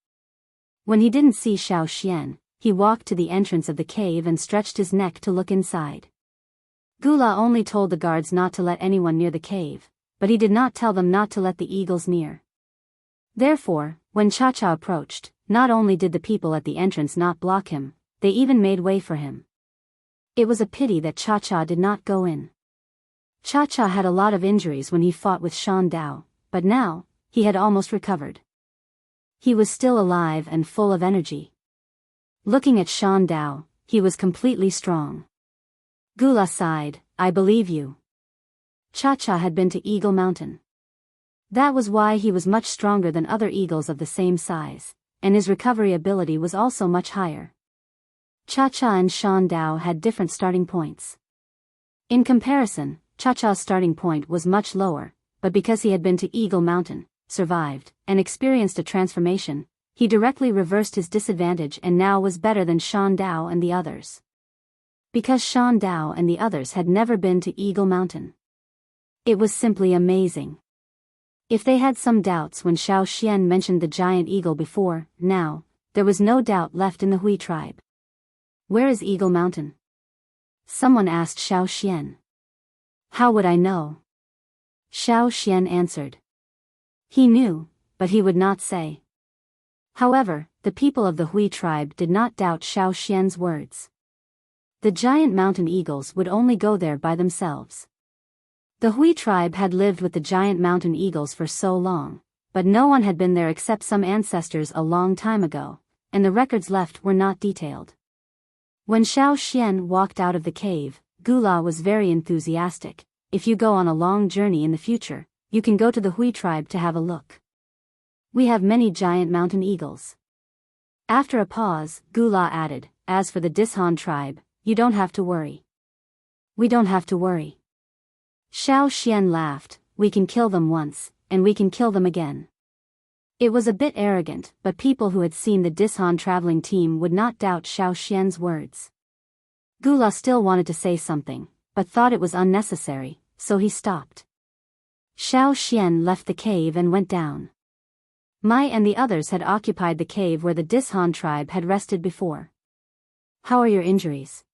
When he didn't see Xiao Xian, he walked to the entrance of the cave and stretched his neck to look inside. Gula only told the guards not to let anyone near the cave, but he did not tell them not to let the eagles near. Therefore, when Cha-Cha approached, not only did the people at the entrance not block him, they even made way for him. It was a pity that Cha-Cha did not go in. Cha-Cha had a lot of injuries when he fought with Shan Dao, but now, he had almost recovered. He was still alive and full of energy. Looking at Shan Dao, he was completely strong. Gula sighed, "I believe you." Cha-Cha had been to Eagle Mountain. That was why he was much stronger than other eagles of the same size, and his recovery ability was also much higher. Cha-Cha and Shan Dao had different starting points. In comparison, Cha-Cha's starting point was much lower, but because he had been to Eagle Mountain, survived, and experienced a transformation, he directly reversed his disadvantage and now was better than Shan Dao and the others. Because Shan Dao and the others had never been to Eagle Mountain. It was simply amazing. If they had some doubts when Xiao Xian mentioned the giant eagle before, now, there was no doubt left in the Hui tribe. "Where is Eagle Mountain?" someone asked Xiao Xian. "How would I know?" Xiao Xian answered. He knew, but he would not say. However, the people of the Hui tribe did not doubt Xiao Xian's words. The giant mountain eagles would only go there by themselves. The Hui tribe had lived with the giant mountain eagles for so long, but no one had been there except some ancestors a long time ago, and the records left were not detailed. When Xiao Xian walked out of the cave, Gula was very enthusiastic. "If you go on a long journey in the future, you can go to the Hui tribe to have a look. We have many giant mountain eagles." After a pause, Gula added, "As for the Dishan tribe, you don't have to worry." "We don't have to worry." Xiao Xian laughed, "We can kill them once, and we can kill them again." It was a bit arrogant, but people who had seen the Dishan traveling team would not doubt Xiao Xian's words. Gula still wanted to say something, but thought it was unnecessary, so he stopped. Xiao Xian left the cave and went down. Mai and the others had occupied the cave where the Dishan tribe had rested before. "How are your injuries?"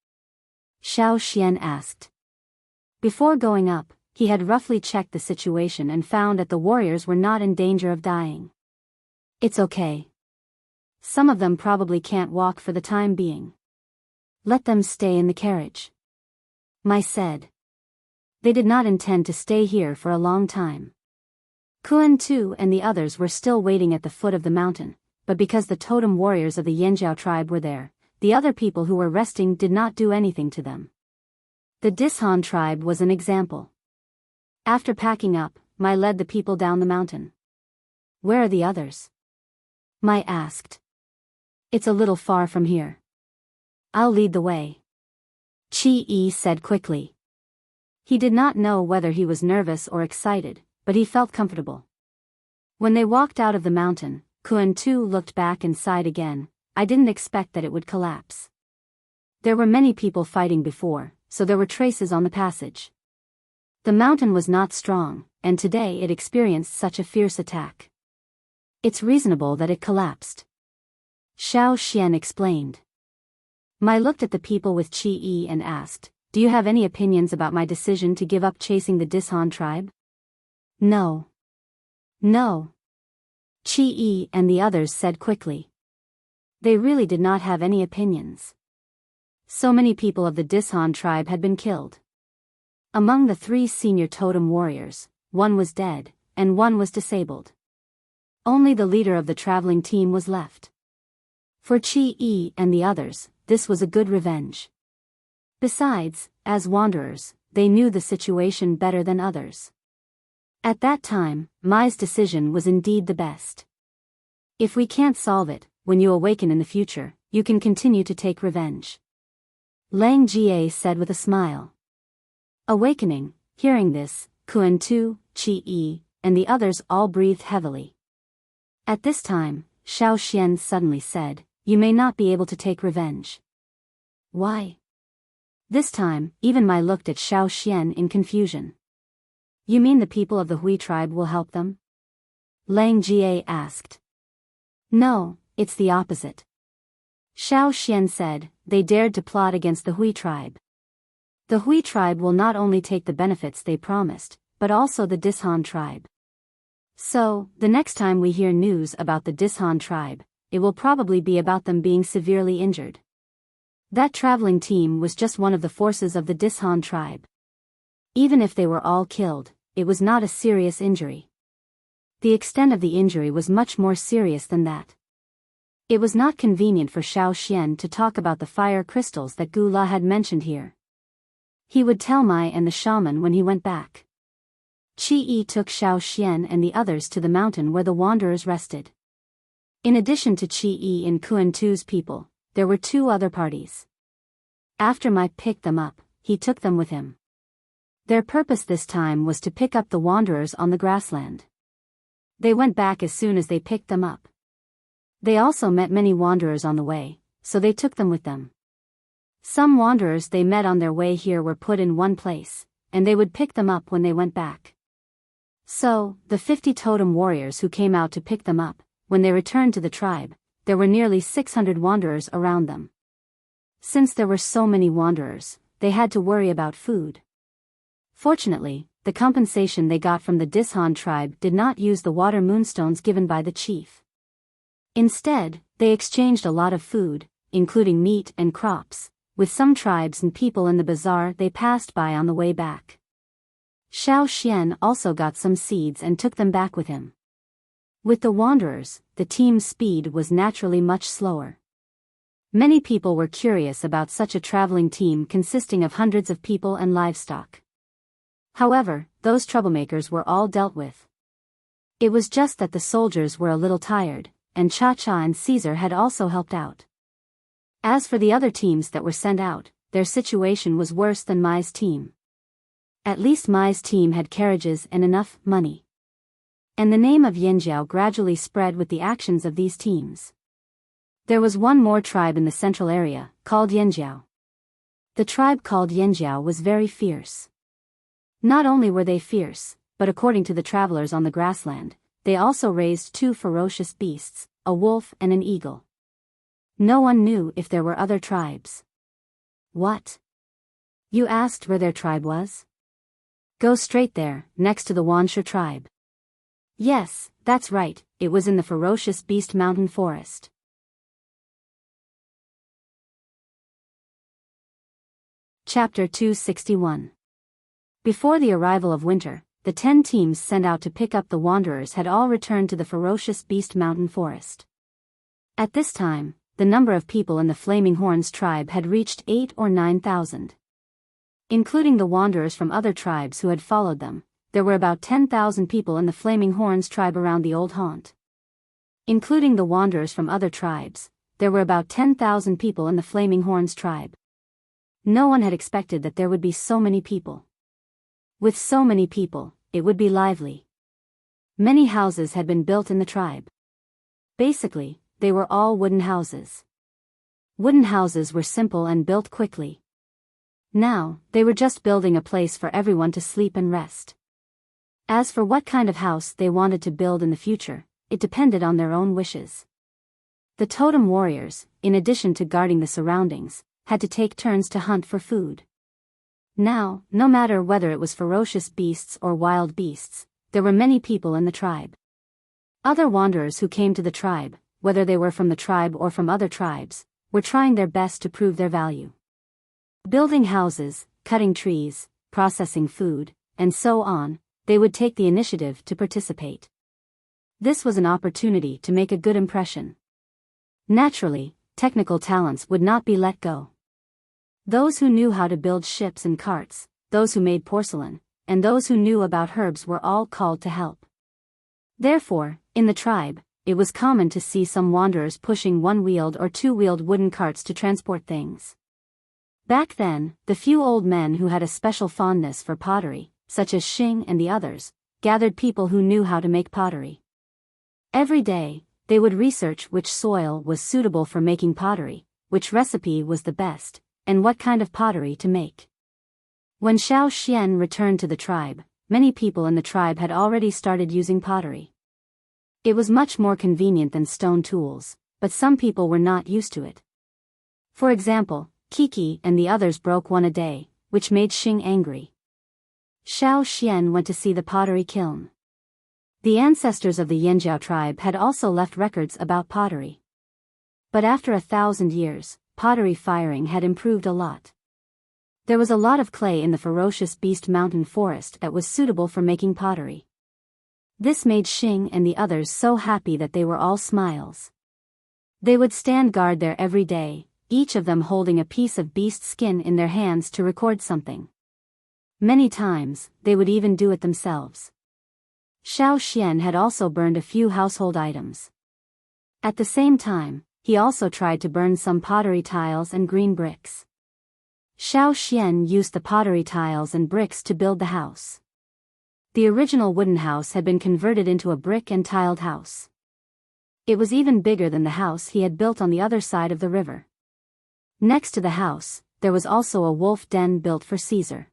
Xiao Xian asked. Before going up, he had roughly checked the situation and found that the warriors were not in danger of dying. "It's okay. Some of them probably can't walk for the time being. Let them stay in the carriage," Mai said. They did not intend to stay here for a long time. Kuan Tu and the others were still waiting at the foot of the mountain, but because the totem warriors of the Yanjiao tribe were there, the other people who were resting did not do anything to them. The Dishan tribe was an example. After packing up, Mai led the people down the mountain. "Where are the others?" Mai asked. "It's a little far from here. I'll lead the way," Chi Yi said quickly. He did not know whether he was nervous or excited, but he felt comfortable. When they walked out of the mountain, Kuan Tu looked back and sighed again. "I didn't expect that it would collapse. There were many people fighting before, so there were traces on the passage. The mountain was not strong, and today it experienced such a fierce attack. It's reasonable that it collapsed," Xiao Xian explained. Mai looked at the people with Chi Yi and asked, "Do you have any opinions about my decision to give up chasing the Dishan tribe?" No. Chi Yi and the others said quickly. They really did not have any opinions. So many people of the Dishan tribe had been killed. Among the 3 senior totem warriors, 1 was dead, and 1 was disabled. Only the leader of the traveling team was left. For Chi Yi and the others, this was a good revenge. Besides, as wanderers, they knew the situation better than others. At that time, Mai's decision was indeed the best. "If we can't solve it, when you awaken in the future, you can continue to take revenge," Lang Jie said with a smile. Awakening, hearing this, Kuan Tu, Chi Yi, and the others all breathed heavily. At this time, Xiao Xian suddenly said, "You may not be able to take revenge." "Why?" This time, even Mai looked at Xiao Xian in confusion. "You mean the people of the Hui tribe will help them?" Lang Jie asked. "No, it's the opposite," Xiao Xian said. "They dared to plot against the Hui tribe. The Hui tribe will not only take the benefits they promised, but also the Dishan tribe. So, the next time we hear news about the Dishan tribe, it will probably be about them being severely injured. That traveling team was just one of the forces of the Dishan tribe. Even if they were all killed, it was not a serious injury. The extent of the injury was much more serious than that." It was not convenient for Xiao Xian to talk about the fire crystals that Gula had mentioned here. He would tell Mai and the shaman when he went back. Chi Yi took Xiao Xian and the others to the mountain where the wanderers rested. In addition to Chi Yi and Kuan Tu's people, there were 2 other parties. After Mai picked them up, he took them with him. Their purpose this time was to pick up the wanderers on the grassland. They went back as soon as they picked them up. They also met many wanderers on the way, so they took them with them. Some wanderers they met on their way here were put in one place, and they would pick them up when they went back. So, the 50 totem warriors who came out to pick them up, when they returned to the tribe, there were nearly 600 wanderers around them. Since there were so many wanderers, they had to worry about food. Fortunately, the compensation they got from the Dishan tribe did not use the water moonstones given by the chief. Instead, they exchanged a lot of food, including meat and crops, with some tribes and people in the bazaar they passed by on the way back. Xiao Xian also got some seeds and took them back with him. With the wanderers, the team's speed was naturally much slower. Many people were curious about such a traveling team consisting of hundreds of people and livestock. However, those troublemakers were all dealt with. It was just that the soldiers were a little tired, and Cha-Cha and Caesar had also helped out. As for the other teams that were sent out, their situation was worse than Mai's team. At least Mai's team had carriages and enough money. And the name of Yanjiao gradually spread with the actions of these teams. There was one more tribe in the central area, called Yanjiao. The tribe called Yanjiao was very fierce. Not only were they fierce, but according to the travelers on the grassland, they also raised two ferocious beasts, a wolf and an eagle. No one knew if there were other tribes. What? You asked where their tribe was? Go straight there, next to the Wuxia tribe. Yes, that's right, it was in the ferocious beast mountain forest. Chapter 261. Before the arrival of winter, the 10 teams sent out to pick up the wanderers had all returned to the ferocious beast mountain forest. At this time, the number of people in the Flaming Horns tribe had reached 8 or 9,000. Including the wanderers from other tribes who had followed them, there were about 10,000 people in the Flaming Horns tribe around the old haunt. Including the wanderers from other tribes, there were about 10,000 people in the Flaming Horns tribe. No one had expected that there would be so many people. With so many people, it would be lively. Many houses had been built in the tribe. Basically, they were all wooden houses. Wooden houses were simple and built quickly. Now, they were just building a place for everyone to sleep and rest. As for what kind of house they wanted to build in the future, it depended on their own wishes. The totem warriors, in addition to guarding the surroundings, had to take turns to hunt for food. Now, no matter whether it was ferocious beasts or wild beasts, there were many people in the tribe. Other wanderers who came to the tribe, whether they were from the tribe or from other tribes, were trying their best to prove their value. Building houses, cutting trees, processing food, and so on, they would take the initiative to participate. This was an opportunity to make a good impression. Naturally, technical talents would not be let go. Those who knew how to build ships and carts, those who made porcelain, and those who knew about herbs were all called to help. Therefore, in the tribe, it was common to see some wanderers pushing one-wheeled or two-wheeled wooden carts to transport things. Back then, the few old men who had a special fondness for pottery, such as Xing and the others, gathered people who knew how to make pottery. Every day, they would research which soil was suitable for making pottery, which recipe was the best, and what kind of pottery to make. When Xiao Xian returned to the tribe, many people in the tribe had already started using pottery. It was much more convenient than stone tools, but some people were not used to it. For example, Kiki and the others broke one a day, which made Xing angry. Xiao Xian went to see the pottery kiln. The ancestors of the Yanjiao tribe had also left records about pottery. But after 1,000 years, pottery firing had improved a lot. There was a lot of clay in the ferocious beast mountain forest that was suitable for making pottery. This made Xing and the others so happy that they were all smiles. They would stand guard there every day, each of them holding a piece of beast skin in their hands to record something. Many times, they would even do it themselves. Xiao Xian had also burned a few household items. At the same time, he also tried to burn some pottery tiles and green bricks. Xiao Xian used the pottery tiles and bricks to build the house. The original wooden house had been converted into a brick and tiled house. It was even bigger than the house he had built on the other side of the river. Next to the house, there was also a wolf den built for Caesar.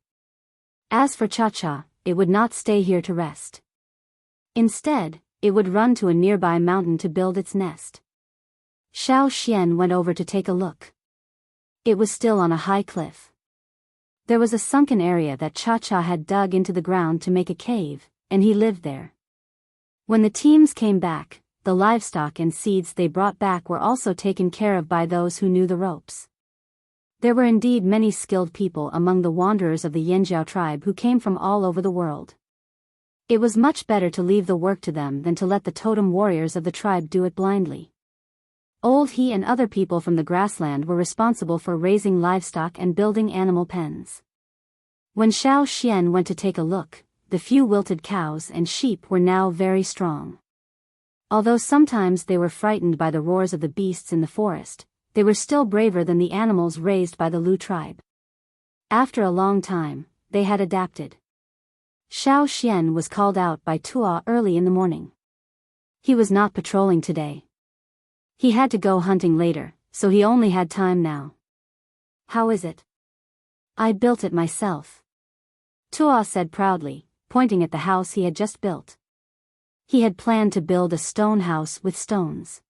As for Cha-Cha, it would not stay here to rest. Instead, it would run to a nearby mountain to build its nest. Xiao Xian went over to take a look. It was still on a high cliff. There was a sunken area that Cha-Cha had dug into the ground to make a cave, and he lived there. When the teams came back, the livestock and seeds they brought back were also taken care of by those who knew the ropes. There were indeed many skilled people among the wanderers of the Yanjiao tribe who came from all over the world. It was much better to leave the work to them than to let the totem warriors of the tribe do it blindly. Old He and other people from the grassland were responsible for raising livestock and building animal pens. When Xiao Xian went to take a look, the few wilted cows and sheep were now very strong. Although sometimes they were frightened by the roars of the beasts in the forest, they were still braver than the animals raised by the Lu tribe. After a long time, they had adapted. Xiao Xian was called out by Tuo early in the morning. He was not patrolling today. He had to go hunting later, so he only had time now. How is it? I built it myself. Tuo said proudly, pointing at the house he had just built. He had planned to build a stone house with stones.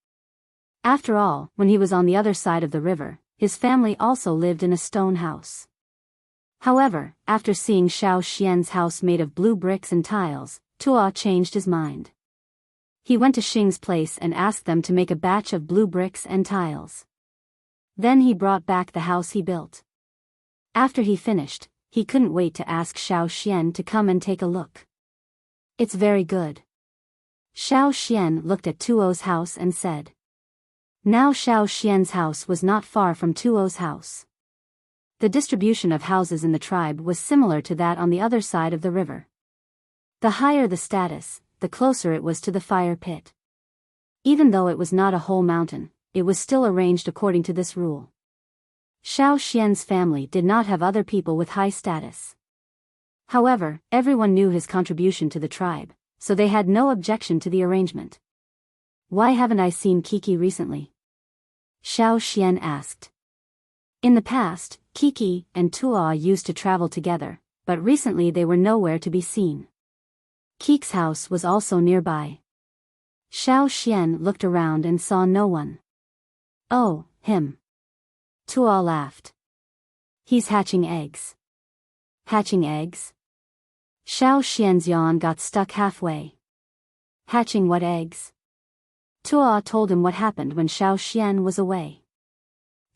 After all, when he was on the other side of the river, his family also lived in a stone house. However, after seeing Xiao Xian's house made of blue bricks and tiles, Tuo changed his mind. He went to Xing's place and asked them to make a batch of blue bricks and tiles. Then he brought back the house he built. After he finished, he couldn't wait to ask Xiao Xian to come and take a look. It's very good. Xiao Xian looked at Tuo's house and said. Now Xiao Xian's house was not far from Tuo's house. The distribution of houses in the tribe was similar to that on the other side of the river. The higher the status, the closer it was to the fire pit. Even though it was not a whole mountain, it was still arranged according to this rule. Xiao Xian's family did not have other people with high status. However, everyone knew his contribution to the tribe, so they had no objection to the arrangement. Why haven't I seen Kiki recently? Xiao Xian asked. In the past, Kiki and Tuo used to travel together, but recently they were nowhere to be seen. Kiki's house was also nearby. Xiao Xian looked around and saw no one. Oh, him. Tuo laughed. He's hatching eggs. Hatching eggs? Xiao Xian's yawn got stuck halfway. Hatching what eggs? Tuo told him what happened when Xiao Xian was away.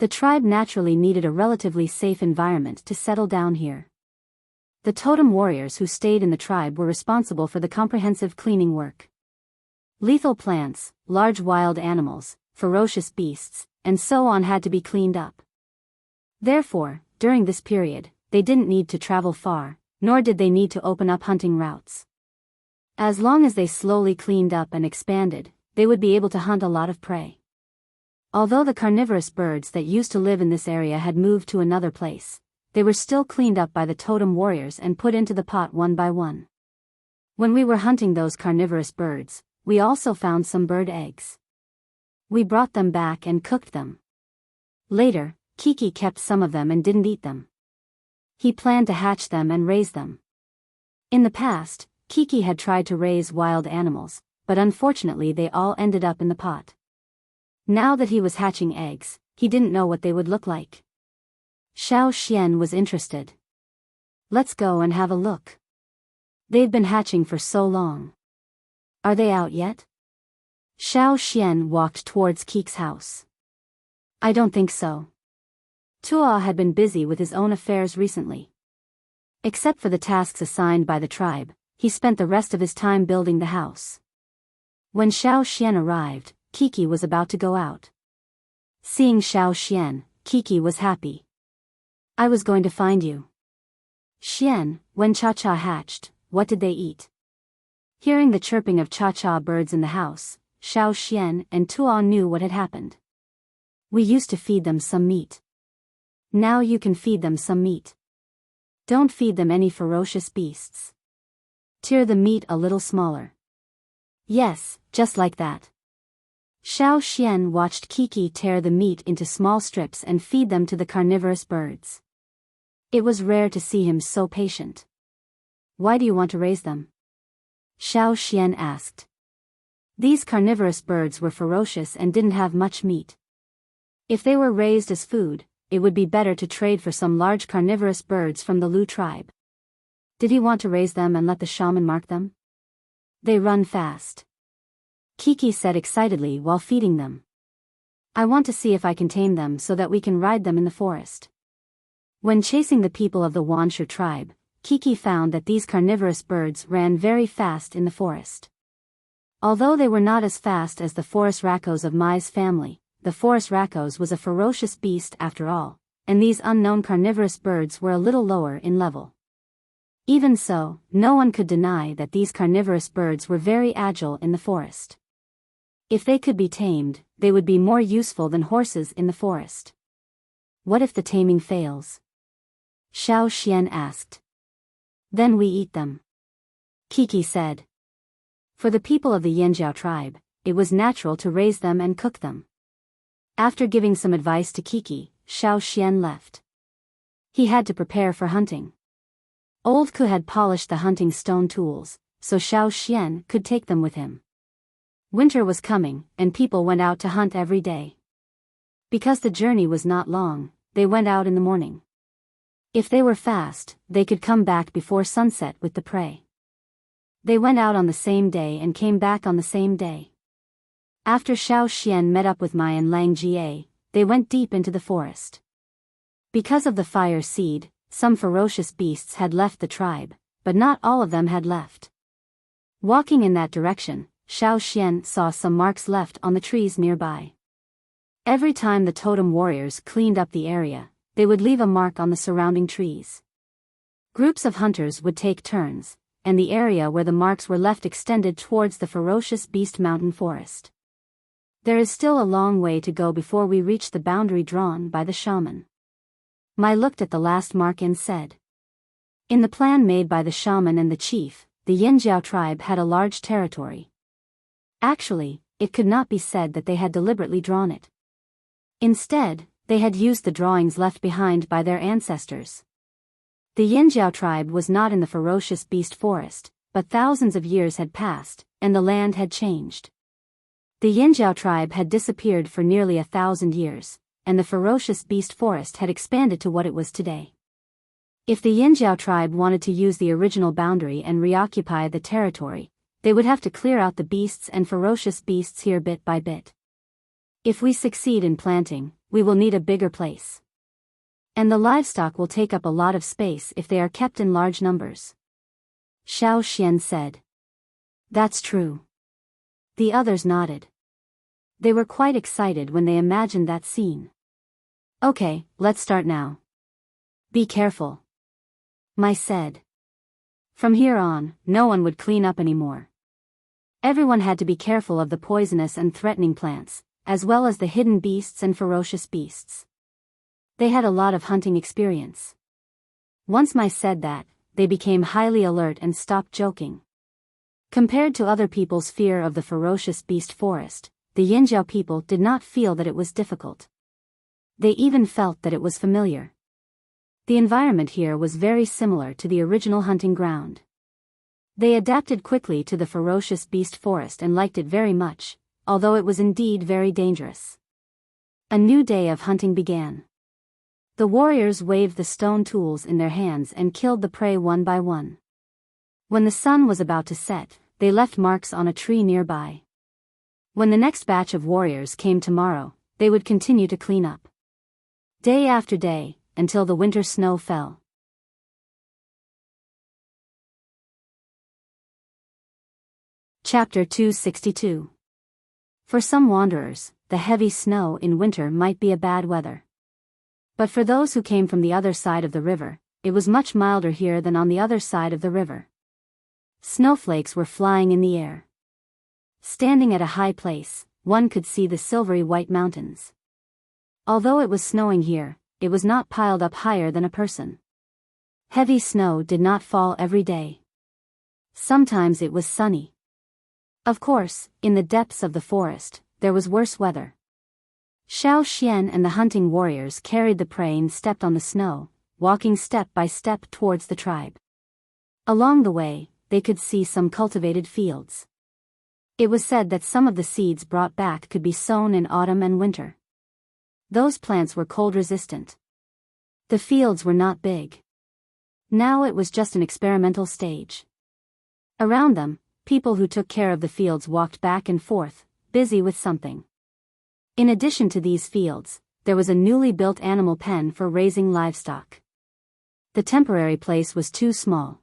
The tribe naturally needed a relatively safe environment to settle down here. The totem warriors who stayed in the tribe were responsible for the comprehensive cleaning work. Lethal plants, large wild animals, ferocious beasts, and so on had to be cleaned up. Therefore, during this period, they didn't need to travel far, nor did they need to open up hunting routes. As long as they slowly cleaned up and expanded, they would be able to hunt a lot of prey. Although the carnivorous birds that used to live in this area had moved to another place, they were still cleaned up by the totem warriors and put into the pot one by one. When we were hunting those carnivorous birds, we also found some bird eggs. We brought them back and cooked them. Later, Kiki kept some of them and didn't eat them. He planned to hatch them and raise them. In the past, Kiki had tried to raise wild animals, but unfortunately they all ended up in the pot. Now that he was hatching eggs, he didn't know what they would look like. Xiao Xian was interested. Let's go and have a look. They've been hatching for so long. Are they out yet? Xiao Xian walked towards Kiki's house. I don't think so. Tuo had been busy with his own affairs recently. Except for the tasks assigned by the tribe, he spent the rest of his time building the house. When Xiao Xian arrived, Kiki was about to go out. Seeing Xiao Xian, Kiki was happy. I was going to find you. Xian, when Cha-Cha hatched, what did they eat? Hearing the chirping of Cha-Cha birds in the house, Xiao Xian and Tuo knew what had happened. We used to feed them some meat. Now you can feed them some meat. Don't feed them any ferocious beasts. Tear the meat a little smaller. Yes, just like that. Xiao Xian watched Kiki tear the meat into small strips and feed them to the carnivorous birds. It was rare to see him so patient. Why do you want to raise them? Xiao Xian asked. These carnivorous birds were ferocious and didn't have much meat. If they were raised as food, it would be better to trade for some large carnivorous birds from the Lu tribe. Did he want to raise them and let the shaman mark them? They run fast. Kiki said excitedly while feeding them. I want to see if I can tame them so that we can ride them in the forest. When chasing the people of the Wanshu tribe, Kiki found that these carnivorous birds ran very fast in the forest. Although they were not as fast as the forest rakos of Mai's family, the forest rakos was a ferocious beast after all, and these unknown carnivorous birds were a little lower in level. Even so, no one could deny that these carnivorous birds were very agile in the forest. If they could be tamed, they would be more useful than horses in the forest. What if the taming fails? Xiao Xian asked. Then we eat them. Kiki said. For the people of the Yanjiao tribe, it was natural to raise them and cook them. After giving some advice to Kiki, Xiao Xian left. He had to prepare for hunting. Old Ku had polished the hunting stone tools, so Xiao Xian could take them with him. Winter was coming, and people went out to hunt every day. Because the journey was not long, they went out in the morning. If they were fast, they could come back before sunset with the prey. They went out on the same day and came back on the same day. After Xiao Xian met up with Mai and Lang Jie, they went deep into the forest. Because of the fire seed, some ferocious beasts had left the tribe, but not all of them had left. Walking in that direction, Xiao Xian saw some marks left on the trees nearby. Every time the totem warriors cleaned up the area, they would leave a mark on the surrounding trees. Groups of hunters would take turns, and the area where the marks were left extended towards the ferocious beast mountain forest. There is still a long way to go before we reach the boundary drawn by the shaman. Mai looked at the last mark and said. In the plan made by the shaman and the chief, the Yanjiao tribe had a large territory. Actually, it could not be said that they had deliberately drawn it. Instead, they had used the drawings left behind by their ancestors. The Yanjiao tribe was not in the ferocious beast forest, but thousands of years had passed, and the land had changed. The Yanjiao tribe had disappeared for nearly 1,000 years, and the ferocious beast forest had expanded to what it was today. If the Yanjiao tribe wanted to use the original boundary and reoccupy the territory, they would have to clear out the beasts and ferocious beasts here bit by bit. If we succeed in planting, we will need a bigger place. And the livestock will take up a lot of space if they are kept in large numbers. Xiao Xian said. That's true. The others nodded. They were quite excited when they imagined that scene. Okay, let's start now. Be careful. Mai said. From here on, no one would clean up anymore. Everyone had to be careful of the poisonous and threatening plants, as well as the hidden beasts and ferocious beasts. They had a lot of hunting experience. Once Mai said that, they became highly alert and stopped joking. Compared to other people's fear of the ferocious beast forest, the Yanjiao people did not feel that it was difficult. They even felt that it was familiar. The environment here was very similar to the original hunting ground. They adapted quickly to the ferocious beast forest and liked it very much, although it was indeed very dangerous. A new day of hunting began. The warriors waved the stone tools in their hands and killed the prey one by one. When the sun was about to set, they left marks on a tree nearby. When the next batch of warriors came tomorrow, they would continue to clean up. Day after day, until the winter snow fell. Chapter 262. For some wanderers, the heavy snow in winter might be a bad weather. But for those who came from the other side of the river, it was much milder here than on the other side of the river. Snowflakes were flying in the air. Standing at a high place, one could see the silvery white mountains. Although it was snowing here, it was not piled up higher than a person. Heavy snow did not fall every day. Sometimes it was sunny. Of course, in the depths of the forest, there was worse weather. Xiao Xian and the hunting warriors carried the prey and stepped on the snow, walking step by step towards the tribe. Along the way, they could see some cultivated fields. It was said that some of the seeds brought back could be sown in autumn and winter. Those plants were cold-resistant. The fields were not big. Now it was just an experimental stage. Around them, people who took care of the fields walked back and forth, busy with something. In addition to these fields, there was a newly built animal pen for raising livestock. The temporary place was too small.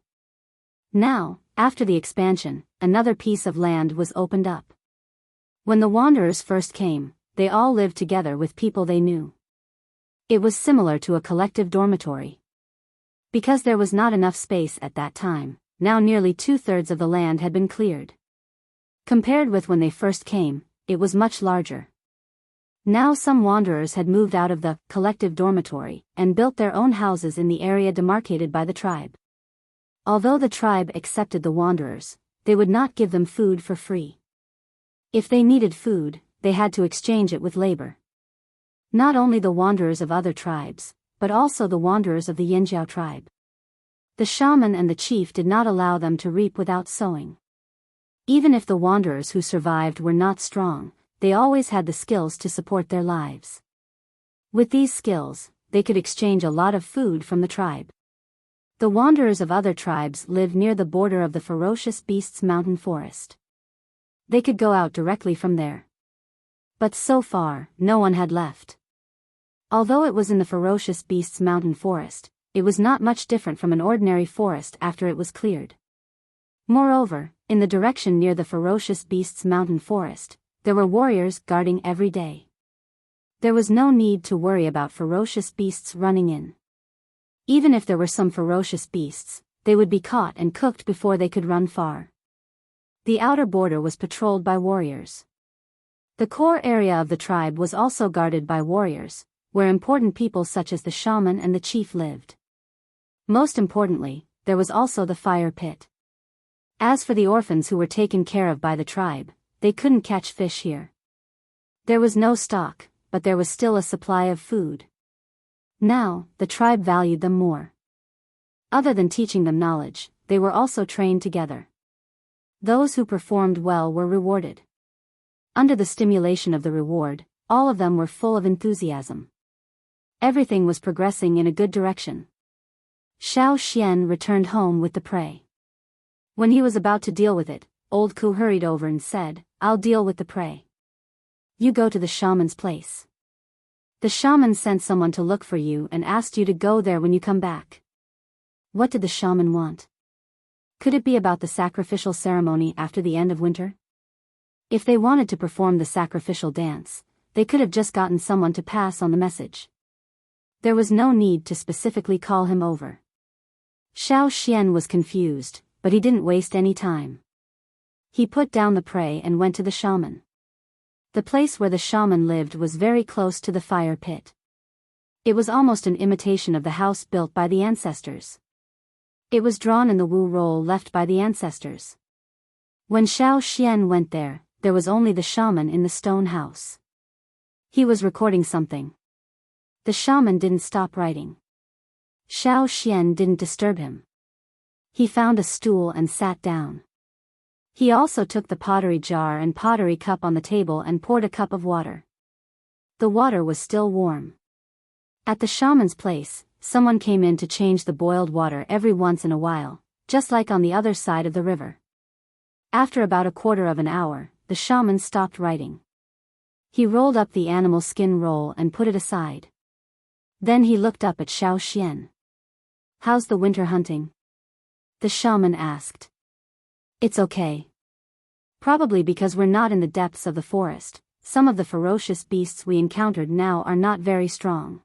Now, after the expansion, another piece of land was opened up. When the wanderers first came, they all lived together with people they knew. It was similar to a collective dormitory. Because there was not enough space at that time, now nearly 2/3 of the land had been cleared. Compared with when they first came, it was much larger. Now some wanderers had moved out of the collective dormitory and built their own houses in the area demarcated by the tribe. Although the tribe accepted the wanderers, they would not give them food for free. If they needed food, they had to exchange it with labor. Not only the wanderers of other tribes, but also the wanderers of the Yinjiao tribe. The shaman and the chief did not allow them to reap without sowing. Even if the wanderers who survived were not strong, they always had the skills to support their lives. With these skills, they could exchange a lot of food from the tribe. The wanderers of other tribes lived near the border of the ferocious beasts' mountain forest. They could go out directly from there. But so far, no one had left. Although it was in the ferocious beasts' mountain forest, it was not much different from an ordinary forest after it was cleared. Moreover, in the direction near the ferocious beasts' mountain forest, there were warriors guarding every day. There was no need to worry about ferocious beasts running in. Even if there were some ferocious beasts, they would be caught and cooked before they could run far. The outer border was patrolled by warriors. The core area of the tribe was also guarded by warriors, where important people such as the shaman and the chief lived. Most importantly, there was also the fire pit. As for the orphans who were taken care of by the tribe, they couldn't catch fish here. There was no stock, but there was still a supply of food. Now, the tribe valued them more. Other than teaching them knowledge, they were also trained together. Those who performed well were rewarded. Under the stimulation of the reward, all of them were full of enthusiasm. Everything was progressing in a good direction. Xiao Xian returned home with the prey. When he was about to deal with it, Old Ku hurried over and said, "I'll deal with the prey. You go to the shaman's place. The shaman sent someone to look for you and asked you to go there when you come back." What did the shaman want? Could it be about the sacrificial ceremony after the end of winter? If they wanted to perform the sacrificial dance, they could have just gotten someone to pass on the message. There was no need to specifically call him over. Xiao Xian was confused, but he didn't waste any time. He put down the prey and went to the shaman. The place where the shaman lived was very close to the fire pit. It was almost an imitation of the house built by the ancestors. It was drawn in the Wu roll left by the ancestors. When Xiao Xian went there was only the shaman in the stone house. He was recording something. The shaman didn't stop writing. Xiao Xian didn't disturb him. He found a stool and sat down. He also took the pottery jar and pottery cup on the table and poured a cup of water. The water was still warm. At the shaman's place, someone came in to change the boiled water every once in a while, just like on the other side of the river. After about a quarter of an hour, the shaman stopped writing. He rolled up the animal skin roll and put it aside. Then he looked up at Xiao Xian. "How's the winter hunting?" the shaman asked. "It's okay. Probably because we're not in the depths of the forest, some of the ferocious beasts we encountered now are not very strong.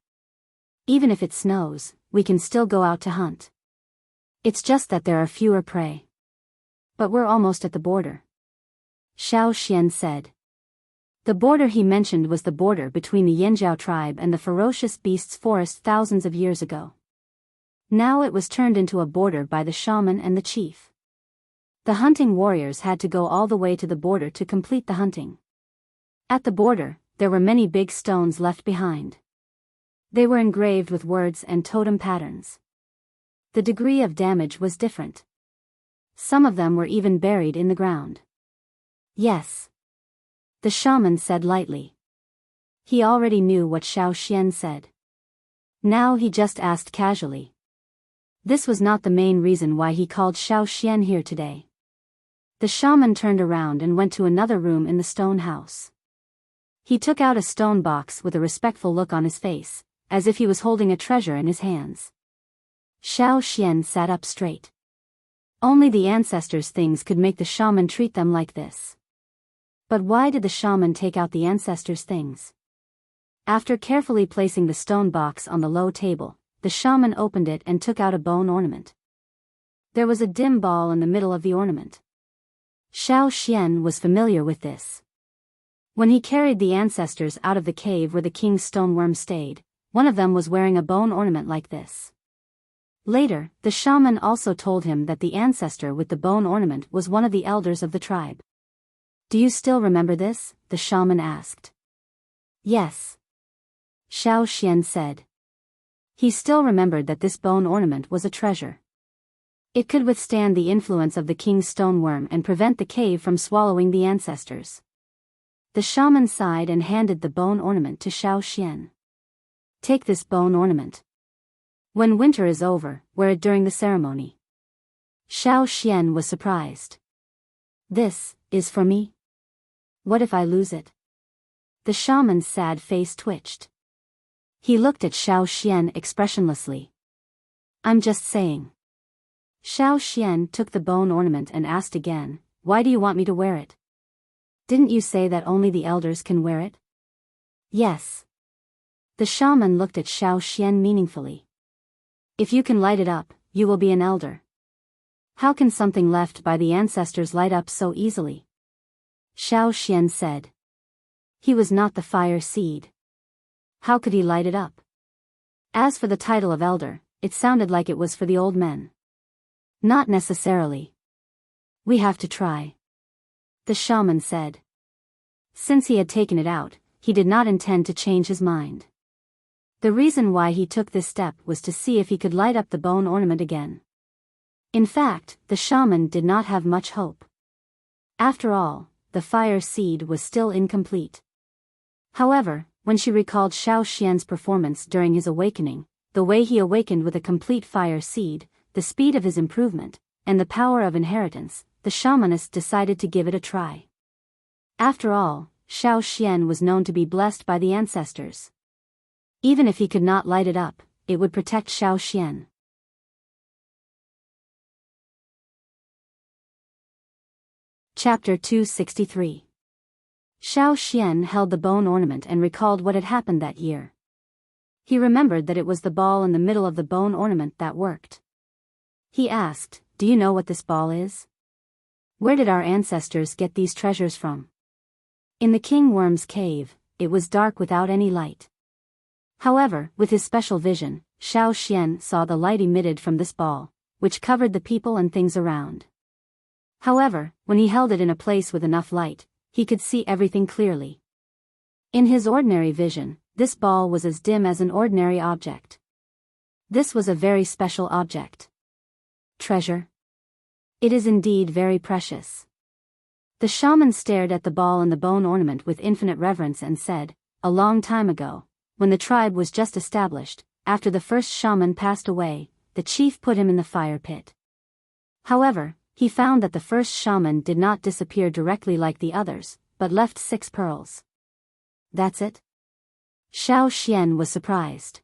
Even if it snows, we can still go out to hunt. It's just that there are fewer prey. But we're almost at the border," Xiao Xian said. The border he mentioned was the border between the Yinjiao tribe and the ferocious beasts forest thousands of years ago. Now it was turned into a border by the shaman and the chief. The hunting warriors had to go all the way to the border to complete the hunting. At the border, there were many big stones left behind. They were engraved with words and totem patterns. The degree of damage was different. Some of them were even buried in the ground. "Yes," the shaman said lightly. He already knew what Xiao Xian said. Now he just asked casually. This was not the main reason why he called Xiao Xian here today. The shaman turned around and went to another room in the stone house. He took out a stone box with a respectful look on his face, as if he was holding a treasure in his hands. Xiao Xian sat up straight. Only the ancestors' things could make the shaman treat them like this. But why did the shaman take out the ancestors' things? After carefully placing the stone box on the low table, the shaman opened it and took out a bone ornament. There was a dim ball in the middle of the ornament. Xiao Xian was familiar with this. When he carried the ancestors out of the cave where the king's stoneworm stayed, one of them was wearing a bone ornament like this. Later, the shaman also told him that the ancestor with the bone ornament was one of the elders of the tribe. "Do you still remember this?" the shaman asked. "Yes," Xiao Xian said. He still remembered that this bone ornament was a treasure. It could withstand the influence of the king's stone worm and prevent the cave from swallowing the ancestors. The shaman sighed and handed the bone ornament to Xiao Xian. "Take this bone ornament. When winter is over, wear it during the ceremony." Xiao Xian was surprised. "This is for me? What if I lose it?" The shaman's sad face twitched. He looked at Xiao Xian expressionlessly. "I'm just saying." Xiao Xian took the bone ornament and asked again, "Why do you want me to wear it? Didn't you say that only the elders can wear it?" "Yes." The shaman looked at Xiao Xian meaningfully. "If you can light it up, you will be an elder. How can something left by the ancestors light up so easily?" Xiao Xian said. "He was not the fire seed. How could he light it up? As for the title of elder, it sounded like it was for the old men." "Not necessarily. We have to try," the shaman said. Since he had taken it out, he did not intend to change his mind. The reason why he took this step was to see if he could light up the bone ornament again. In fact, the shaman did not have much hope. After all, the fire seed was still incomplete. However, when she recalled Xiao Xian's performance during his awakening, the way he awakened with a complete fire seed, the speed of his improvement, and the power of inheritance, the shamanist decided to give it a try. After all, Xiao Xian was known to be blessed by the ancestors. Even if he could not light it up, it would protect Xiao Xian. Chapter 263. Xiao Xian held the bone ornament and recalled what had happened that year. He remembered that it was the ball in the middle of the bone ornament that worked. He asked, "Do you know what this ball is? Where did our ancestors get these treasures from?" In the king worm's cave, it was dark without any light. However, with his special vision, Xiao Xian saw the light emitted from this ball, which covered the people and things around. However, when he held it in a place with enough light, he could see everything clearly. In his ordinary vision, this ball was as dim as an ordinary object. This was a very special object. Treasure? It is indeed very precious. The shaman stared at the ball and the bone ornament with infinite reverence and said, "A long time ago, when the tribe was just established, after the first shaman passed away, the chief put him in the fire pit. However, he found that the first shaman did not disappear directly like the others, but left 6 pearls. That's it?" Xiao Xian was surprised.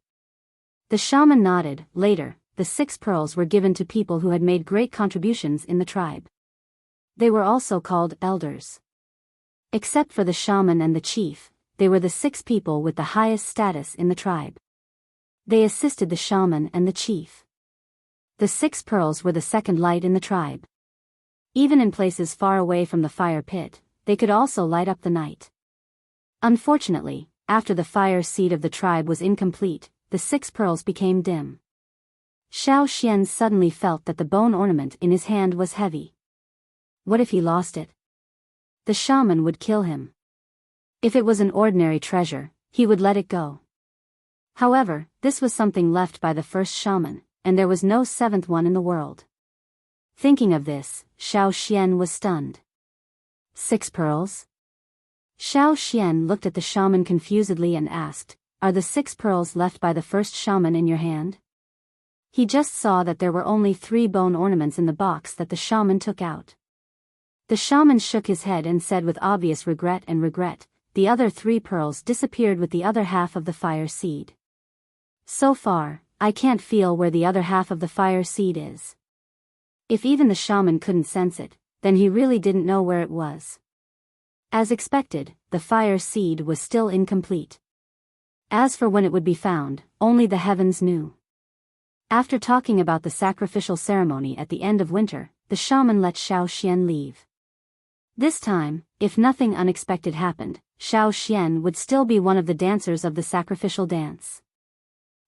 The shaman nodded. Later, the 6 pearls were given to people who had made great contributions in the tribe. They were also called elders. Except for the shaman and the chief, they were the 6 people with the highest status in the tribe. They assisted the shaman and the chief. The 6 pearls were the second light in the tribe. Even in places far away from the fire pit, they could also light up the night. Unfortunately, after the fire seed of the tribe was incomplete, the 6 pearls became dim. Xiao Xian suddenly felt that the bone ornament in his hand was heavy. What if he lost it? The shaman would kill him. If it was an ordinary treasure, he would let it go. However, this was something left by the first shaman, and there was no 7th one in the world. Thinking of this, Xiao Xian was stunned. 6 pearls? Xiao Xian looked at the shaman confusedly and asked, "Are the 6 pearls left by the first shaman in your hand?" He just saw that there were only 3 bone ornaments in the box that the shaman took out. The shaman shook his head and said with obvious regret, "The other 3 pearls disappeared with the other half of the fire seed. So far, I can't feel where the other half of the fire seed is." If even the shaman couldn't sense it, then he really didn't know where it was. As expected, the fire seed was still incomplete. As for when it would be found, only the heavens knew. After talking about the sacrificial ceremony at the end of winter, the shaman let Xiao Xian leave. This time, if nothing unexpected happened, Xiao Xian would still be one of the dancers of the sacrificial dance.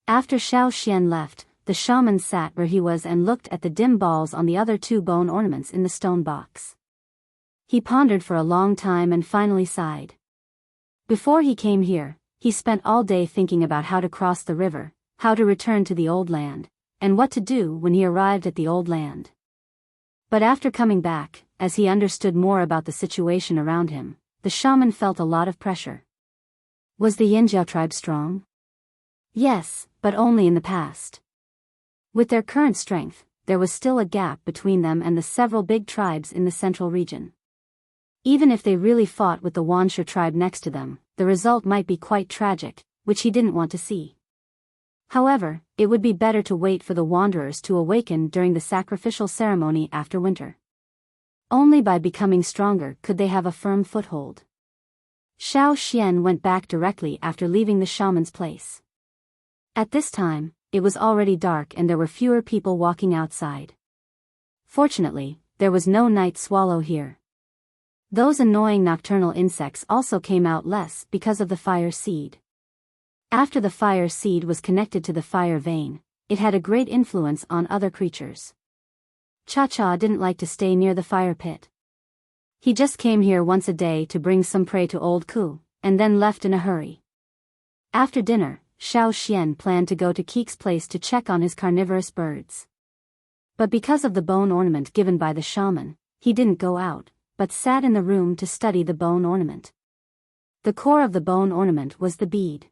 After Xiao Xian left, the shaman sat where he was and looked at the dim balls on the other 2 bone ornaments in the stone box. He pondered for a long time and finally sighed. Before he came here, he spent all day thinking about how to cross the river, how to return to the old land, and what to do when he arrived at the old land. But after coming back, as he understood more about the situation around him, the shaman felt a lot of pressure. Was the Yinjiao tribe strong? Yes, but only in the past. With their current strength, there was still a gap between them and the several big tribes in the central region. Even if they really fought with the Wuxia tribe next to them, the result might be quite tragic, which he didn't want to see. However, it would be better to wait for the wanderers to awaken during the sacrificial ceremony after winter. Only by becoming stronger could they have a firm foothold. Xiao Xian went back directly after leaving the shaman's place. At this time, it was already dark and there were fewer people walking outside. Fortunately, there was no night swallow here. Those annoying nocturnal insects also came out less because of the fire seed. After the fire seed was connected to the fire vein, it had a great influence on other creatures. Cha-Cha didn't like to stay near the fire pit. He just came here once a day to bring some prey to Old Ku, and then left in a hurry. After dinner, Xiao Xian planned to go to Keek's place to check on his carnivorous birds. But because of the bone ornament given by the shaman, he didn't go out, but sat in the room to study the bone ornament. The core of the bone ornament was the bead.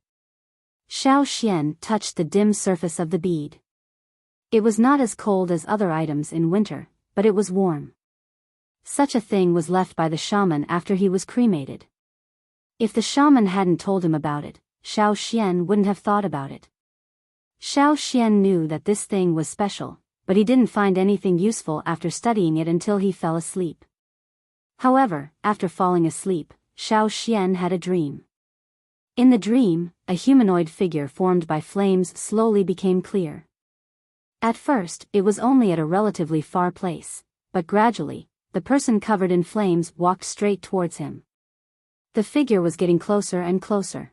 Xiao Xian touched the dim surface of the bead. It was not as cold as other items in winter, but it was warm. Such a thing was left by the shaman after he was cremated. If the shaman hadn't told him about it, Xiao Xian wouldn't have thought about it. Xiao Xian knew that this thing was special, but he didn't find anything useful after studying it until he fell asleep. However, after falling asleep, Xiao Xian had a dream. In the dream, a humanoid figure formed by flames slowly became clear. At first, it was only at a relatively far place, but gradually, the person covered in flames walked straight towards him. The figure was getting closer and closer.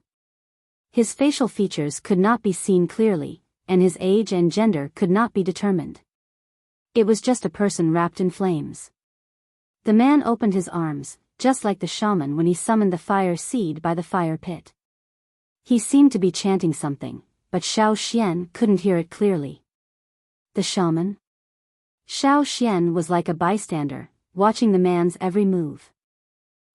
His facial features could not be seen clearly, and his age and gender could not be determined. It was just a person wrapped in flames. The man opened his arms, just like the shaman when he summoned the fire seed by the fire pit. He seemed to be chanting something, but Xiao Xian couldn't hear it clearly. The shaman? Xiao Xian was like a bystander, watching the man's every move.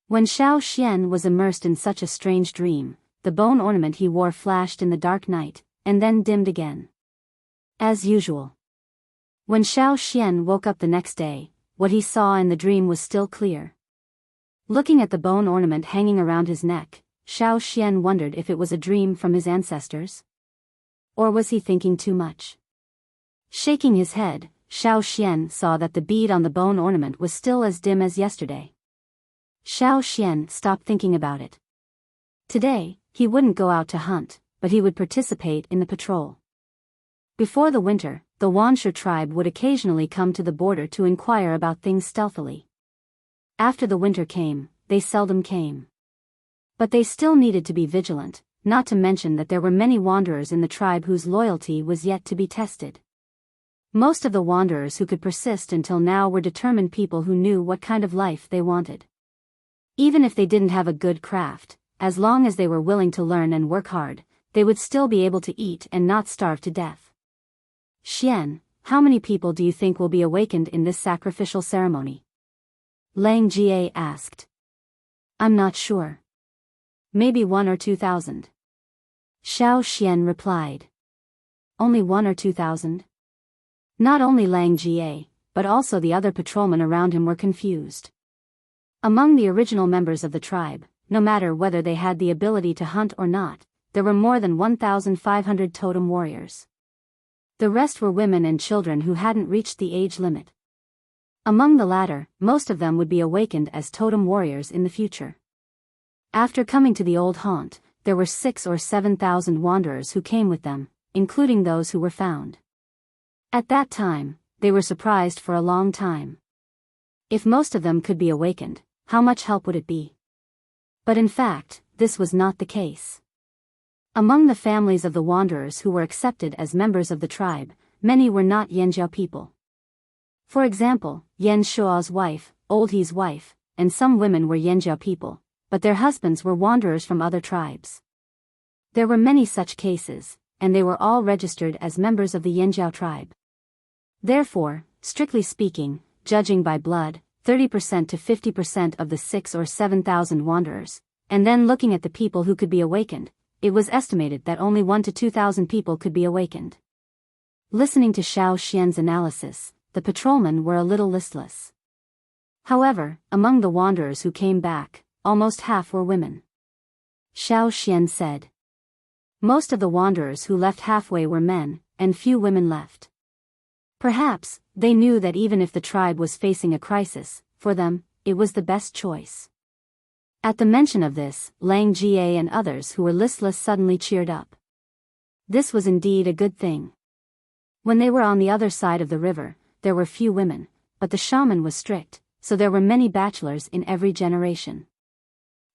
When Xiao Xian was immersed in such a strange dream, the bone ornament he wore flashed in the dark night, and then dimmed again. As usual. When Xiao Xian woke up the next day, what he saw in the dream was still clear. Looking at the bone ornament hanging around his neck, Xiao Xian wondered if it was a dream from his ancestors. Or was he thinking too much? Shaking his head, Xiao Xian saw that the bead on the bone ornament was still as dim as yesterday. Xiao Xian stopped thinking about it. Today, he wouldn't go out to hunt, but he would participate in the patrol. Before the winter, the Wuxia tribe would occasionally come to the border to inquire about things stealthily. After the winter came, they seldom came. But they still needed to be vigilant, not to mention that there were many wanderers in the tribe whose loyalty was yet to be tested. Most of the wanderers who could persist until now were determined people who knew what kind of life they wanted. Even if they didn't have a good craft, as long as they were willing to learn and work hard, they would still be able to eat and not starve to death. Xian, how many people do you think will be awakened in this sacrificial ceremony? Lang Jie asked. I'm not sure. Maybe 1 or 2,000. Xiao Xian replied. Only 1 or 2,000? Not only Lang Jie, but also the other patrolmen around him were confused. Among the original members of the tribe, no matter whether they had the ability to hunt or not, there were more than 1,500 totem warriors. The rest were women and children who hadn't reached the age limit. Among the latter, most of them would be awakened as totem warriors in the future. After coming to the old haunt, there were 6,000 or 7,000 wanderers who came with them, including those who were found. At that time, they were surprised for a long time. If most of them could be awakened, how much help would it be? But in fact, this was not the case. Among the families of the wanderers who were accepted as members of the tribe, many were not Yanjiao people. For example, Yan Shua's wife, Old He's wife, and some women were Yanjiao people, but their husbands were wanderers from other tribes. There were many such cases, and they were all registered as members of the Yanjiao tribe. Therefore, strictly speaking, judging by blood, 30% to 50% of the 6 or 7,000 wanderers, and then looking at the people who could be awakened, it was estimated that only 1 to 2,000 people could be awakened. Listening to Xiao Xian's analysis, the patrolmen were a little listless. However, among the wanderers who came back, almost half were women. Xiao Xian said. Most of the wanderers who left halfway were men, and few women left. Perhaps, they knew that even if the tribe was facing a crisis, for them, it was the best choice. At the mention of this, Lang Jie and others who were listless suddenly cheered up. This was indeed a good thing. When they were on the other side of the river, there were few women, but the shaman was strict, so there were many bachelors in every generation.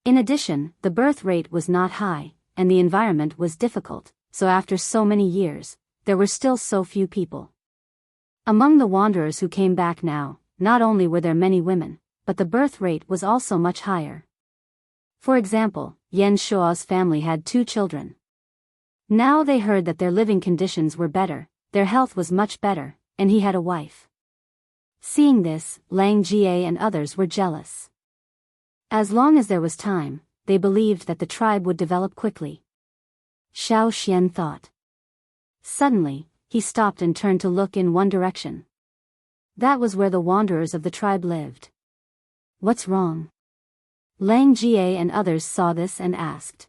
In addition, the birth rate was not high, and the environment was difficult, so after so many years, there were still so few people. Among the wanderers who came back now, not only were there many women, but the birth rate was also much higher. For example, Yan Shua's family had 2 children. Now they heard that their living conditions were better, their health was much better, and he had a wife. Seeing this, Lang Jie and others were jealous. As long as there was time, they believed that the tribe would develop quickly. Xiao Xian thought. Suddenly, he stopped and turned to look in one direction. That was where the wanderers of the tribe lived. What's wrong? Lang Jie and others saw this and asked.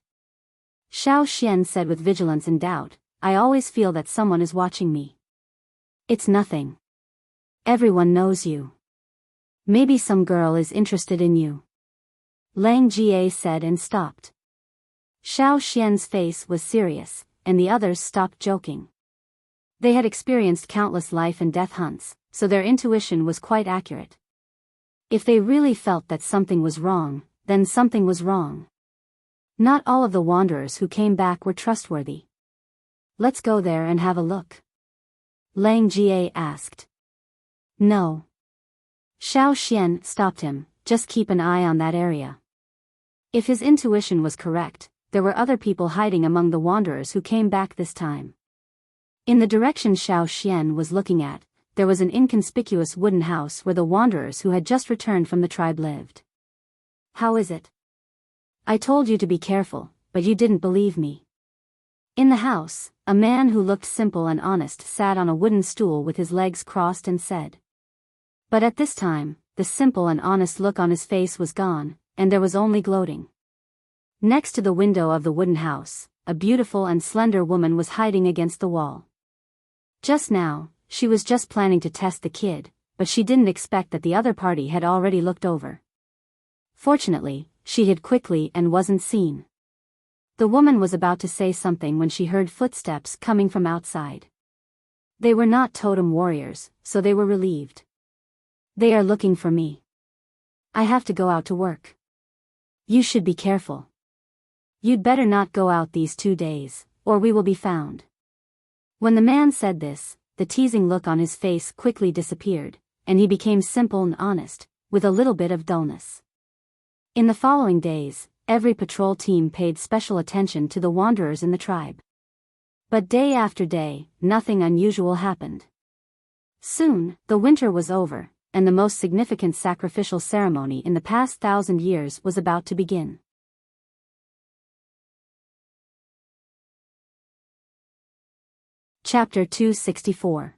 Xiao Xian said with vigilance and doubt, I always feel that someone is watching me. It's nothing. Everyone knows you. Maybe some girl is interested in you. Lang Jie said and stopped. Xiao Xian's face was serious, and the others stopped joking. They had experienced countless life and death hunts, so their intuition was quite accurate. If they really felt that something was wrong, then something was wrong. Not all of the wanderers who came back were trustworthy. Let's go there and have a look. Lang Jie asked. No. Xiao Xian stopped him, just keep an eye on that area. If his intuition was correct, there were other people hiding among the wanderers who came back this time. In the direction Xiao Xian was looking at, there was an inconspicuous wooden house where the wanderers who had just returned from the tribe lived. How is it? I told you to be careful, but you didn't believe me. In the house, a man who looked simple and honest sat on a wooden stool with his legs crossed and said. But at this time, the simple and honest look on his face was gone, and there was only gloating. Next to the window of the wooden house, a beautiful and slender woman was hiding against the wall. Just now, she was just planning to test the kid, but she didn't expect that the other party had already looked over. Fortunately, she hid quickly and wasn't seen. The woman was about to say something when she heard footsteps coming from outside. They were not totem warriors, so they were relieved. They are looking for me. I have to go out to work. You should be careful. You'd better not go out these 2 days, or we will be found. When the man said this, the teasing look on his face quickly disappeared, and he became simple and honest, with a little bit of dullness. In the following days, every patrol team paid special attention to the wanderers in the tribe. But day after day, nothing unusual happened. Soon, the winter was over, and the most significant sacrificial ceremony in the past 1,000 years was about to begin. Chapter 264.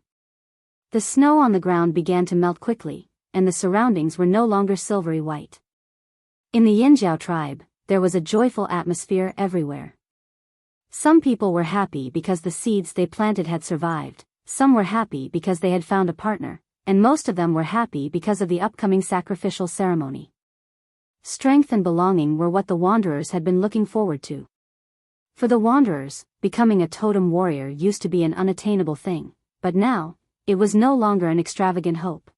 The snow on the ground began to melt quickly, and the surroundings were no longer silvery white. In the Yanjiao tribe, there was a joyful atmosphere everywhere. Some people were happy because the seeds they planted had survived, some were happy because they had found a partner, and most of them were happy because of the upcoming sacrificial ceremony. Strength and belonging were what the wanderers had been looking forward to. For the wanderers, becoming a totem warrior used to be an unattainable thing, but now, it was no longer an extravagant hope.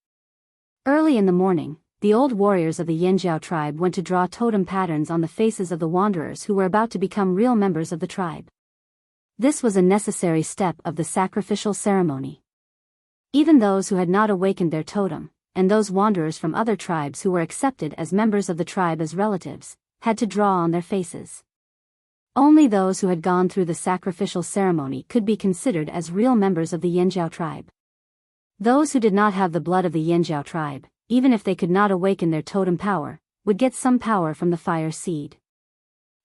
Early in the morning, the old warriors of the Yanjiao tribe went to draw totem patterns on the faces of the wanderers who were about to become real members of the tribe. This was a necessary step of the sacrificial ceremony. Even those who had not awakened their totem, and those wanderers from other tribes who were accepted as members of the tribe as relatives, had to draw on their faces. Only those who had gone through the sacrificial ceremony could be considered as real members of the Yanjiao tribe. Those who did not have the blood of the Yanjiao tribe, even if they could not awaken their totem power, would get some power from the fire seed.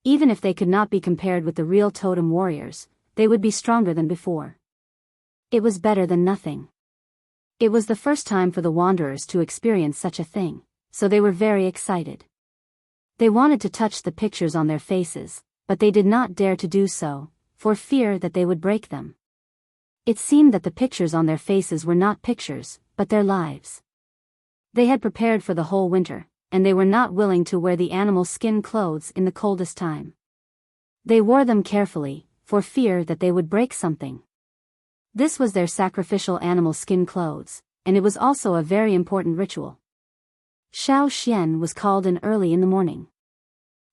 Even if they could not be compared with the real totem warriors, they would be stronger than before. It was better than nothing. It was the first time for the wanderers to experience such a thing, so they were very excited. They wanted to touch the pictures on their faces, but they did not dare to do so, for fear that they would break them. It seemed that the pictures on their faces were not pictures, but their lives. They had prepared for the whole winter, and they were not willing to wear the animal skin clothes in the coldest time. They wore them carefully, for fear that they would break something. This was their sacrificial animal skin clothes, and it was also a very important ritual. Shao Xian was called in early in the morning.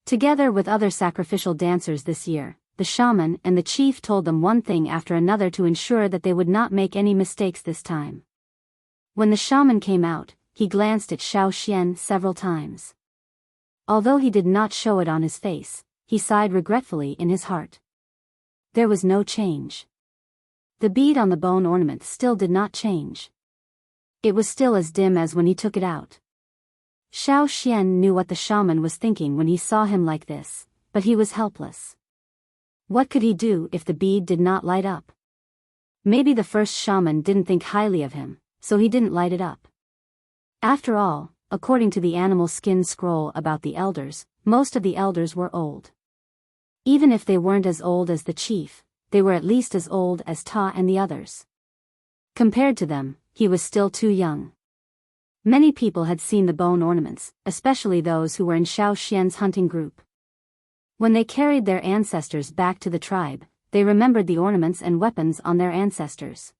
Together with other sacrificial dancers this year, the shaman and the chief told them one thing after another to ensure that they would not make any mistakes this time. When the shaman came out, he glanced at Shao Xian several times. Although he did not show it on his face, he sighed regretfully in his heart. There was no change. The bead on the bone ornament still did not change. It was still as dim as when he took it out. Shao Xian knew what the shaman was thinking when he saw him like this, but he was helpless. What could he do if the bead did not light up? Maybe the first shaman didn't think highly of him, so he didn't light it up. After all, according to the animal skin scroll about the elders, most of the elders were old. Even if they weren't as old as the chief, they were at least as old as Ta and the others. Compared to them, he was still too young. Many people had seen the bone ornaments, especially those who were in Shao Xian's hunting group. When they carried their ancestors back to the tribe, they remembered the ornaments and weapons on their ancestors.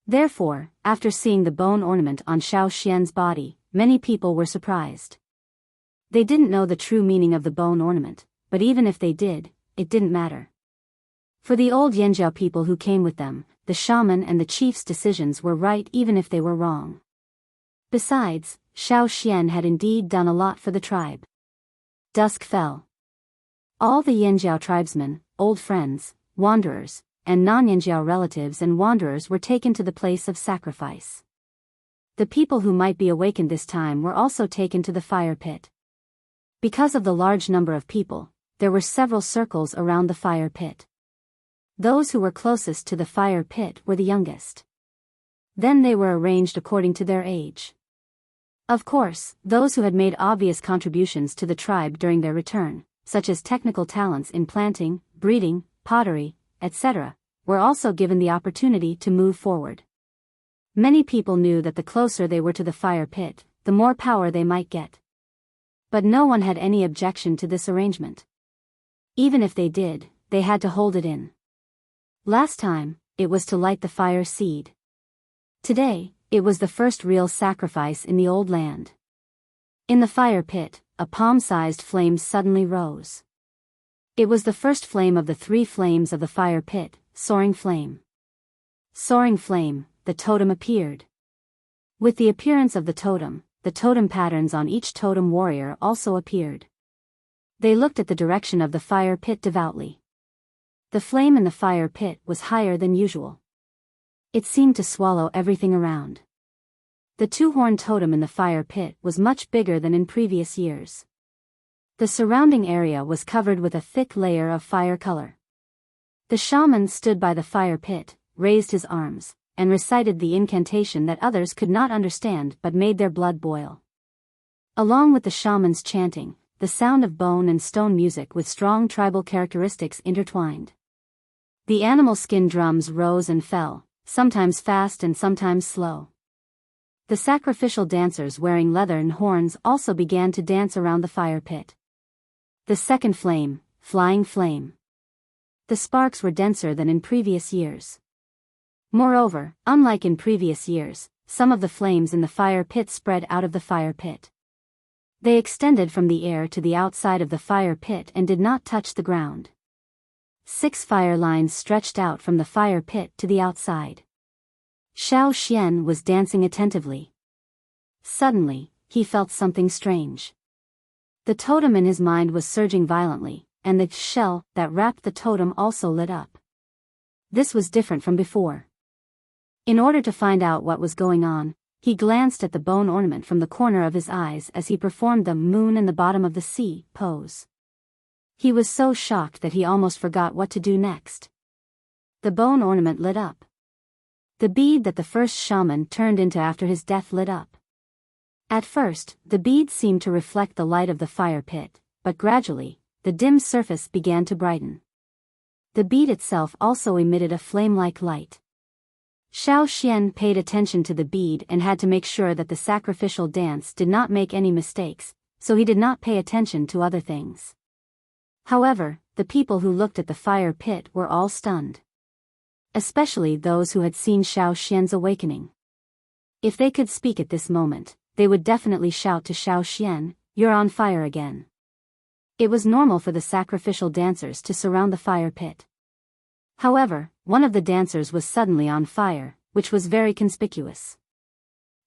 Therefore, after seeing the bone ornament on Shao Xian's body, many people were surprised. They didn't know the true meaning of the bone ornament, but even if they did, it didn't matter. For the old Yanjiao people who came with them, the shaman and the chief's decisions were right even if they were wrong. Besides, Shao Xian had indeed done a lot for the tribe. Dusk fell. All the Yanjiao tribesmen, old friends, wanderers, and non-Yanjiao relatives and wanderers were taken to the place of sacrifice. The people who might be awakened this time were also taken to the fire pit. Because of the large number of people, there were several circles around the fire pit. Those who were closest to the fire pit were the youngest. Then they were arranged according to their age. Of course, those who had made obvious contributions to the tribe during their return, such as technical talents in planting, breeding, pottery, etc., were also given the opportunity to move forward. Many people knew that the closer they were to the fire pit, the more power they might get. But no one had any objection to this arrangement. Even if they did, they had to hold it in. Last time, it was to light the fire seed. Today, it was the first real sacrifice in the old land. In the fire pit, a palm-sized flame suddenly rose. It was the first flame of the 3 flames of the fire pit, Soaring Flame. Soaring Flame, the totem appeared. With the appearance of the totem patterns on each totem warrior also appeared. They looked at the direction of the fire pit devoutly. The flame in the fire pit was higher than usual. It seemed to swallow everything around. The 2-horned totem in the fire pit was much bigger than in previous years. The surrounding area was covered with a thick layer of fire color. The shaman stood by the fire pit, raised his arms, and recited the incantation that others could not understand but made their blood boil. Along with the shaman's chanting, the sound of bone and stone music with strong tribal characteristics intertwined. The animal skin drums rose and fell, sometimes fast and sometimes slow. The sacrificial dancers wearing leathern horns also began to dance around the fire pit. The second flame, Flying Flame. The sparks were denser than in previous years. Moreover, unlike in previous years, some of the flames in the fire pit spread out of the fire pit. They extended from the air to the outside of the fire pit and did not touch the ground. 6 fire lines stretched out from the fire pit to the outside. Xiao Xian was dancing attentively. Suddenly, he felt something strange. The totem in his mind was surging violently, and the shell that wrapped the totem also lit up. This was different from before. In order to find out what was going on, he glanced at the bone ornament from the corner of his eyes as he performed the moon in the bottom of the sea pose. He was so shocked that he almost forgot what to do next. The bone ornament lit up. The bead that the first shaman turned into after his death lit up. At first, the bead seemed to reflect the light of the fire pit, but gradually, the dim surface began to brighten. The bead itself also emitted a flame-like light. Xiao Xian paid attention to the bead and had to make sure that the sacrificial dance did not make any mistakes, so he did not pay attention to other things. However, the people who looked at the fire pit were all stunned. Especially those who had seen Xiao Xian's awakening. If they could speak at this moment, they would definitely shout to Xiao Xian, "You're on fire again." It was normal for the sacrificial dancers to surround the fire pit. However, one of the dancers was suddenly on fire, which was very conspicuous.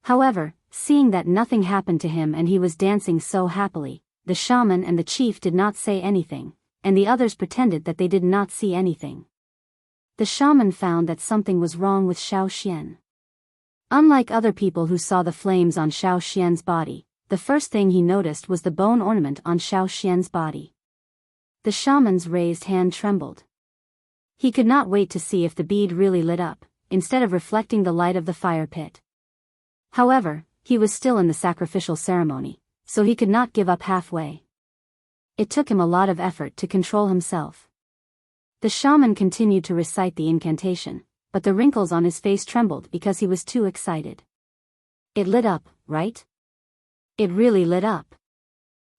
However, seeing that nothing happened to him and he was dancing so happily, the shaman and the chief did not say anything, and the others pretended that they did not see anything. The shaman found that something was wrong with Xiao Xian. Unlike other people who saw the flames on Xiao Xian's body, the first thing he noticed was the bone ornament on Xiao Xian's body. The shaman's raised hand trembled. He could not wait to see if the bead really lit up, instead of reflecting the light of the fire pit. However, he was still in the sacrificial ceremony, so he could not give up halfway. It took him a lot of effort to control himself. The shaman continued to recite the incantation, but the wrinkles on his face trembled because he was too excited. It lit up, right? It really lit up.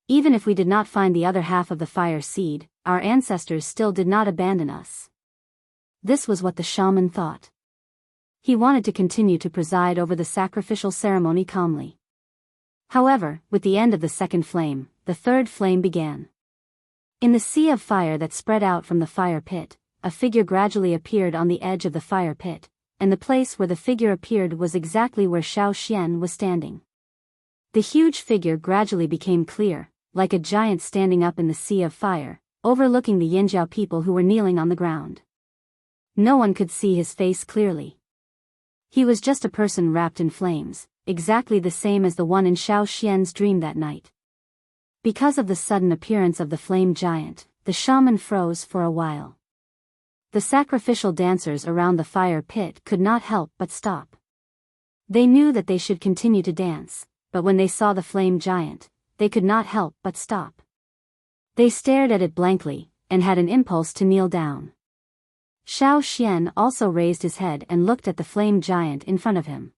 Even if we did not find the other half of the fire seed, our ancestors still did not abandon us. This was what the shaman thought. He wanted to continue to preside over the sacrificial ceremony calmly. However, with the end of the second flame, the third flame began. In the sea of fire that spread out from the fire pit, a figure gradually appeared on the edge of the fire pit, and the place where the figure appeared was exactly where Xiao Xian was standing. The huge figure gradually became clear, like a giant standing up in the sea of fire, overlooking the Yinjiao people who were kneeling on the ground. No one could see his face clearly. He was just a person wrapped in flames, exactly the same as the one in Xiao Xian's dream that night. Because of the sudden appearance of the flame giant, the shaman froze for a while. The sacrificial dancers around the fire pit could not help but stop. They knew that they should continue to dance, but when they saw the flame giant, they could not help but stop. They stared at it blankly, and had an impulse to kneel down. Xiao Xian also raised his head and looked at the flame giant in front of him.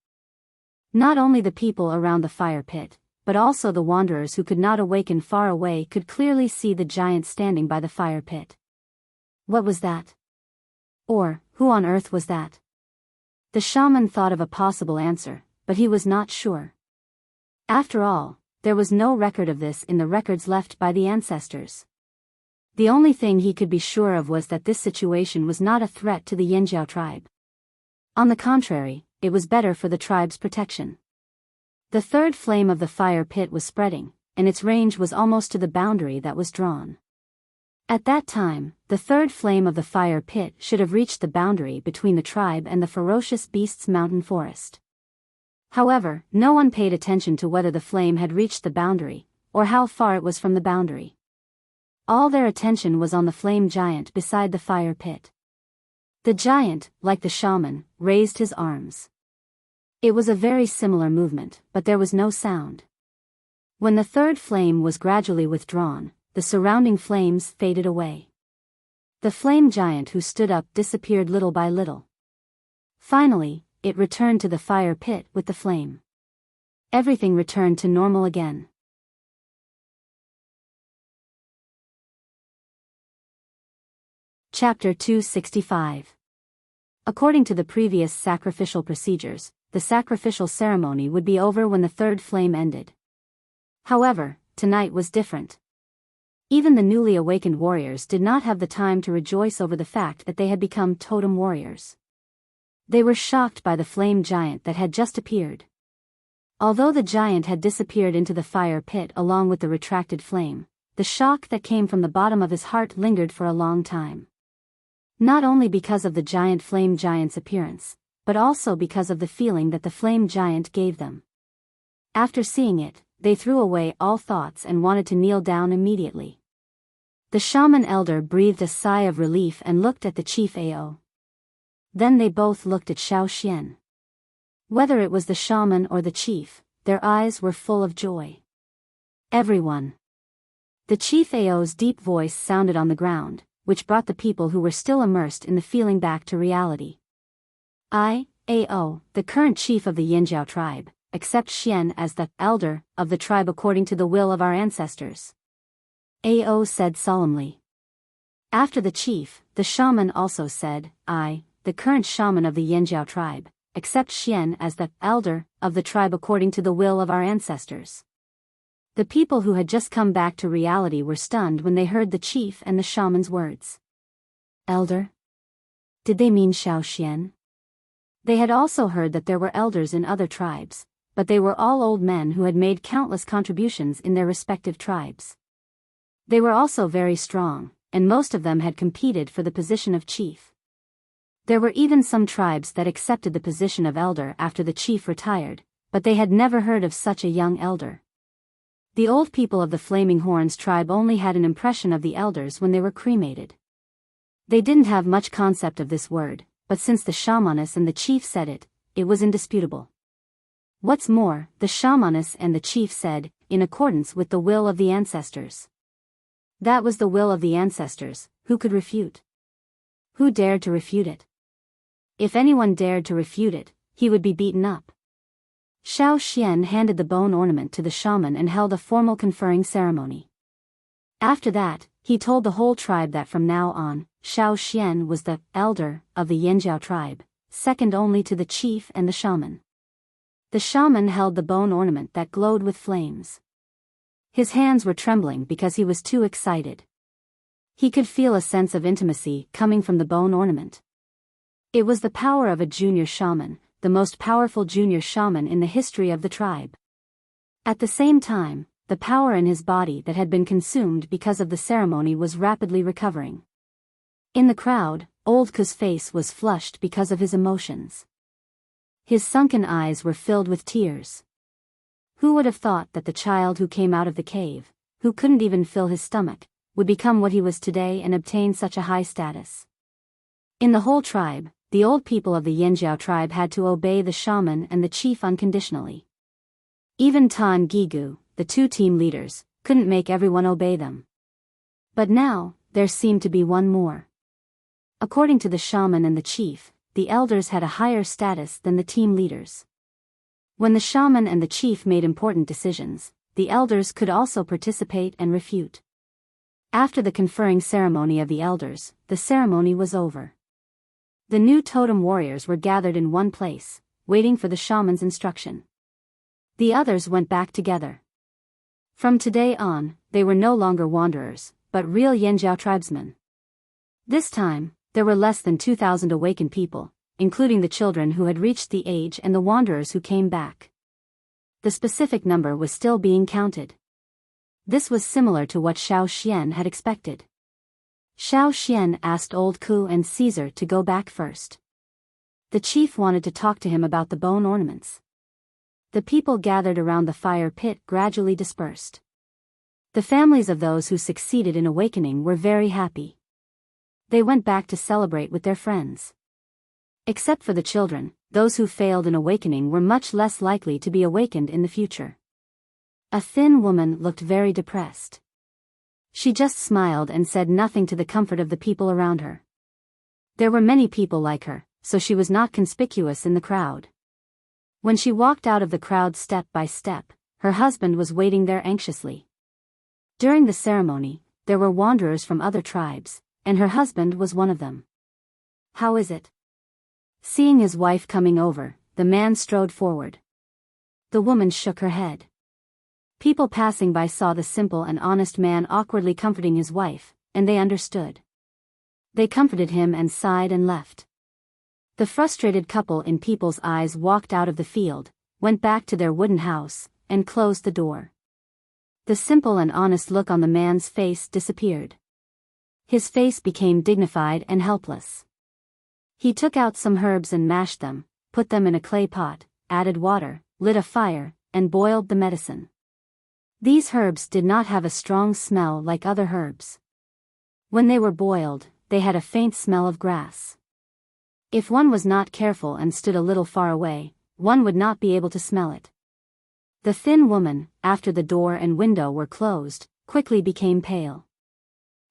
Not only the people around the fire pit, but also the wanderers who could not awaken far away could clearly see the giant standing by the fire pit. What was that? Or, who on earth was that? The shaman thought of a possible answer, but he was not sure. After all, there was no record of this in the records left by the ancestors. The only thing he could be sure of was that this situation was not a threat to the Yinjiao tribe. On the contrary, it was better for the tribe's protection. The third flame of the fire pit was spreading, and its range was almost to the boundary that was drawn. At that time, the third flame of the fire pit should have reached the boundary between the tribe and the ferocious beasts' mountain forest. However, no one paid attention to whether the flame had reached the boundary, or how far it was from the boundary. All their attention was on the flame giant beside the fire pit. The giant, like the shaman, raised his arms. It was a very similar movement, but there was no sound. When the third flame was gradually withdrawn, the surrounding flames faded away. The flame giant who stood up disappeared little by little. Finally, it returned to the fire pit with the flame. Everything returned to normal again. Chapter 265. According to the previous sacrificial procedures, the sacrificial ceremony would be over when the third flame ended. However, tonight was different. Even the newly awakened warriors did not have the time to rejoice over the fact that they had become totem warriors. They were shocked by the flame giant that had just appeared. Although the giant had disappeared into the fire pit along with the retracted flame, the shock that came from the bottom of his heart lingered for a long time. Not only because of the giant flame giant's appearance, but also because of the feeling that the flame giant gave them. After seeing it, they threw away all thoughts and wanted to kneel down immediately. The shaman elder breathed a sigh of relief and looked at the chief Ao. Then they both looked at Xiao Xian. Whether it was the shaman or the chief, their eyes were full of joy. Everyone. The chief Ao's deep voice sounded on the ground, which brought the people who were still immersed in the feeling back to reality. I, Ao, the current chief of the Yinjiao tribe, accept Xian as the elder of the tribe according to the will of our ancestors. Ao said solemnly. After the chief, the shaman also said, I, the current shaman of the Yinjiao tribe, accept Xian as the elder of the tribe according to the will of our ancestors. The people who had just come back to reality were stunned when they heard the chief and the shaman's words. Elder? Did they mean Xiao Xian? They had also heard that there were elders in other tribes, but they were all old men who had made countless contributions in their respective tribes. They were also very strong, and most of them had competed for the position of chief. There were even some tribes that accepted the position of elder after the chief retired, but they had never heard of such a young elder. The old people of the Flaming Horns tribe only had an impression of the elders when they were cremated. They didn't have much concept of this word, but since the shamaness and the chief said it, it was indisputable. What's more, the shamaness and the chief said, in accordance with the will of the ancestors. That was the will of the ancestors, who could refute? Who dared to refute it? If anyone dared to refute it, he would be beaten up. Xiao Xian handed the bone ornament to the shaman and held a formal conferring ceremony. After that, he told the whole tribe that from now on, Xiao Xian was the elder of the Yinjiao tribe, second only to the chief and the shaman. The shaman held the bone ornament that glowed with flames. His hands were trembling because he was too excited. He could feel a sense of intimacy coming from the bone ornament. It was the power of a junior shaman, the most powerful junior shaman in the history of the tribe. At the same time, the power in his body that had been consumed because of the ceremony was rapidly recovering. In the crowd, Old Ku's face was flushed because of his emotions. His sunken eyes were filled with tears. Who would have thought that the child who came out of the cave, who couldn't even fill his stomach, would become what he was today and obtain such a high status? In the whole tribe, the old people of the Yinjiao tribe had to obey the shaman and the chief unconditionally. Even Ta and Gigu, the two team leaders, couldn't make everyone obey them. But now, there seemed to be one more. According to the shaman and the chief, the elders had a higher status than the team leaders. When the shaman and the chief made important decisions, the elders could also participate and refute. After the conferring ceremony of the elders, the ceremony was over. The new totem warriors were gathered in one place, waiting for the shaman's instruction. The others went back together. From today on, they were no longer wanderers, but real Yinjiao tribesmen. This time, there were less than 2,000 awakened people, including the children who had reached the age and the wanderers who came back. The specific number was still being counted. This was similar to what Xiao Xian had expected. Xiao Xian asked Old Ku and Caesar to go back first. The chief wanted to talk to him about the bone ornaments. The people gathered around the fire pit gradually dispersed. The families of those who succeeded in awakening were very happy. They went back to celebrate with their friends. Except for the children, those who failed in awakening were much less likely to be awakened in the future. A thin woman looked very depressed. She just smiled and said nothing to the comfort of the people around her. There were many people like her, so she was not conspicuous in the crowd. When she walked out of the crowd step by step, her husband was waiting there anxiously. During the ceremony, there were wanderers from other tribes, and her husband was one of them. How is it? Seeing his wife coming over, the man strode forward. The woman shook her head. People passing by saw the simple and honest man awkwardly comforting his wife, and they understood. They comforted him and sighed and left. The frustrated couple in people's eyes walked out of the field, went back to their wooden house, and closed the door. The simple and honest look on the man's face disappeared. His face became dignified and helpless. He took out some herbs and mashed them, put them in a clay pot, added water, lit a fire, and boiled the medicine. These herbs did not have a strong smell like other herbs. When they were boiled, they had a faint smell of grass. If one was not careful and stood a little far away, one would not be able to smell it. The thin woman, after the door and window were closed, quickly became pale.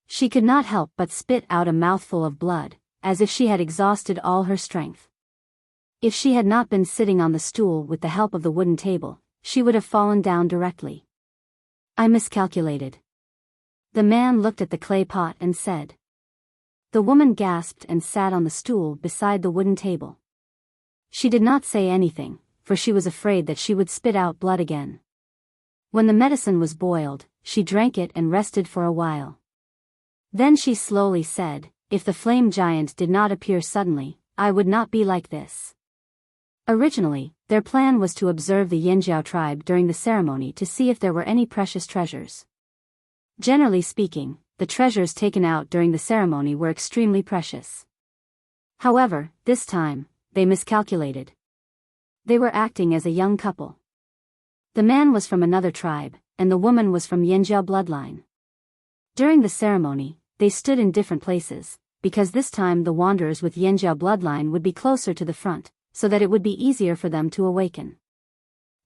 She could not help but spit out a mouthful of blood, as if she had exhausted all her strength. If she had not been sitting on the stool with the help of the wooden table, she would have fallen down directly. I miscalculated. The man looked at the clay pot and said. The woman gasped and sat on the stool beside the wooden table. She did not say anything, for she was afraid that she would spit out blood again. When the medicine was boiled, she drank it and rested for a while. Then she slowly said, if the flame giant did not appear suddenly, I would not be like this. Originally, their plan was to observe the Yinjiao tribe during the ceremony to see if there were any precious treasures. Generally speaking, the treasures taken out during the ceremony were extremely precious. However, this time, they miscalculated. They were acting as a young couple. The man was from another tribe, and the woman was from Yinjiao bloodline. During the ceremony, they stood in different places, because this time the wanderers with Yinjiao bloodline would be closer to the front, so that it would be easier for them to awaken.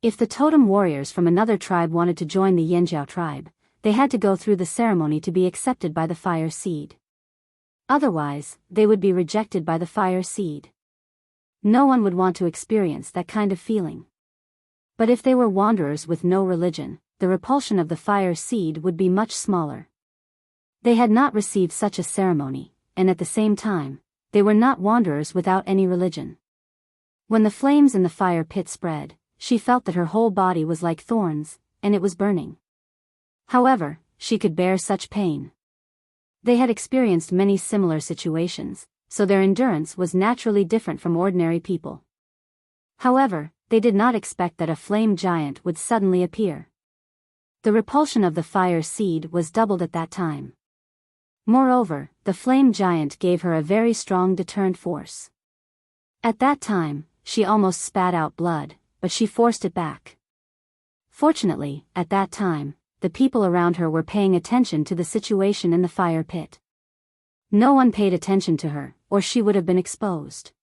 If the totem warriors from another tribe wanted to join the Yinjiao tribe, they had to go through the ceremony to be accepted by the fire seed. Otherwise, they would be rejected by the fire seed. No one would want to experience that kind of feeling. But if they were wanderers with no religion, the repulsion of the fire seed would be much smaller. They had not received such a ceremony, and at the same time, they were not wanderers without any religion. When the flames in the fire pit spread, she felt that her whole body was like thorns, and it was burning. However, she could bear such pain. They had experienced many similar situations, so their endurance was naturally different from ordinary people. However, they did not expect that a flame giant would suddenly appear. The repulsion of the fire seed was doubled at that time. Moreover, the flame giant gave her a very strong deterrent force. At that time, she almost spat out blood, but she forced it back. Fortunately, at that time, the people around her were paying attention to the situation in the fire pit. No one paid attention to her, or she would have been exposed.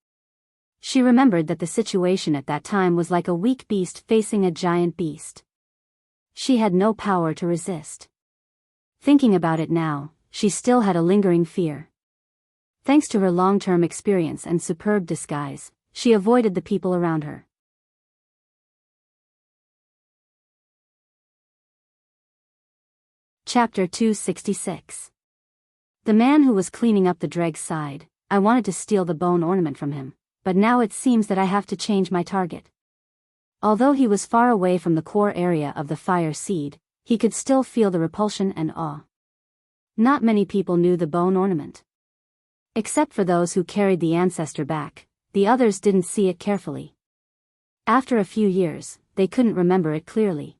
She remembered that the situation at that time was like a weak beast facing a giant beast. She had no power to resist. Thinking about it now, she still had a lingering fear. Thanks to her long-term experience and superb disguise, she avoided the people around her. Chapter 266. The man who was cleaning up the dregs sighed. I wanted to steal the bone ornament from him, but now it seems that I have to change my target. Although he was far away from the core area of the fire seed, he could still feel the repulsion and awe. Not many people knew the bone ornament. Except for those who carried the ancestor back, the others didn't see it carefully. After a few years, they couldn't remember it clearly.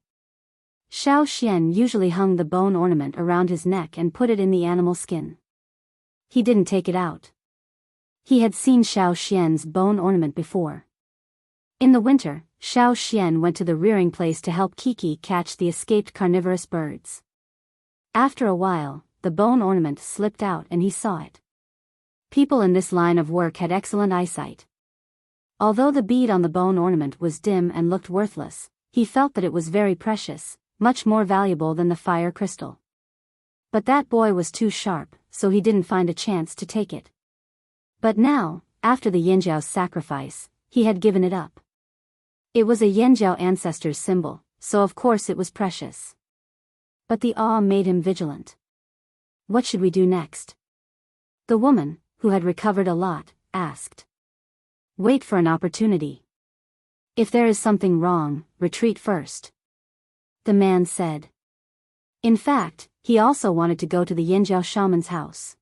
Xiao Xian usually hung the bone ornament around his neck and put it in the animal skin. He didn't take it out. He had seen Xiao Xian's bone ornament before. In the winter, Xiao Xian went to the rearing place to help Kiki catch the escaped carnivorous birds. After a while, the bone ornament slipped out and he saw it. People in this line of work had excellent eyesight. Although the bead on the bone ornament was dim and looked worthless, he felt that it was very precious, much more valuable than the fire crystal. But that boy was too sharp, so he didn't find a chance to take it. But now, after the Yinjiao's sacrifice, he had given it up. It was a Yinjiao ancestor's symbol, so of course it was precious. But the awe made him vigilant. What should we do next? The woman, who had recovered a lot, asked. Wait for an opportunity. If there is something wrong, retreat first. The man said. In fact, he also wanted to go to the Yinjiao shaman's house.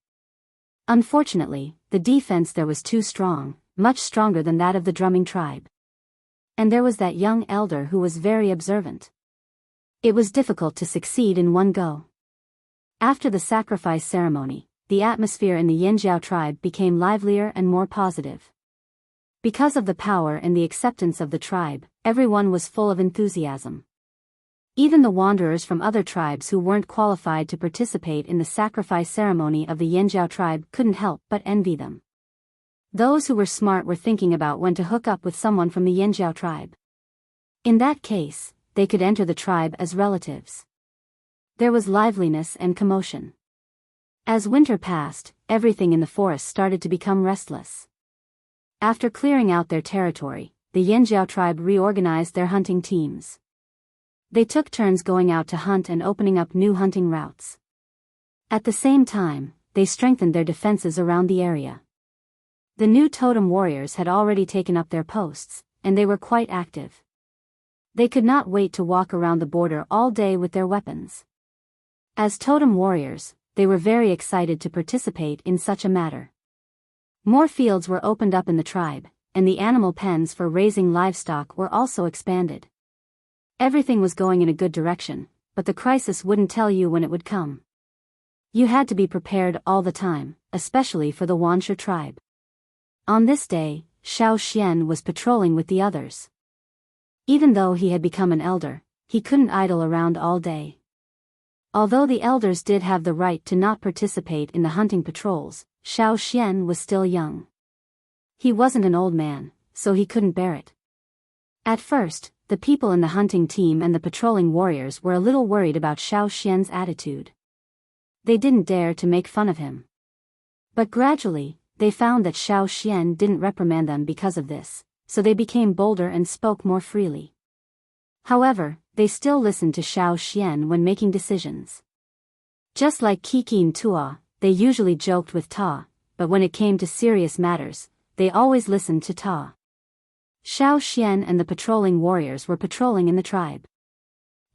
Unfortunately, the defense there was too strong, much stronger than that of the drumming tribe. And there was that young elder who was very observant. It was difficult to succeed in one go. After the sacrifice ceremony, the atmosphere in the Yinjiao tribe became livelier and more positive. Because of the power and the acceptance of the tribe, everyone was full of enthusiasm. Even the wanderers from other tribes who weren't qualified to participate in the sacrifice ceremony of the Yinjiao tribe couldn't help but envy them. Those who were smart were thinking about when to hook up with someone from the Yinjiao tribe. In that case, they could enter the tribe as relatives. There was liveliness and commotion. As winter passed, everything in the forest started to become restless. After clearing out their territory, the Yinjiao tribe reorganized their hunting teams. They took turns going out to hunt and opening up new hunting routes. At the same time, they strengthened their defenses around the area. The new totem warriors had already taken up their posts, and they were quite active. They could not wait to walk around the border all day with their weapons. As totem warriors, they were very excited to participate in such a matter. More fields were opened up in the tribe, and the animal pens for raising livestock were also expanded. Everything was going in a good direction, but the crisis wouldn't tell you when it would come. You had to be prepared all the time, especially for the Wuxia tribe. On this day, Xiao Xian was patrolling with the others. Even though he had become an elder, he couldn't idle around all day. Although the elders did have the right to not participate in the hunting patrols, Xiao Xian was still young. He wasn't an old man, so he couldn't bear it. At first, the people in the hunting team and the patrolling warriors were a little worried about Xiao Xian's attitude. They didn't dare to make fun of him. But gradually, they found that Xiao Xian didn't reprimand them because of this, so they became bolder and spoke more freely. However, they still listened to Xiao Xian when making decisions. Just like Kiki and Tua, they usually joked with Ta, but when it came to serious matters, they always listened to Ta. Xiao Xian and the patrolling warriors were patrolling in the tribe.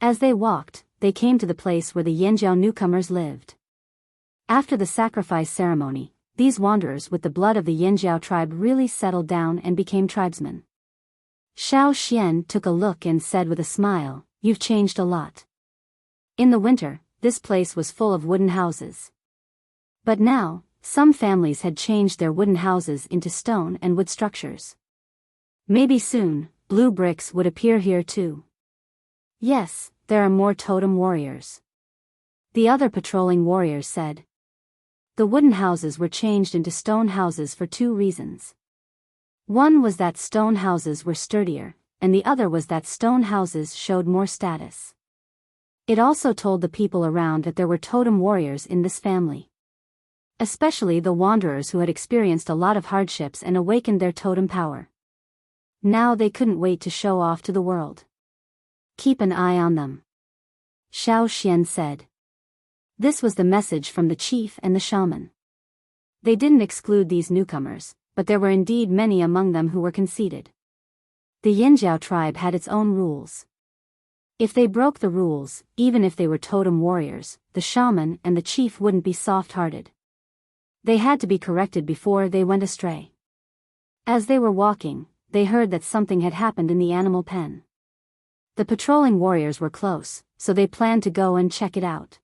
As they walked, they came to the place where the Yinjiao newcomers lived. After the sacrifice ceremony, these wanderers with the blood of the Yinjiao tribe really settled down and became tribesmen. Xiao Xian took a look and said with a smile, "You've changed a lot." In the winter, this place was full of wooden houses. But now, some families had changed their wooden houses into stone and wood structures. Maybe soon, blue bricks would appear here too. Yes, there are more totem warriors. The other patrolling warriors said. The wooden houses were changed into stone houses for two reasons. One was that stone houses were sturdier, and the other was that stone houses showed more status. It also told the people around that there were totem warriors in this family. Especially the wanderers who had experienced a lot of hardships and awakened their totem power. Now they couldn't wait to show off to the world. Keep an eye on them, Xiao Xian said. This was the message from the chief and the shaman. They didn't exclude these newcomers, but there were indeed many among them who were conceited. The Yinjiao tribe had its own rules. If they broke the rules, even if they were totem warriors, the shaman and the chief wouldn't be soft-hearted. They had to be corrected before they went astray. As they were walking, they heard that something had happened in the animal pen. The patrolling warriors were close, so they planned to go and check it out.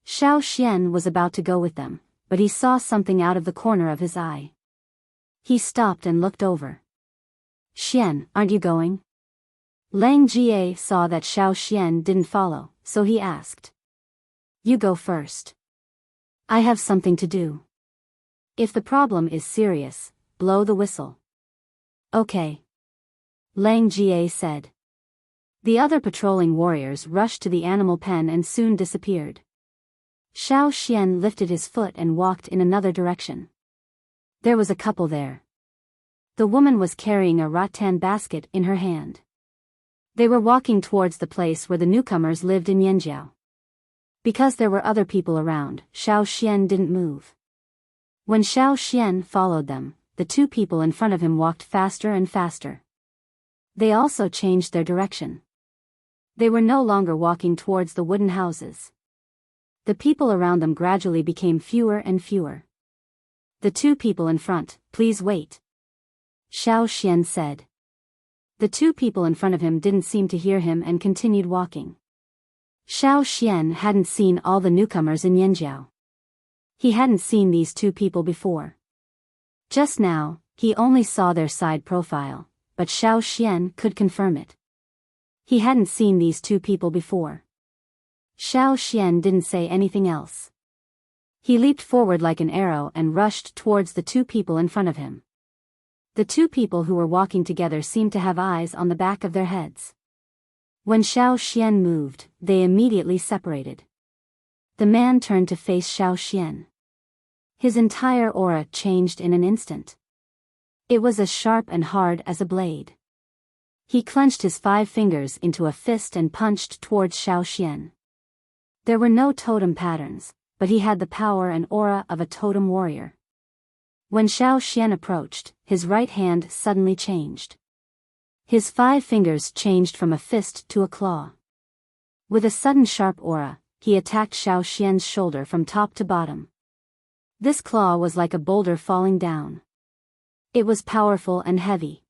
Xiao Xian was about to go with them, but he saw something out of the corner of his eye. He stopped and looked over. Xian, aren't you going? Lang Jie saw that Xiao Xian didn't follow, so he asked. You go first. I have something to do. If the problem is serious, blow the whistle. Okay. Lang Jie said. The other patrolling warriors rushed to the animal pen and soon disappeared. Xiao Xian lifted his foot and walked in another direction. There was a couple there. The woman was carrying a rattan basket in her hand. They were walking towards the place where the newcomers lived in Yinjiao. Because there were other people around, Xiao Xian didn't move. When Xiao Xian followed them, the two people in front of him walked faster and faster. They also changed their direction. They were no longer walking towards the wooden houses. The people around them gradually became fewer and fewer. The two people in front, please wait. Xiao Xian said. The two people in front of him didn't seem to hear him and continued walking. Xiao Xian hadn't seen all the newcomers in Yanjiao. He hadn't seen these two people before. Just now, he only saw their side profile, but Xiao Xian could confirm it. He hadn't seen these two people before. Xiao Xian didn't say anything else. He leaped forward like an arrow and rushed towards the two people in front of him. The two people who were walking together seemed to have eyes on the back of their heads. When Xiao Xian moved, they immediately separated. The man turned to face Xiao Xian. His entire aura changed in an instant. It was as sharp and hard as a blade. He clenched his 5 fingers into a fist and punched towards Xiao Xian. There were no totem patterns, but he had the power and aura of a totem warrior. When Xiao Xian approached, his right hand suddenly changed. His 5 fingers changed from a fist to a claw. With a sudden sharp aura, he attacked Xiao Xian's shoulder from top to bottom. This claw was like a boulder falling down. It was powerful and heavy.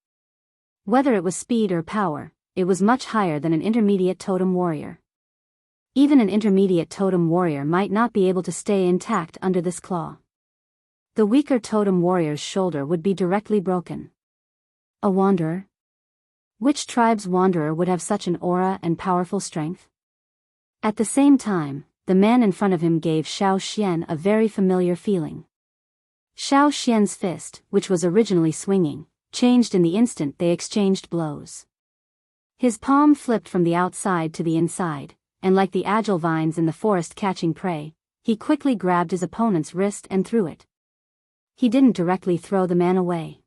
Whether it was speed or power, it was much higher than an intermediate totem warrior. Even an intermediate totem warrior might not be able to stay intact under this claw. The weaker totem warrior's shoulder would be directly broken. A wanderer? Which tribe's wanderer would have such an aura and powerful strength? At the same time, the man in front of him gave Xiao Xian a very familiar feeling. Xiao Xian's fist, which was originally swinging, changed in the instant they exchanged blows. His palm flipped from the outside to the inside, and like the agile vines in the forest catching prey, he quickly grabbed his opponent's wrist and threw it. He didn't directly throw the man away.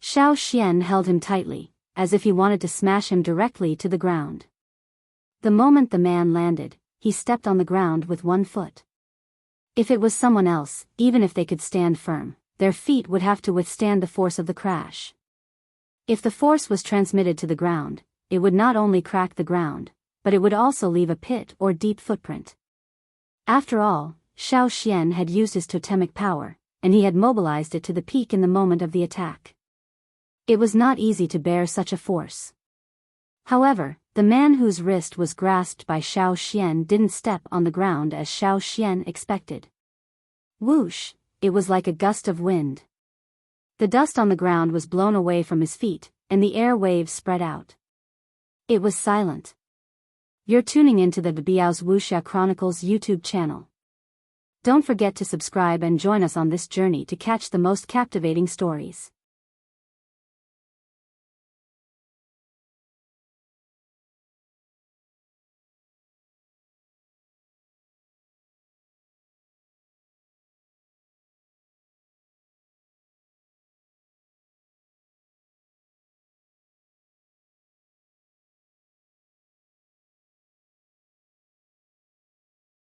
Xiao Xian held him tightly, as if he wanted to smash him directly to the ground. The moment the man landed, he stepped on the ground with 1 foot. If it was someone else, even if they could stand firm, their feet would have to withstand the force of the crash. If the force was transmitted to the ground, it would not only crack the ground, but it would also leave a pit or deep footprint. After all, Xiao Xian had used his totemic power, and he had mobilized it to the peak in the moment of the attack. It was not easy to bear such a force. However, the man whose wrist was grasped by Xiao Xian didn't step on the ground as Xiao Xian expected. Whoosh, it was like a gust of wind. The dust on the ground was blown away from his feet, and the air waves spread out. It was silent. You're tuning into the Biyao's Wuxia Chronicles YouTube channel. Don't forget to subscribe and join us on this journey to catch the most captivating stories.